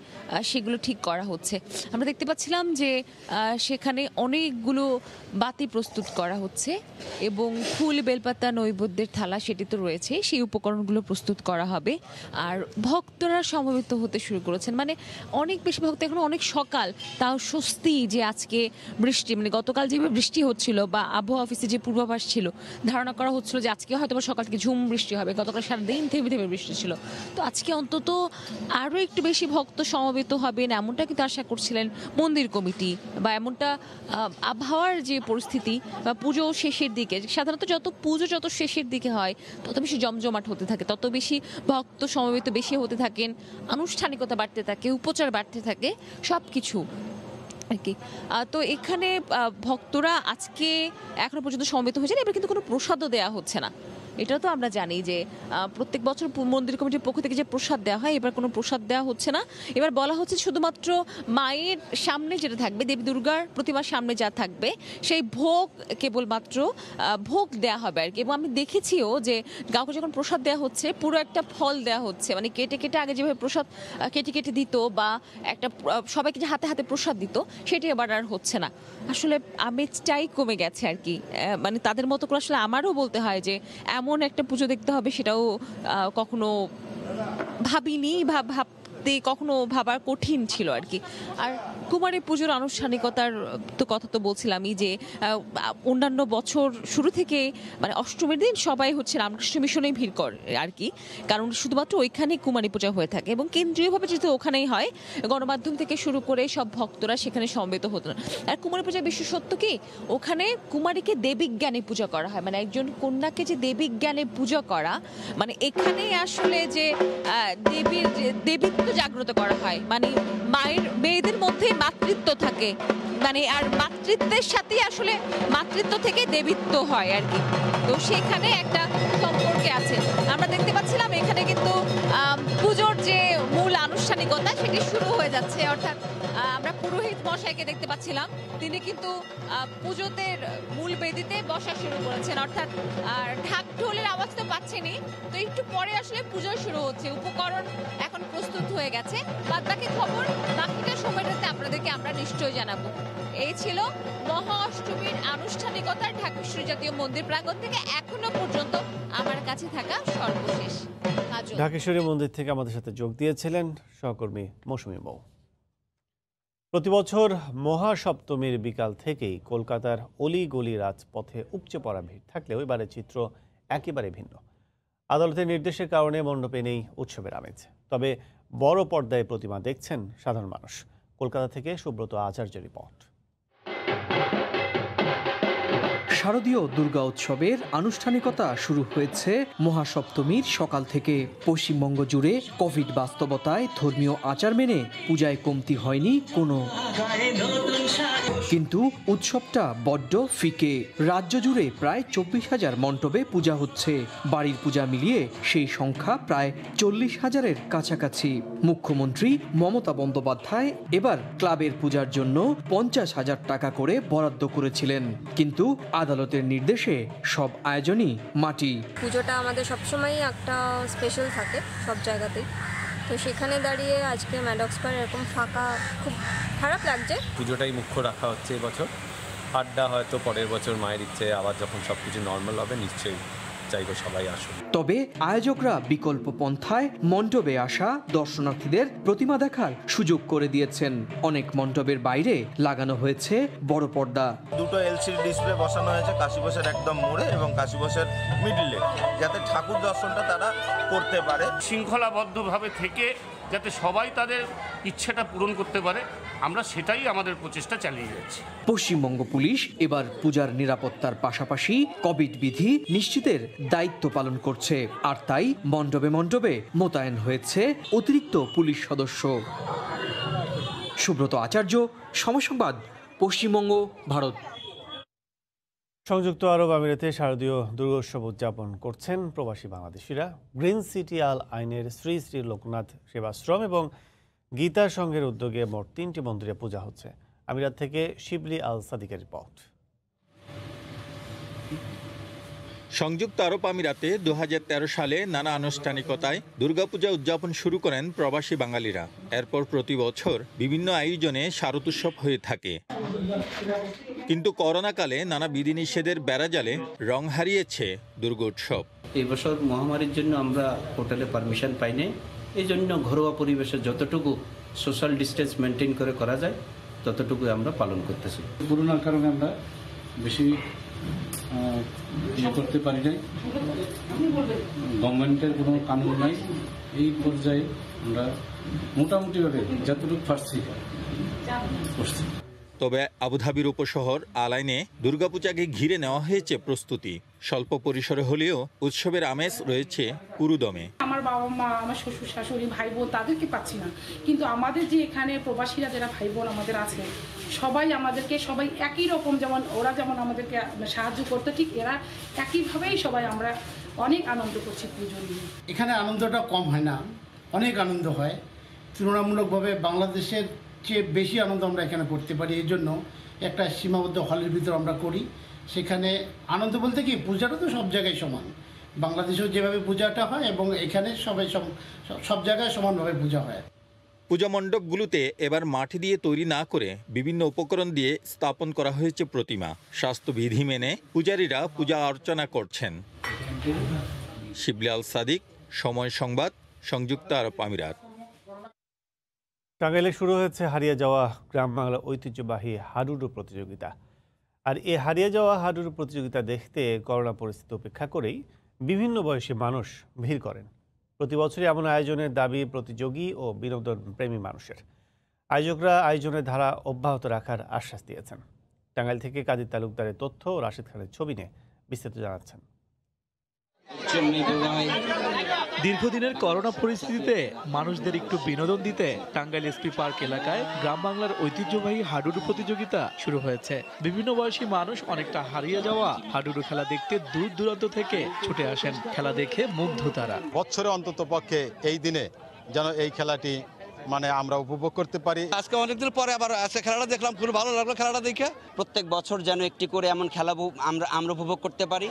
সেগুলো ঠিক করা হচ্ছে। আমরা দেখতে পাচ্ছিলাম যে সেখানে অনেকগুলো বাতি প্রস্তুত করা হচ্ছে এবং ফুল, বেলপাতা, নৈবেদ্যের থালা সেটি তো রয়েছে, সেই উপকরণগুলো প্রস্তুত করা হবে। আর ভক্তরা সমবেত হতে শুরু করেছেন, মানে অনেক বেশি ভক্ত, এখন অনেক সকাল, তাও স্বস্তি যে আজকে বৃষ্টি, মানে গতকাল যেভাবে বৃষ্টি হচ্ছিল বা আবহাওয়া অফিসে যে পূর্বাভাস ছিল, ধারণা করা হচ্ছিল যে আজকে হয়তো সকাল থেকে ঝুম বৃষ্টি হবে, গতকাল সারাদিন থেমে থেমে বৃষ্টি ছিল, তো আজকে অন্তত আরও একটু বেশি ভক্ত সমবেত হবেন এমনটা কিন্তু আশা করছিলেন মন্দির কমিটি, বা এমনটা আবহাওয়ার যে পরিস্থিতি বা পুজো শেষের দিকে, সাধারণত পুজো যত শেষের দিকে হয় তত বেশি জমজমাট হতে থাকে, তত বেশি ভক্ত সমবেত বেশি হতে থাকেন, আনুষ্ঠানিকতা বাড়তে থাকে, উপচার বাড়তে থাকে, সব কিছু আর কি। তো এখানে ভক্তরা আজকে এখনো পর্যন্ত সমবেত হয়েছেন, এবার কিন্তু কোনো প্রসাদও দেওয়া হচ্ছে না। এটা তো আমরা জানি যে প্রত্যেক বছর মন্দির কমিটির পক্ষ থেকে যে প্রসাদ দেওয়া হয়, এবার কোনো প্রসাদ দেওয়া হচ্ছে না। এবার বলা হচ্ছে শুধুমাত্র মায়ের সামনে যেটা থাকবে, দেবী দুর্গার প্রতিমার সামনে যা থাকবে, সেই ভোগ কেবলমাত্র ভোগ দেওয়া হবে আর কি। এবং আমি দেখেছিও যে কাউকে যখন প্রসাদ দেওয়া হচ্ছে, পুরো একটা ফল দেওয়া হচ্ছে, মানে কেটে কেটে আগে যেভাবে প্রসাদ কেটে কেটে দিত বা একটা সবাইকে যে হাতে হাতে প্রসাদ দিত, সেটি এবার আর হচ্ছে না। আসলে আমেজটাই কমে গেছে আর কি। মানে তাদের মতো করে আসলে আমারও বলতে হয় যে এমন একটা পুজো দেখতে হবে, সেটাও কখনো ভাবিনি, কখনো ভাবার কঠিন ছিল আর কি। আর কুমারী পুজোর আনুষ্ঠানিকতার তো কথা তো বলছিলামই যে অন্যান্য বছর শুরু থেকে মানে অষ্টমীর দিন সবাই হচ্ছে রামকৃষ্ণ মিশনেই ভিড় করে আর কি, কারণ শুধুমাত্র ওইখানেই কুমারী পূজা হয়ে থাকে এবং কেন্দ্রীয়ভাবে যেহেতু ওখানেই হয়, গণমাধ্যম থেকে শুরু করে সব ভক্তরা সেখানে সমবেত হতো না। আর কুমারী পূজার বিশেষত্ব কি, ওখানে কুমারীকে দেবিক জ্ঞানে পূজা করা হয়, মানে একজন কন্যাকে যে দেবিক জ্ঞানে পূজা করা, মানে এখানে আসলে যে দেবীত্ব জাগ্রত করা হয়, মানে মায়ের মেয়েদের মধ্যে মাতৃত্ব থাকে, মানে আর মাতৃত্বের সাথে আসলে মাতৃত্ব থেকে দেবীত্ব হয় আর কি। তো সেখানে একটা সম্পর্কে আছে। আমরা দেখতে পাচ্ছিলাম এখানে কিন্তু পুজোর যে মূল আনুষ্ঠানিকতা সেটি শুরু হয়ে যাচ্ছে, অর্থাৎ আমরা পুরোহিত মশাইকে দেখতে পাচ্ছিলাম, তিনি কিন্তু পুজোতে মূল বেদিতে বসা শুরু করেছেন, অর্থাৎ ঢাক ঢোলের আওয়াজ তো পাচ্ছেনই, তো একটু পরে আসলে পুজো শুরু হচ্ছে, উপকরণ এখন প্রস্তুত হয়ে গেছে। বাদ বাকি খবর বাকিটা সময়টাতে আপনাদেরকে আমরা নিশ্চয়ই জানাবো। এই ছিল মহা অষ্টমীর আনুষ্ঠানিকতা ঢাকেশ্বরী জাতীয় মন্দির প্রাঙ্গণ থেকে এখনো পর্যন্ত আমার কাছে থাকা সর্বশেষ। ঢাকেশ্বরী মন্দির থেকে আমাদের সাথে যোগ দিয়েছিলেন সহকর্মী মৌসুমী বউ। প্রতিবছর মহাসপ্তমীর বিকাল থেকেই কলকাতার অলি-গলি রাজপথে উপচে পড়া ভিড় থাকলেও এবারের চিত্র একেবারে ভিন্ন। আদালতের নির্দেশের কারণে মণ্ডপে নেই উৎসবের আমেজ, তবে বড় পর্দায় প্রতিমা দেখছেন সাধারণ মানুষ। কলকাতা থেকে সুব্রত আচার্যের রিপোর্ট। শারদীয় দুর্গা উৎসবের আনুষ্ঠানিকতা শুরু হয়েছে মহাসপ্তমীর সকাল থেকে। পশ্চিমবঙ্গ জুড়ে কোভিড বাস্তবতায় ধর্মীয় আচার মেনে পূজায় কমতি হয়নি কোনো, কিন্তু উৎসবটা বড্ড ফিকে। রাজ্য জুড়ে প্রায় 24,000 মণ্ডপে পূজা হচ্ছে, বাড়ির পূজা মিলিয়ে সেই সংখ্যা প্রায় 40,000-এর কাছাকাছি। মুখ্যমন্ত্রী মমতা বন্দ্যোপাধ্যায় এবার ক্লাবের পূজার জন্য 50,000 টাকা করে বরাদ্দ করেছিলেন, কিন্তু আদালতের নির্দেশে সব আয়োজনই মাটি। পুজোটা আমাদের সবসময়ই একটা স্পেশাল থাকে সব জায়গাতেই, তো সেখানে দাঁড়িয়ে আজকে ম্যাডক্স স্কয়ার এরকম ফাঁকা খুব খারাপ লাগছে। পুজোটাই মুখ্য রাখা হচ্ছে এবছর, আড্ডা হয়তো পরের বছর মায়ের ইচ্ছে আবার যখন সব কিছু নর্মাল হবে নিশ্চয়ই চাইবো সবাই আসুন। তবে আয়োজকরা বিকল্প পন্থায় মণ্ডপে আসা দর্শনার্থীদের প্রতিমা দেখার সুযোগ করে দিয়েছেন। অনেক মণ্ডপের বাইরে লাগানো হয়েছে বড় পর্দা। দুটো এলসিডি ডিসপ্লে বসানো হয়েছে কাশীবসের একদম মোড়ে এবং কাশীবসের মিডলে, যাতে ঠাকুর দর্শনটা তারা করতে পারে। শৃঙ্খলাবদ্ধভাবে থেকে যাতে সবাই তাদের ইচ্ছেটা পূরণ করতে পারে, আমরা সেটাই আমাদের প্রচেষ্টা চালিয়ে যাচ্ছি। পশ্চিমবঙ্গ পুলিশ এবার পূজার নিরাপত্তার পাশাপাশি কোভিড বিধি নিশ্চিতের দায়িত্ব পালন করছে, আর তাই মণ্ডপে মণ্ডপে মোতায়েন হয়েছে অতিরিক্ত পুলিশ সদস্য। সুব্রত আচার্য, সময় সংবাদ, পশ্চিমবঙ্গ, ভারত। সংযুক্ত আরব আমিরাতে শারদীয় দুর্গোৎসব উদযাপন করছেন প্রবাসী বাংলাদেশিরা। গ্রিন সিটি আল আইনের শ্রী শ্রী লোকনাথ সেবাশ্রম এবং গীতা সংঘের উদ্যোগে মোট 3টি মন্দিরে পূজা হচ্ছে। আমিরাত থেকে শিবলি আল সাদিকের রিপোর্ট। সংযুক্ত আরব আমিরাতে 2013 সালে নানা আনুষ্ঠানিকতায় দুর্গাপূজা উদযাপন শুরু করেন প্রবাসী বাঙালিরা। এরপর প্রতি বছর বিভিন্ন আয়োজনে শারদোৎসব হয়ে থাকে, কিন্তু করোনাকালে নানা বিধিনিষেধের বেড়াজালে রং হারিয়েছে দুর্গোৎসব। এই বছর মহামারীর জন্য আমরা হোটেলে পারমিশন পাইনি, এই জন্য ঘরোয়া পরিবেশে যতটুকু সোশ্যাল ডিস্টেন্স মেনটেন করে করা যায় ততটুকু আমরা পালন করতেছি। করোনার কারণে আমরা বেশি করতে পারি নাই, গভর্নমেন্টের কোনো কানুন নাই, এই পর্যায়ে আমরা মোটামুটিভাবে যতটুকু পারছি করছি। তবে আবুধাবির উপশহর আলাইনে দুর্গাপূজাকে ঘিরে নেওয়া হয়েছে প্রস্তুতি। স্বল্প পরিসরে হলেও উৎসবের আমেজ রয়েছে পুরোদমে। আমার বাবা মা, আমার শ্বশুর শাশুড়ি, ভাই বোন তাদেরকে পাচ্ছি না, কিন্তু আমাদের যে এখানে প্রবাসীরা যারা ভাই বোন আমাদের আছে সবাই আমাদেরকে সবাই একই রকম, যেমন ওরা যেমন আমাদেরকে সাহায্য করতে, ঠিক এরা একইভাবেই সবাই আমরা অনেক আনন্দ করছি পুজো নিয়ে। এখানে আনন্দটা কম হয় না, অনেক আনন্দ হয়। তুলনামূলকভাবে বাংলাদেশের চেয়ে বেশি আনন্দ আমরা এখানে করতে পারি। এই জন্য একটা সীমাবদ্ধ হলের ভিতর আমরা করি। সেখানে আনন্দ বলতে কি, পূজাটা তো সব জায়গায় সমান, বাংলাদেশেও যেভাবে পূজাটা হয় এবং এখানে সবাই সব জায়গায় সমানভাবে পূজা হয়। পূজা মণ্ডপগুলোতে এবার মাটি দিয়ে তৈরি না করে বিভিন্ন উপকরণ দিয়ে স্থাপন করা হয়েছে প্রতিমা। স্বাস্থ্যবিধি মেনে পূজারীরা পূজা অর্চনা করছেন। শিবলি আল সাদিক, সময় সংবাদ, সংযুক্ত আরব আমিরাত। টাঙ্গাইলে শুরু হয়েছে হারিয়ে যাওয়া গ্রাম বাংলা ঐতিহ্যবাহী হাডুডু প্রতিযোগিতা। আর এই হারিয়ে যাওয়া হাডুডু প্রতিযোগিতা দেখতে করোনা পরিস্থিতি উপেক্ষা করেই বিভিন্ন বয়সী মানুষ ভিড় করেন। প্রতি বছরই এমন আয়োজনের দাবি প্রতিযোগী ও বিনোদন প্রেমী মানুষের। আয়োজকরা আয়োজনের ধারা অব্যাহত রাখার আশ্বাস দিয়েছেন। টাঙ্গাইল থেকে কাজী তালুকদারের তথ্য ও রাশিদ খানের ছবি নিয়ে বিস্তারিত জানাচ্ছেন। দীর্ঘদিনের করোনা পরিস্থিতিতে মানুষদের একটু বিনোদন দিতে টাঙ্গাইল এসপি পার্ক এলাকায় গ্রাম বাংলার ঐতিহ্যবাহী হাডুডু প্রতিযোগিতা শুরু হয়েছে। বিভিন্ন বয়সী মানুষ অনেকটা হারিয়ে যাওয়া হাডুডু খেলা দেখতে দূর দূরান্ত থেকে ছুটে আসেন। খেলা দেখে মুগ্ধ তারা। বছরে অন্তত পক্ষে এই দিনে যেন এই খেলাটি আমরা উপভোগ করতে পারি। আজকে অনেকদিন পরে আবার আজকে খেলাটা দেখলাম, খুব ভালো লাগলো খেলাটা দেখে। প্রত্যেক বছর যেন একটি করে এমন খেলা আমরা উপভোগ করতে পারি।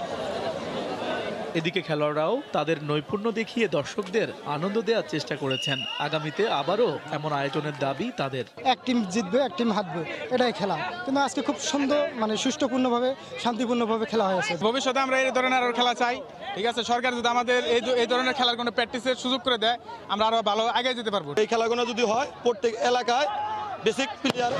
এদিকে খেলোয়াড়রাও তাদের নৈপুণ্য দেখিয়ে দর্শকদের আনন্দ দেওয়ার চেষ্টা করেছেন। আগামীতে আবারও এমন আয়োজনের দাবি তাদের। এক টিম জিতবে, এক টিম হারবে, এটাই খেলা। কিন্তু আজকে খুব সুন্দর, সুষ্ঠুপূর্ণভাবে, শান্তিপূর্ণভাবে খেলা হয়েছে। ভবিষ্যতে আমরা এই ধরনের আরো খেলা চাই। ঠিক আছে, সরকার যদি আমাদের এই ধরনের খেলার কোনো প্র্যাকটিসের সুযোগ করে দেয়, আমরা আরো ভালো আগে যেতে পারবো। এই খেলাগুলো যদি হয়, প্রত্যেক এলাকায় বেসিক প্লেয়ার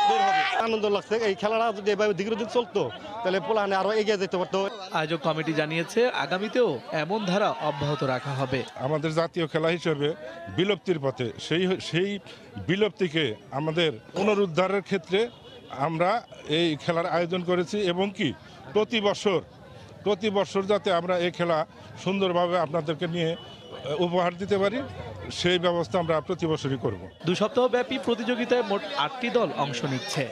বের হবে। আনন্দ লাগছে। এই খেলাটা যদি এভাবে দীর্ঘদিন চলতো তাহলে পোলানে আরো এগিয়ে যেতে পারতো। আয়োজক কমিটি জানিয়েছে আগামীতেও এমন ধারা অব্যাহত রাখা হবে। আমাদের জাতীয় খেলা হিসেবে বিলুপ্তির পথে, সেই বিলুপ্তিকে আমাদের পুনরুদ্ধারের ক্ষেত্রে আমরা এই খেলার আয়োজন করেছি এবং কি প্রতি বছর যাতে আমরা এই খেলা সুন্দরভাবে আপনাদেরকে নিয়ে উপহার দিতে পারি, সেই ব্যবস্থা আমরা প্রতি বছরই করব। 2 সপ্তাহ ব্যাপী প্রতিযোগিতায় মোট 8টি দল অংশ নিচ্ছে।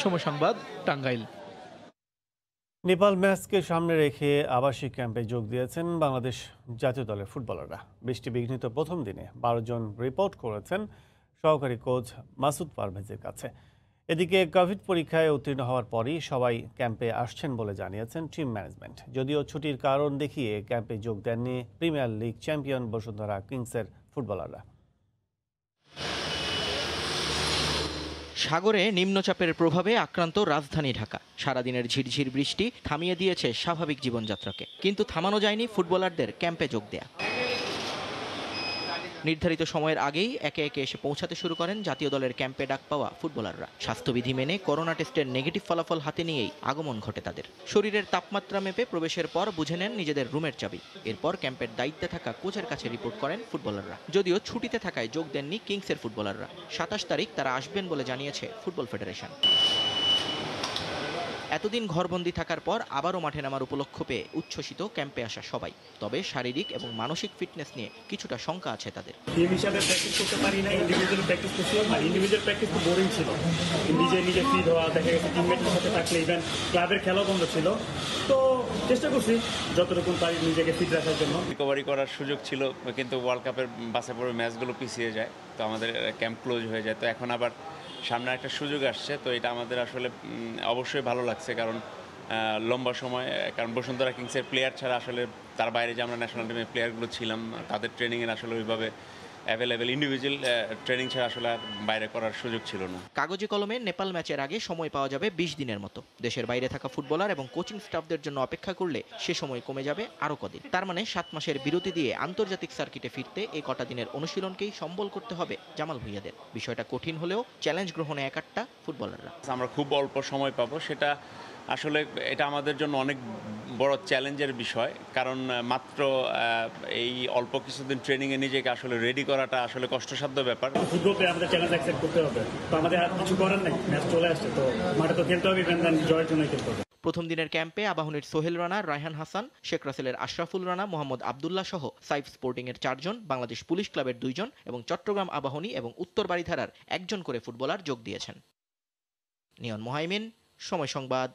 সময় সংবাদ, টাঙ্গাইল। নেপাল ম্যাচকে সামনে রেখে আবাসিক ক্যাম্পে যোগ দিয়েছেন বাংলাদেশ জাতীয় দলের ফুটবলাররা। বৃষ্টি বিঘ্নিত প্রথম দিনে 12 জন রিপোর্ট করেছেন সহকারী কোচ মাসুদ পারভেজের কাছে। এদিকে কোভিড পরীক্ষায় উত্তীর্ণ হওয়ার পরই সবাই ক্যাম্পে আসছেন বলে জানিয়েছেন টিম ম্যানেজমেন্ট। যদিও ছুটির কারণ দেখিয়ে ক্যাম্পে যোগ দেননি প্রিমিয়ার লিগ চ্যাম্পিয়ন বসুন্ধরা কিংসের ফুটবলাররা। সাগরে নিম্নচাপের প্রভাবে আক্রান্ত রাজধানী ঢাকা। সারাদিনের ঝিরঝির বৃষ্টি থামিয়ে দিয়েছে স্বাভাবিক জীবনযাত্রাকে, কিন্তু থামানো যায়নি ফুটবলারদের ক্যাম্পে যোগ দেয়া। নির্ধারিত সময়ের আগেই একে একে এসে পৌঁছাতে শুরু করেন জাতীয় দলের ক্যাম্পে ডাক পাওয়া ফুটবলাররা। স্বাস্থ্যবিধি মেনে করোনা টেস্টের নেগেটিভ ফলাফল হাতে নিয়েই আগমন ঘটে তাদের। শরীরের তাপমাত্রা মেপে প্রবেশের পর বুঝে নেন নিজেদের রুমের চাবি। এরপর ক্যাম্পের দায়িত্বে থাকা কোচের কাছে রিপোর্ট করেন ফুটবলাররা। যদিও ছুটিতে থাকায় যোগ দেননি কিংসের ফুটবলাররা। 27 তারিখ তারা আসবেন বলে জানিয়েছে ফুটবল ফেডারেশন। এতদিন ঘরবন্দি থাকার পর আবারও মাঠে নামার উপলক্ষ পেয়ে উচ্ছ্বসিত ক্যাম্পে আসা সবাই। তবে শারীরিক এবং মানসিক ফিটনেস নিয়ে কিছুটা শঙ্কা আছে তাদের। টিম হিসাবে প্র্যাকটিস করতে পারি না, ইন্ডিভিজুয়াল প্র্যাকটিস করছিলাম, আর ইন্ডিভিজুয়াল প্র্যাকটিস তো বোরিং ছিল। নিজে ফিট হওয়া, দেখা গেছে টিমমেটের সাথে থাকলে ইভেন ক্লাবের খেলা বন্ধ ছিল, তো চেষ্টা করছি যতটুকু পারি নিজেকে ফিট রাখার জন্য। রিকভারি করার সুযোগ ছিল, কিন্তু ওয়ার্ল্ড কাপের বাসে পড়ে ম্যাচগুলো পিছিয়ে যায়, তো আমাদের ক্যাম্প ক্লোজ হয়ে যায়। তো এখন আবার সামনে একটা সুযোগ আসছে, তো এটা আমাদের আসলে অবশ্যই ভালো লাগছে, কারণ লম্বা সময়, কারণ বসুন্ধরা কিংসের প্লেয়ার ছাড়া আসলে তার বাইরে যে আমরা ন্যাশনাল টিমের প্লেয়ারগুলো ছিলাম তাদের ট্রেনিংয়ের আসলে ওইভাবে অ্যাভেলেবেল ইন্ডিভিজুয়াল ট্রেনিং ছাড়া আসলে বাইরে করার সুযোগ ছিল না। কাগজে কলমে নেপাল ম্যাচের আগে সময় পাওয়া যাবে 20 দিনের মতো। দেশের বাইরে থাকা ফুটবলার এবং কোচিং স্টাফদের জন্য অপেক্ষা করলে সে সময় কমে যাবে আরও কদিন। তার মানে 7 মাসের বিরতি দিয়ে আন্তর্জাতিক সার্কিটে ফিরতে এই কটা দিনের অনুশীলনকেই সম্বল করতে হবে জামাল ভুঁইয়াদের। বিষয়টা কঠিন হলেও চ্যালেঞ্জ গ্রহণে একাট্টা ফুটবলাররা। আমরা খুব অল্প সময় পাবো, সেটা আসলে এটা আমাদের জন্য অনেক বড় চ্যালেঞ্জের বিষয়, কারণ মাত্র এই অল্প কিছুদিন ট্রেনিংয়ে নিজেকে আসলে রেডি করাটা আসলে কষ্টসাধ্য ব্যাপার। ফুটবলে আমাদের চ্যালেঞ্জ অ্যাকসেপ্ট করতে হবে, তো আমাদের আর কিছু করার নেই, ম্যাচ চলে আসছে, তো মাঠে তো খেলতে হবে, ইভেন জয়ের জন্য খেলতে হবে। প্রথম দিনের ক্যাম্পে আবাহনীর সোহেল রানা, রায়হান হাসান, শেখ রাসেলের আশরাফুল রানা, মোহাম্মদ আবদুল্লাহ সহ সাইফ স্পোর্টিংয়ের 4 জন, বাংলাদেশ পুলিশ ক্লাবের 2 জন এবং চট্টগ্রাম আবাহনী এবং উত্তর বারিধারার 1 জন করে ফুটবলার যোগ দিয়েছেন। নিয়ন মোহাইমিন, সময় সংবাদ,